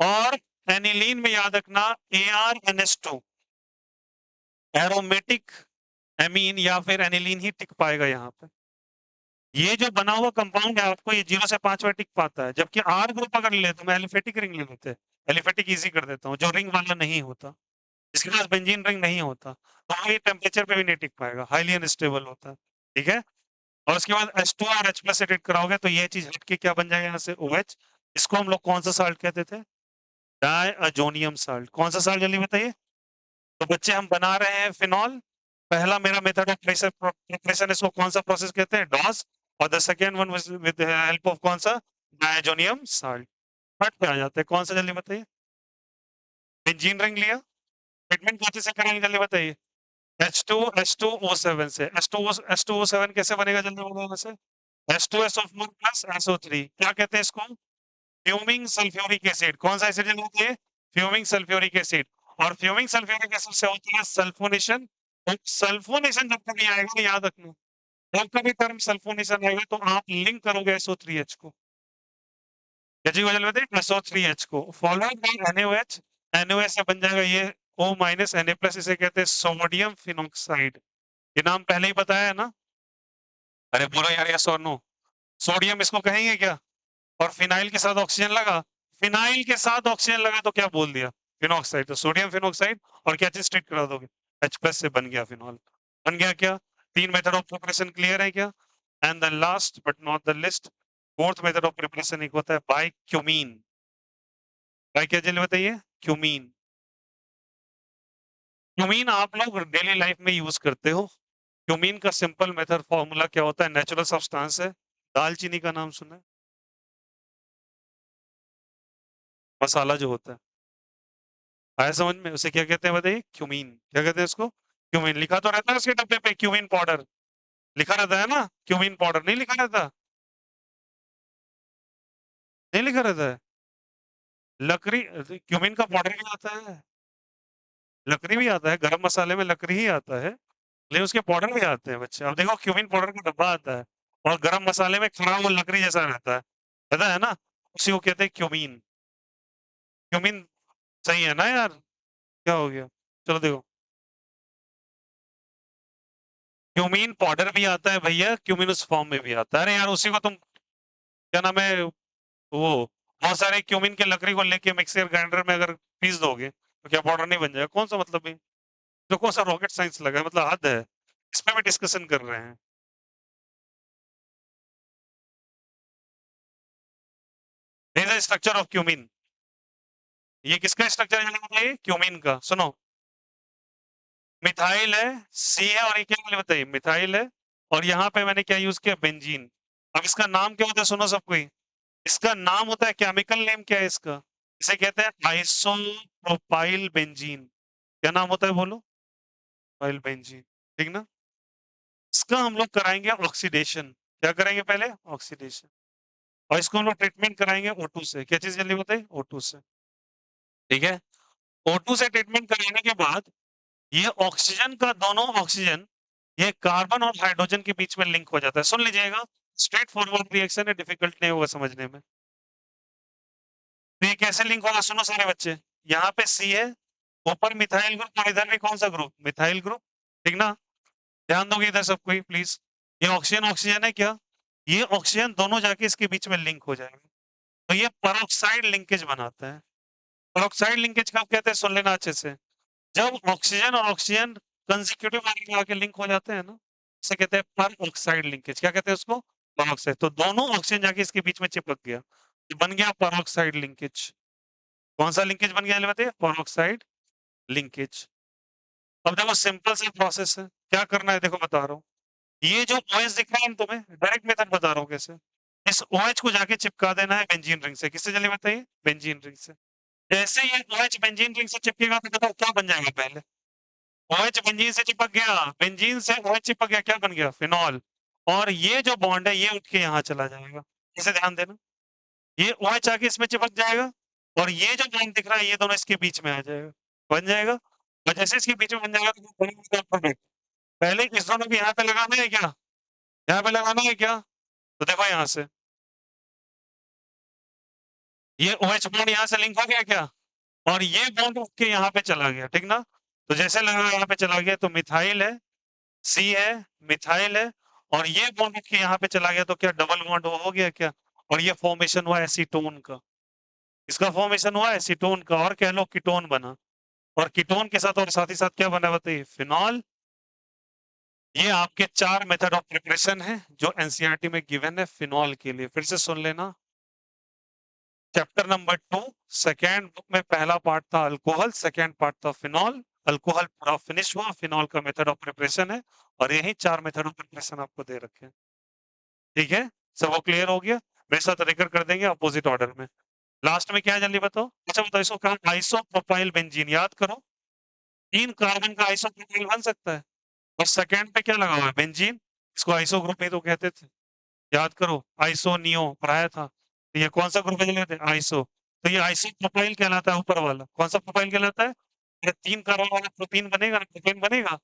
और एनिलीन में याद रखना ArNH2, एरोमेटिक एमीन या फिर एनिलीन ही टिक पाएगा यहाँ पे। ये जो बना हुआ कंपाउंड है आपको ये 0 से 5 में टिक पाता है, जबकि R ग्रुप अगर ले लेते, मैं एलिफेटिक रिंग ले लेते, एलिफेटिक इजी कर देता हूँ, जो रिंग वाला नहीं होता, इसके पास बेंजीन रिंग नहीं होता, तो ये टेम्परेचर पे भी नहीं टिक पाएगा, हाईली अनस्टेबल होता है, ठीक है? और उसके बाद H2 और H प्लस से ट्रीट कराओगे तो ये चीज हट के क्या बन जाएगा यहाँ से? OH। इसको हम लोग कौन सा साल्ट कहते थे? डायअजोनियम साल्ट। कौन सा साल्ट जल्दी बताइए? तो बच्चे हम बना रहे हैं फिनॉल। पहला मेरा मेथड ऑफ प्रिपरेशन, इसको कौन सा प्रोसेस कहते हैं? डॉस। और the second one with help of कौन सा? Diazonium salt. हट पे आ जाते हैं, कौन सा जल्दी बताइए? बेंजीन रिंग लिया, ट्रीटमेंट कौन से करेंगे जल्दी बताइए? H2S2O7 से। H2O7 कैसे बनेगा जल्दी बताओ यहाँ से? H2SO4 plus SO3। क्या कहते हैं इसको? Fuming sulphuric acid. कौन सा एसिड लेते हैं? Fuming sulphuric acid. और फ्यूमिंग सल्फ्यूरिक एसिड से होता है सल्फोनेशन। तो सल्फोनेशन जब तक नहीं आएगा तो याद रखना, जब कभी टर्म सल्फोनेशन आएगा तो आप लिंक करोगे SO3H को, कैसी वजह बताइए, SO3H को फॉलोड बाय NaOH, NaOH से बन जाएगा ये O माइनस Na प्लस, इसे कहते हैं सोडियम फिनॉक्साइड। ये नाम पहले ही बताया है ना, अरे बोलो यार यस और नो। सोडियम इसको कहेंगे क्या, और फिनाइल के साथ ऑक्सीजन लगा, फिनाइल के साथ ऑक्सीजन लगा तो क्या बोल दिया, फिनॉक्साइड, तो सोडियम फिनॉक्साइड, और क्या चीज स्ट्रिक्ट करा दोगे, H प्लस से बन गया फिनॉल, बन गया क्या, तीन मेथड ऑफ प्रिपरेशन क्लियर है क्या, and the last but not the list, fourth method of preparation एक होता है बाय क्यूमीन, बाय क्या जल्दी बताइए, क्यूमीन, क्यूमीन आप लोग डेली लाइफ में यूज करते हो, क्यूमीन का सिंपल मेथड फॉर्मूला क्या होता है, नेचुरल सब्सटेंस है, दालचीनी का नाम सुना है, मसाला जो होता है, आया समझ में, उसे क्या कहते हैं बताइए, क्यूमीन, क्या कहते हैं उसको, क्यूमीन, लिखा तो रहता है उसके डब्बे पे क्यूमीन पाउडर, लिखा रहता है ना, क्यूमीन पाउडर नहीं लिखा रहता, नहीं लिखा रहता है, लकड़ी, क्यूमीन का पाउडर भी आता है, लकड़ी भी आता है, गरम मसाले में लकड़ी ही आता है, लेकिन उसके पाउडर भी आते हैं बच्चे, अब देखो क्यूमीन पाउडर का डब्बा आता है, और गरम मसाले में खड़ा हुआ लकड़ी जैसा रहता है, पता है ना, उसी को कहते हैं क्यूमीन, क्यूमीन, सही है ना यार, क्या हो गया, चलो देखो, क्यूमीन पाउडर भी आता है भैया, क्यूमीन उस फॉर्म में भी आता है, अरे यार उसी को तुम, क्या नाम है वो, बहुत सारे क्यूमीन के लकड़ी को लेके मिक्सर ग्राइंडर में अगर पीस दोगे तो क्या पाउडर नहीं बन जाएगा, कौन सा मतलब है, जो कौन सा रॉकेट साइंस लगा है, मतलब हद है, इस पे भी डिस्कशन कर रहे हैं, this is structure of cumene, ये किसका स्ट्रक्चर है बताइए, क्यूमीन का, सुनो, मिथाइल है, सी है, और ये क्या है बताइए, मिथाइल है, और यहाँ पे मैंने क्या यूज किया, बेंजीन, अब इसका नाम क्या होता है, सुनो सब कोई, इसका नाम होता है, केमिकल नेम क्या है इसका, इसे कहते हैं आइसोप्रोपाइल बेंजीन, क्या नाम होता है बोलो, पाइल बेंजीन, ठीक ना, इसका हम लोग कराएंगे ऑक्सीडेशन, क्या करेंगे पहले, ऑक्सीडेशन, और इसको हम लोग ट्रीटमेंट कराएंगे O2 से, क्या चीज जल्दी बताइए, O2 से, ठीक है, O2 से ट्रीटमेंट कराने के बाद ये ऑक्सीजन का, दोनों ऑक्सीजन, ये कार्बन और हाइड्रोजन के बीच में लिंक हो जाता है, सुन लीजिएगा, स्ट्रेट फॉरवर्ड रिएक्शन है, डिफिकल्ट नहीं होगा समझने में, तो ये कैसे लिंक होगा, सुनो सारे बच्चे, यहाँ पे सी है, ऊपर मिथाइल ग्रुप, और इधर भी कौन सा ग्रुप, मिथाइल ग्रुप, ठीक ना, ध्यान दोगे इधर सब कोई प्लीज, ये ऑक्सीजन ऑक्सीजन है क्या, ये ऑक्सीजन दोनों जाके इसके बीच में लिंक हो जाएंगे, तो ये पेरोक्साइड लिंकेज बनाता है, पेरोक्साइड लिंकेज कब कहते हैं, सुन लेना अच्छे से, जब ऑक्सीजन और ऑक्सीजन कंसेक्यूटिव आके लिंक हो जाते हैं ना, इसे कहते हैं पर ऑक्साइड लिंकेज, क्या कहते हैं उसको, पर ऑक्साइड, तो दोनों ऑक्सीजन जाके इसके बीच में चिपक गया, तो बन गया पर ऑक्साइड लिंकेज, कौन सा लिंकेज बन गया ये बताइए, पर ऑक्साइड लिंकेज, अब देखो सिंपल सा प्रोसेस है, क्या करना है देखो बता रहा हूँ, ये जो OH दिख रहा है तुम्हें, डायरेक्ट मेथड बता रहा हूँ कैसे, इस OH को जाके चिपका देना है बेंजीन रिंग से, किससे जल्दी बताइए, बेंजीन रिंग से, जैसे ये OH बेंजीन रिंग से चिपकेगा तो बताओ क्या बन जाएगा पहले, OH बेंजीन से चिपक गया, बेंजीन से OH चिपक गया, क्या बन गया, फिनॉल, और ये जो बॉन्ड है ये उठ के यहाँ चला जाएगा, इसे ध्यान देना, ये OH आके इसमें चिपक जाएगा, और ये जो बॉन्ड दिख रहा है ये दोनों इसके बीच में आ जाएगा, बन जाएगा, और जैसे इसके बीच में बन जाएगा तो बनेगा प्रोडक्ट, पहले इस दोनों को यहाँ पे लगाना है क्या, यहाँ पे लगाना है क्या, तो देखो यहाँ से, ये OH बॉन्ड यहाँ से लिंक हो गया क्या, और ये बॉन्ड उठ के यहाँ पे चला गया, ठीक ना, तो जैसे लगा यहाँ पे चला गया तो मिथाइल है, सी है, मिथाइल है, और ये बॉन्ड उठ के यहाँ पे चला गया तो क्या डबल बॉन्ड हो गया क्या, और ये फॉर्मेशन हुआ एसीटोन का, इसका फॉर्मेशन हुआ एसीटोन का, और कह लो कीटोन बना, और कीटोन के साथ और साथ ही साथ क्या बना बताइए, फिनॉल, ये आपके चार मेथड ऑफ प्रिपरेशन है जो एनसीईआरटी में गिवन है फिनॉल के लिए, फिर से सुन लेना, चैप्टर नंबर 2 सेकेंड बुक में पहला पार्ट था अल्कोहल, सेकेंड पार्ट था फिनॉल, अल्कोहल पूरा फिनिश हुआ, फिनॉल का मेथड ऑफ प्रिपरेशन है, और यही चार मेथड ऑफ प्रिपरेशन आपको दे रखे हैं, ठीक है, सब वो क्लियर हो गया, मेरे साथ रेकर कर देंगे अपोजिट ऑर्डर में, लास्ट में क्या है जल्दी बताओ, अच्छा बताओ, इसको कहा आइसोप्रोपाइल बेंजीन, याद करो, तीन कार्बन का आइसोप्रोपाइल बन सकता है, और सेकेंड पे क्या लगा हुआ है, बेंजीन, इसको आइसो ग्रुप ही तो कहते थे, याद करो, आइसो नियो पढ़ाया था, तो ये कौन सा ग्रुप है लेते हैं, आइसो, तो ये आइसो प्रोपाइल कहलाता है, ऊपर वाला कौन सा प्रोपाइल कहलाता है, ये तीन कार्बन वाला प्रोटीन बनेगा ना, प्रोटीन बनेगा,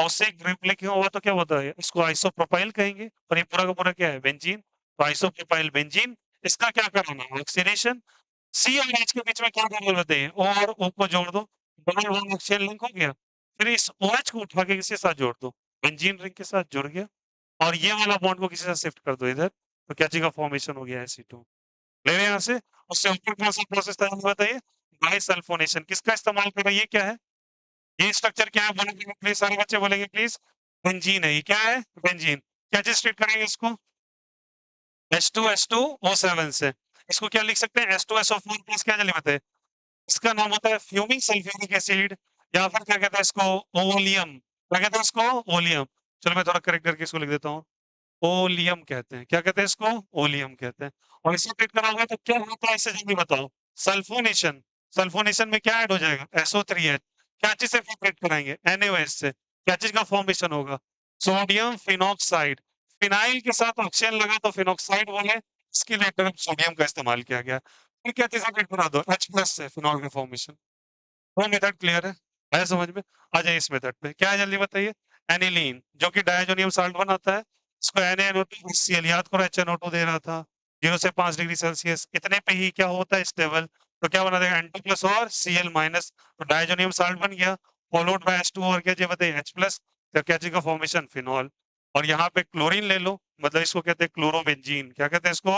और उससे एक ग्रुप लिखे हुआ तो क्या होता है, इसको आइसोप्रोपाइल कहेंगे और ये पूरा का पूरा क्या है, बेंजीन। तो आइसोप्रोपाइल बेंजीन, इसका क्या कराना है, ऑक्सीडेशन। सी और एच के बीच में क्या डबल होते हैं, ओ और ओ को जोड़ दो, डबल बॉन्ड ऑक्सीजन लिंक हो गया। फिर इस OH को उठा के किसके साथ जोड़ दो, बेंजीन रिंग के साथ जुड़ गया। और ये वाला बॉन्ड को किसी साथ शिफ्ट कर दो इधर, तो क्या चीज का फॉर्मेशन हो गया, Sc2। ले रहे हैं यहाँ से। उससे ऊपर कौन सा प्रोसेस था हमें बताइए, बाइसल्फोनेशन। किसका इस्तेमाल कर रहा है, ये क्या है, ये स्ट्रक्चर क्या है, बोलेंगे प्लीज, सारे बच्चे बोलेंगे प्लीज। बेंजीन है, ये क्या है, बेंजीन। क्या चीज ट्रीट करेंगे इसको, H2SO7 से। इसको क्या लिख सकते हैं, H2SO4 प्लस क्या जल्दी बताए, इसका नाम होता है फ्यूमिंग सल्फ्यूरिक एसिड, या फिर क्या कहते हैं इसको, ओलियम। क्या कहते हैं इसको, ओलियम। चलो मैं थोड़ा करेक्ट करके इसको लिख देता हूँ, ओलियम कहते हैं। क्या कहते हैं इसको, ओलियम कहते हैं। और इसे ट्रीट कराओगे तो क्या होता है, इसे जल्दी बताओ, सल्फोनेशन। सल्फोनेशन में क्या ऐड हो जाएगा, SO3H। क्या चीज से ट्रीट कराएंगे, NaOH से। क्या चीज का फॉर्मेशन होगा, सोडियम फिनॉक्साइड। फिनाइल के साथ ऑक्सीजन लगा तो फिनॉक्साइड बोले, इसके लिए तरफ सोडियम का इस्तेमाल किया गया। फिर क्या चीज से ट्रीट करा दो, H+ से फिनॉल का फॉर्मेशन। वो मेथड क्लियर है, आया समझ में। आ जाइए इस मेथड पे, क्या है जल्दी बताइए। एनिलीन, जो कि डायजोनियम साल्ट बनाता है, इसको NaNO2HCl, याद करो HNO2 दे रहा था। 0 से 5 डिग्री सेल्सियस इतने पे ही क्या होता है, स्टेबल। तो क्या बना देगा, N2+ और Cl-, तो डायजोनियम साल्ट बन गया। फॉलोड बाय H2 और क्या चाहिए बताइए, H+। तो क्या चीज का फॉर्मेशन, फिनॉल। और यहाँ पे क्लोरीन ले लो, मतलब इसको कहते हैं क्लोरोबेंजीन। क्या कहते हैं इसको,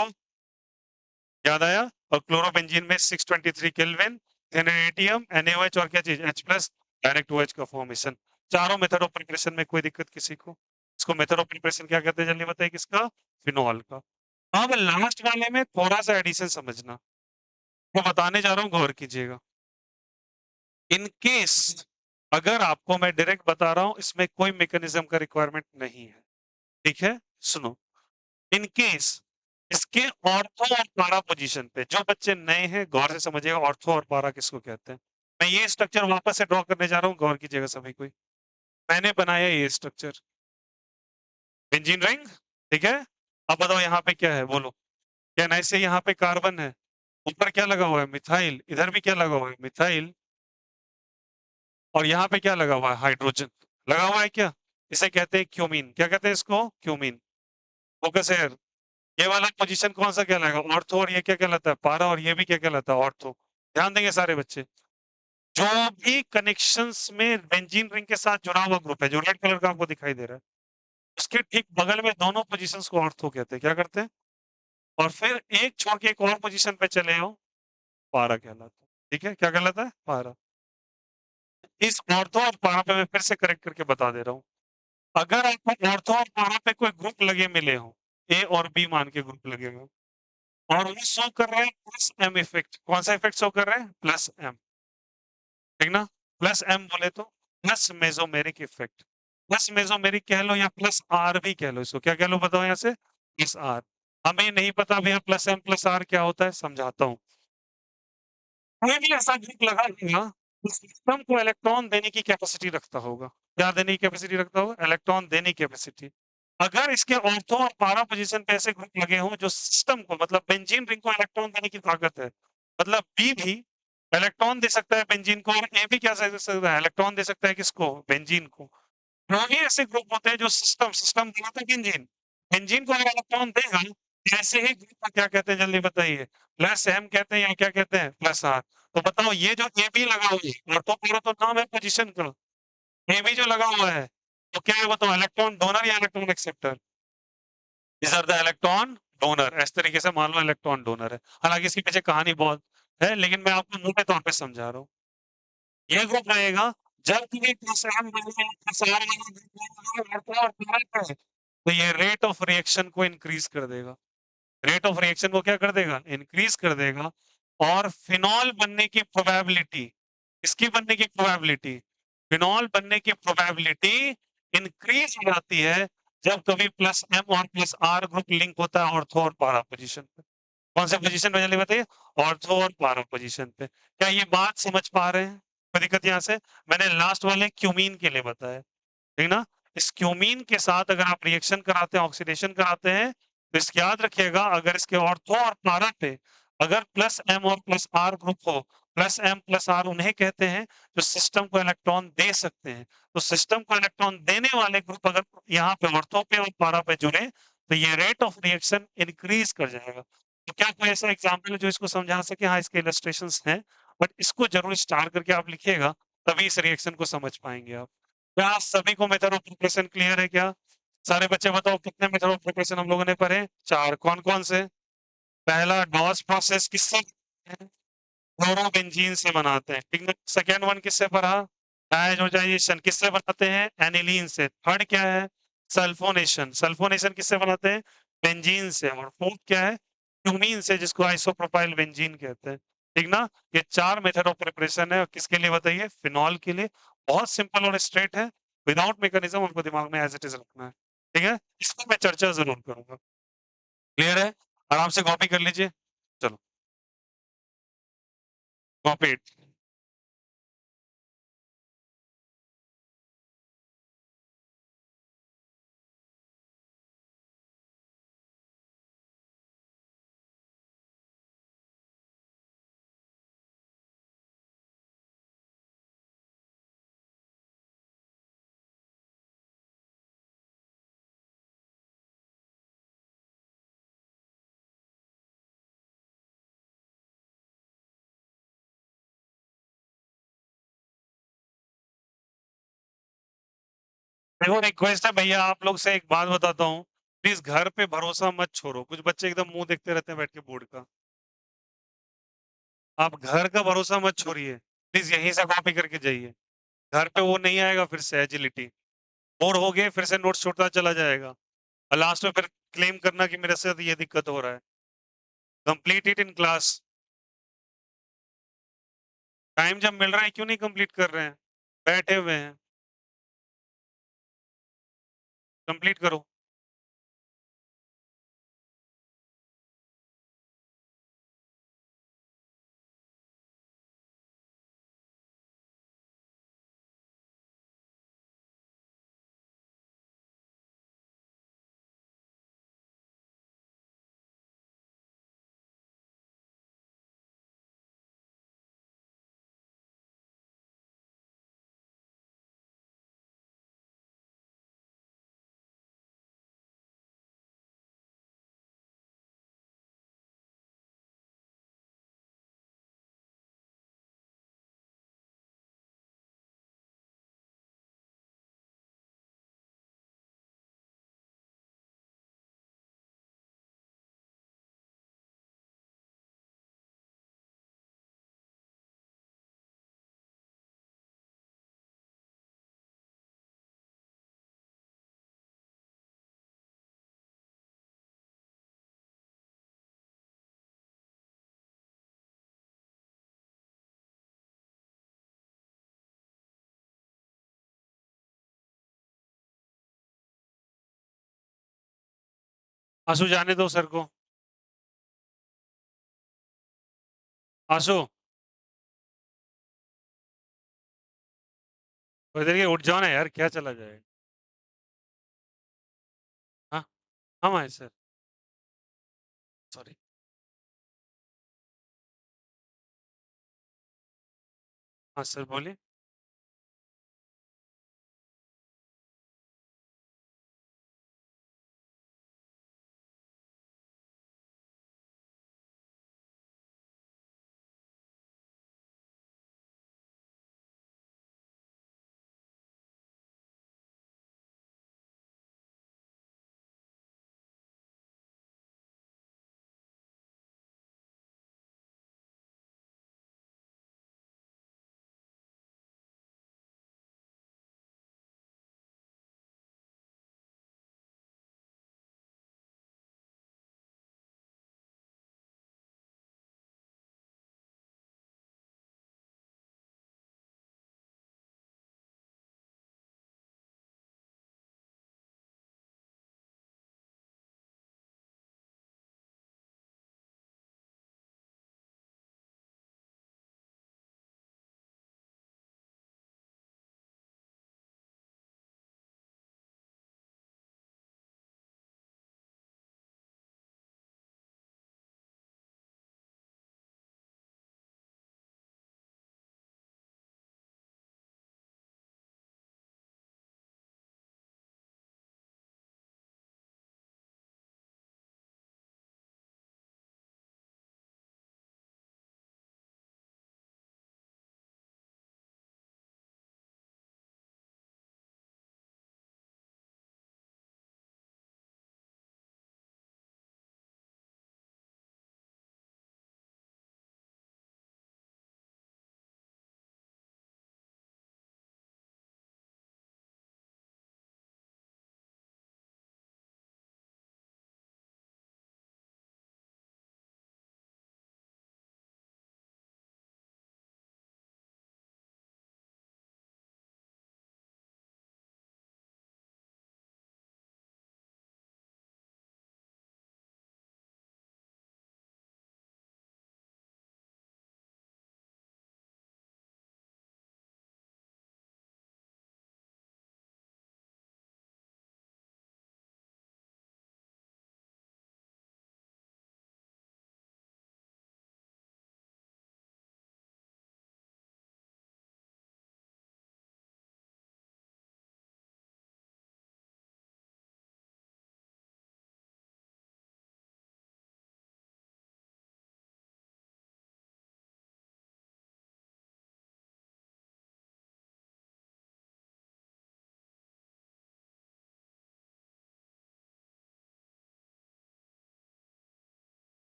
याद आया। और क्लोरोबेंजीन में 623 केल्विन, एटीएम, NaOH और क्या चीज, H+, डायरेक्ट OH का फॉर्मेशन। चारों मेथड ऑफ प्रिपरेशन में कोई दिक्कत किसी को, इसको मेथड ऑफ प्रिपरेशन क्या कहते हैं जल्दी बताइए, किसका, फिनॉल का। अब लास्ट वाले में थोड़ा सा एडिशन समझना, मैं बताने जा रहा हूँ, गौर कीजिएगा। इन केस अगर आपको मैं डायरेक्ट बता रहा हूं, इसमें कोई मैकेनिज्म का रिक्वायरमेंट नहीं है, ठीक है, सुनो। इन केस इसके ऑर्थो और पारा पोजीशन पे, जो बच्चे नए हैं गौर से समझिएगा, ऑर्थो और पारा किसको कहते हैं। मैं ये स्ट्रक्चर वापस से ड्रॉ करने जा रहा हूँ, गौर कीजिएगा सभी कोई। मैंने बनाया ये स्ट्रक्चर, बेंजीन रिंग, ठीक है। अब बताओ यहाँ पे क्या है, बोलो। क्या नहीं से यहाँ पे कार्बन है, ऊपर क्या लगा हुआ है, मिथाइल। इधर भी क्या लगा हुआ है, मिथाइल। और यहाँ पे क्या लगा हुआ है, हाइड्रोजन। लगा हुआ है क्या, इसे कहते हैं क्यूमीन। क्या कहते हैं इसको, क्यूमीन। फोकस है। ये वाला पोजीशन कौन सा कहलाएगा, ऑर्थो। और ये क्या कहलाता है, पारा। और ये भी क्या कहलाता है, ऑर्थो। ध्यान देंगे सारे बच्चे। जो भी कनेक्शंस में बेंजीन रिंग के साथ जुड़ा हुआ ग्रुप है, जो रेड कलर का आपको दिखाई दे रहा है, उसके ठीक बगल में दोनों पोजीशंस को ऑर्थो कहते हैं। क्या करते हैं, और फिर एक छोड़ के एक और पोजीशन पे चले हो, पारा कहलाता है। ठीक है, क्या कहलाता है, पारा। इस ऑर्थो और पारा पे मैं फिर से करेक्ट करके बता दे रहा हूँ। अगर आपको ऑर्थो और पारा पे कोई ग्रुप लगे मिले हो, ए और बी मान के ग्रुप लगे हो, और वो शो कर रहे हैं प्लस एम इफेक्ट, कौन सा इफेक्ट शो कर रहे हैं, प्लस एम, ठीक ना। प्लस एम बोले तो plus mesomeric effect, plus mesomeric कह लो या प्लस आर भी कह लो, इसको क्या कह लो बताओ यहाँ से, प्लस आर। हमें नहीं पता भैया प्लस एम प्लस आर क्या होता है, समझाता हूँ। कोई भी ऐसा ग्रुप लगा देगा, उस सिस्टम को इलेक्ट्रॉन देने की कैपेसिटी रखता होगा। क्या देने की कैपेसिटी रखता होगा, इलेक्ट्रॉन देने की कैपेसिटी। अगर इसके ऑर्थो और पारा पोजीशन पे ऐसे ग्रुप लगे हों जो सिस्टम को, मतलब बेंजीन रिंग को इलेक्ट्रॉन देने की ताकत है, मतलब बी भी इलेक्ट्रॉन दे सकता है बेंजीन को, और ए भी क्या कर सकता है, इलेक्ट्रॉन दे सकता है किसको, बेंजीन को। जो भी ऐसे ग्रुप होते हैं जो सिस्टम सिस्टम बनाता है बेंजीन, बेंजीन को अगर इलेक्ट्रॉन देगा, ऐसे ही ग्रुप को क्या कहते हैं जल्दी बताइए, प्लस एम कहते हैं या क्या कहते हैं, प्लस आर। तो बताओ ये जो ए बी लगा हुआ है, ऑर्थो पारा तो नाम है पोजीशन का, ए बी जो लगा हुआ है, तो क्या है बताओ, इलेक्ट्रॉन डोनर या electron acceptor. These are the electron donor, इस तरीके से मान लो इलेक्ट्रॉन डोनर है। हालांकि इसके पीछे कहानी बहुत है, लेकिन मैं आपको मोटे तौर पे समझा रहा हूँ। ये ग्रुप रहेगा, जब भी प्रसार वाला प्रसार वाला ग्रुप और करंट है, तो ये रेट ऑफ रिएक्शन को इंक्रीज कर देगा। रेट ऑफ रिएक्शन को क्या कर देगा, इंक्रीज कर देगा। और फिनॉल बनने की प्रोबेबिलिटी, इसकी बनने की प्रोबेबिलिटी, फिनॉल बनने की प्रोबेबिलिटी इंक्रीज हो जाती है जब कभी प्लस एम और प्लस आर ग्रुप लिंक होता है ऑर्थो और पारा पोजीशन पे। कौन से पोजीशन पे जल्दी बताइए, ऑर्थो और पारा पोजीशन पे। क्या ये बात समझ पा रहे हैं, कोई दिक्कत यहाँ से। मैंने लास्ट वाले क्यूमीन के लिए बताया, ठीक ना। इस क्यूमीन के साथ अगर आप रिएक्शन कराते हैं, ऑक्सीडेशन कराते हैं, तो इसको याद रखिएगा, अगर इसके ऑर्थो और पारा पे अगर प्लस एम और प्लस आर ग्रुप हो, प्लस एम प्लस आर उन्हें कहते हैं जो सिस्टम को इलेक्ट्रॉन दे सकते हैं। तो सिस्टम को इलेक्ट्रॉन देने वाले ग्रुप अगर यहाँ पे ऑर्थो पे और पारा पे जुड़े तो ये रेट ऑफ रिएक्शन इंक्रीज कर जाएगा। तो क्या कोई ऐसा एग्जाम्पल है जो इसको समझा सके? हाँ, इसके इलस्ट्रेशंस हैं, बट इसको जरूर स्टार करके आप लिखिएगा, तभी इस रिएक्शन को समझ पाएंगे आप। क्या सभी को मेथड ऑफ प्रिपरेशन क्लियर है क्या? सारे बच्चे बताओ कितने मेथड ऑफ प्रिपरेशन हम लोगों ने पढ़े? 4। कौन कौन से? पहला डॉस प्रोसेस किससे? क्लोरोबेंजीन से बनाते हैं, ठीक है। सेकेंड वन किससे पढ़ा? डायजोनाइजेशन किससे बनाते हैं? एनिलीन से। थर्ड क्या है? सल्फोनेशन। सल्फोनेशन किससे बनाते हैं? बेंजीन से। और फोर्थ क्या है? क्यूमीन से, जिसको आइसोप्रोपाइल बेंजीन कहते हैं, ठीक ना। ये 4 मेथड ऑफ प्रिपरेशन है। और किसके लिए बताइए? फिनॉल के लिए। बहुत सिंपल और स्ट्रेट है, विदाउट मैकेनिज्म आपको दिमाग में एज इट इज रखना है, ठीक है। इसको मैं चर्चा जरूर करूंगा। क्लियर है? आराम से कॉपी कर लीजिए। चलो, कॉपी। देखो, रिक्वेस्ट है भैया आप लोग से, एक बात बताता हूँ, प्लीज घर पे भरोसा मत छोड़ो। कुछ बच्चे एकदम मुंह देखते रहते हैं बैठ के बोर्ड का। आप घर का भरोसा मत छोड़िए, प्लीज यहीं से कॉपी करके जाइए। घर पे वो नहीं आएगा फिर से एजिलिटी। बोर हो गए फिर से नोट्स छोड़ता चला जाएगा, और लास्ट में फिर क्लेम करना कि मेरे साथ ये दिक्कत हो रहा है। Complete it in class. Time जब मिल रहा है क्यों नहीं कंप्लीट कर रहे हैं? बैठे हुए हैं, कंप्लीट करो। आंसू जाने दो सर को। आंसू, थोड़ी देर के उठ जाओ ना यार, क्या चला जाएगा। हाँ, हम आए सर, सॉरी। हाँ सर, बोलिए।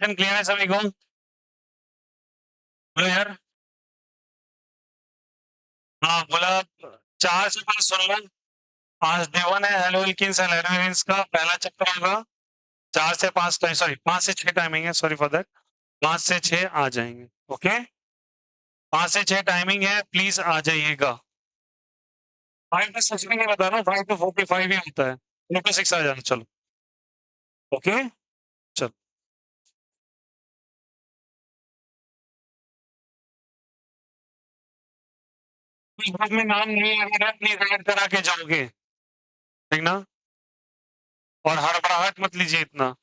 क्वेश्चन क्लियर है सभी को? बोलो यार। हाँ बोला। 4 से 5 सुन लो। आज देवन है हेलो एल्किन्स एंड एल्केन्स का पहला चैप्टर होगा। 4 से 5 टाइम सॉरी 5 से 6 टाइमिंग है, सॉरी फॉर दैट। 5 से 6 आ जाएंगे, ओके। 5 से 6 टाइमिंग है, प्लीज आ जाइएगा। 5 तो सच में नहीं बता रहा, 5 तो 45 ही होता है। 6 आ जाना, चलो। ओके, चलो। ग्रुप में नाम नहीं आ रहा, प्लीज ऐड करा के जाओगे, ठीक ना। और हड़बड़ाहट मत लीजिए इतना।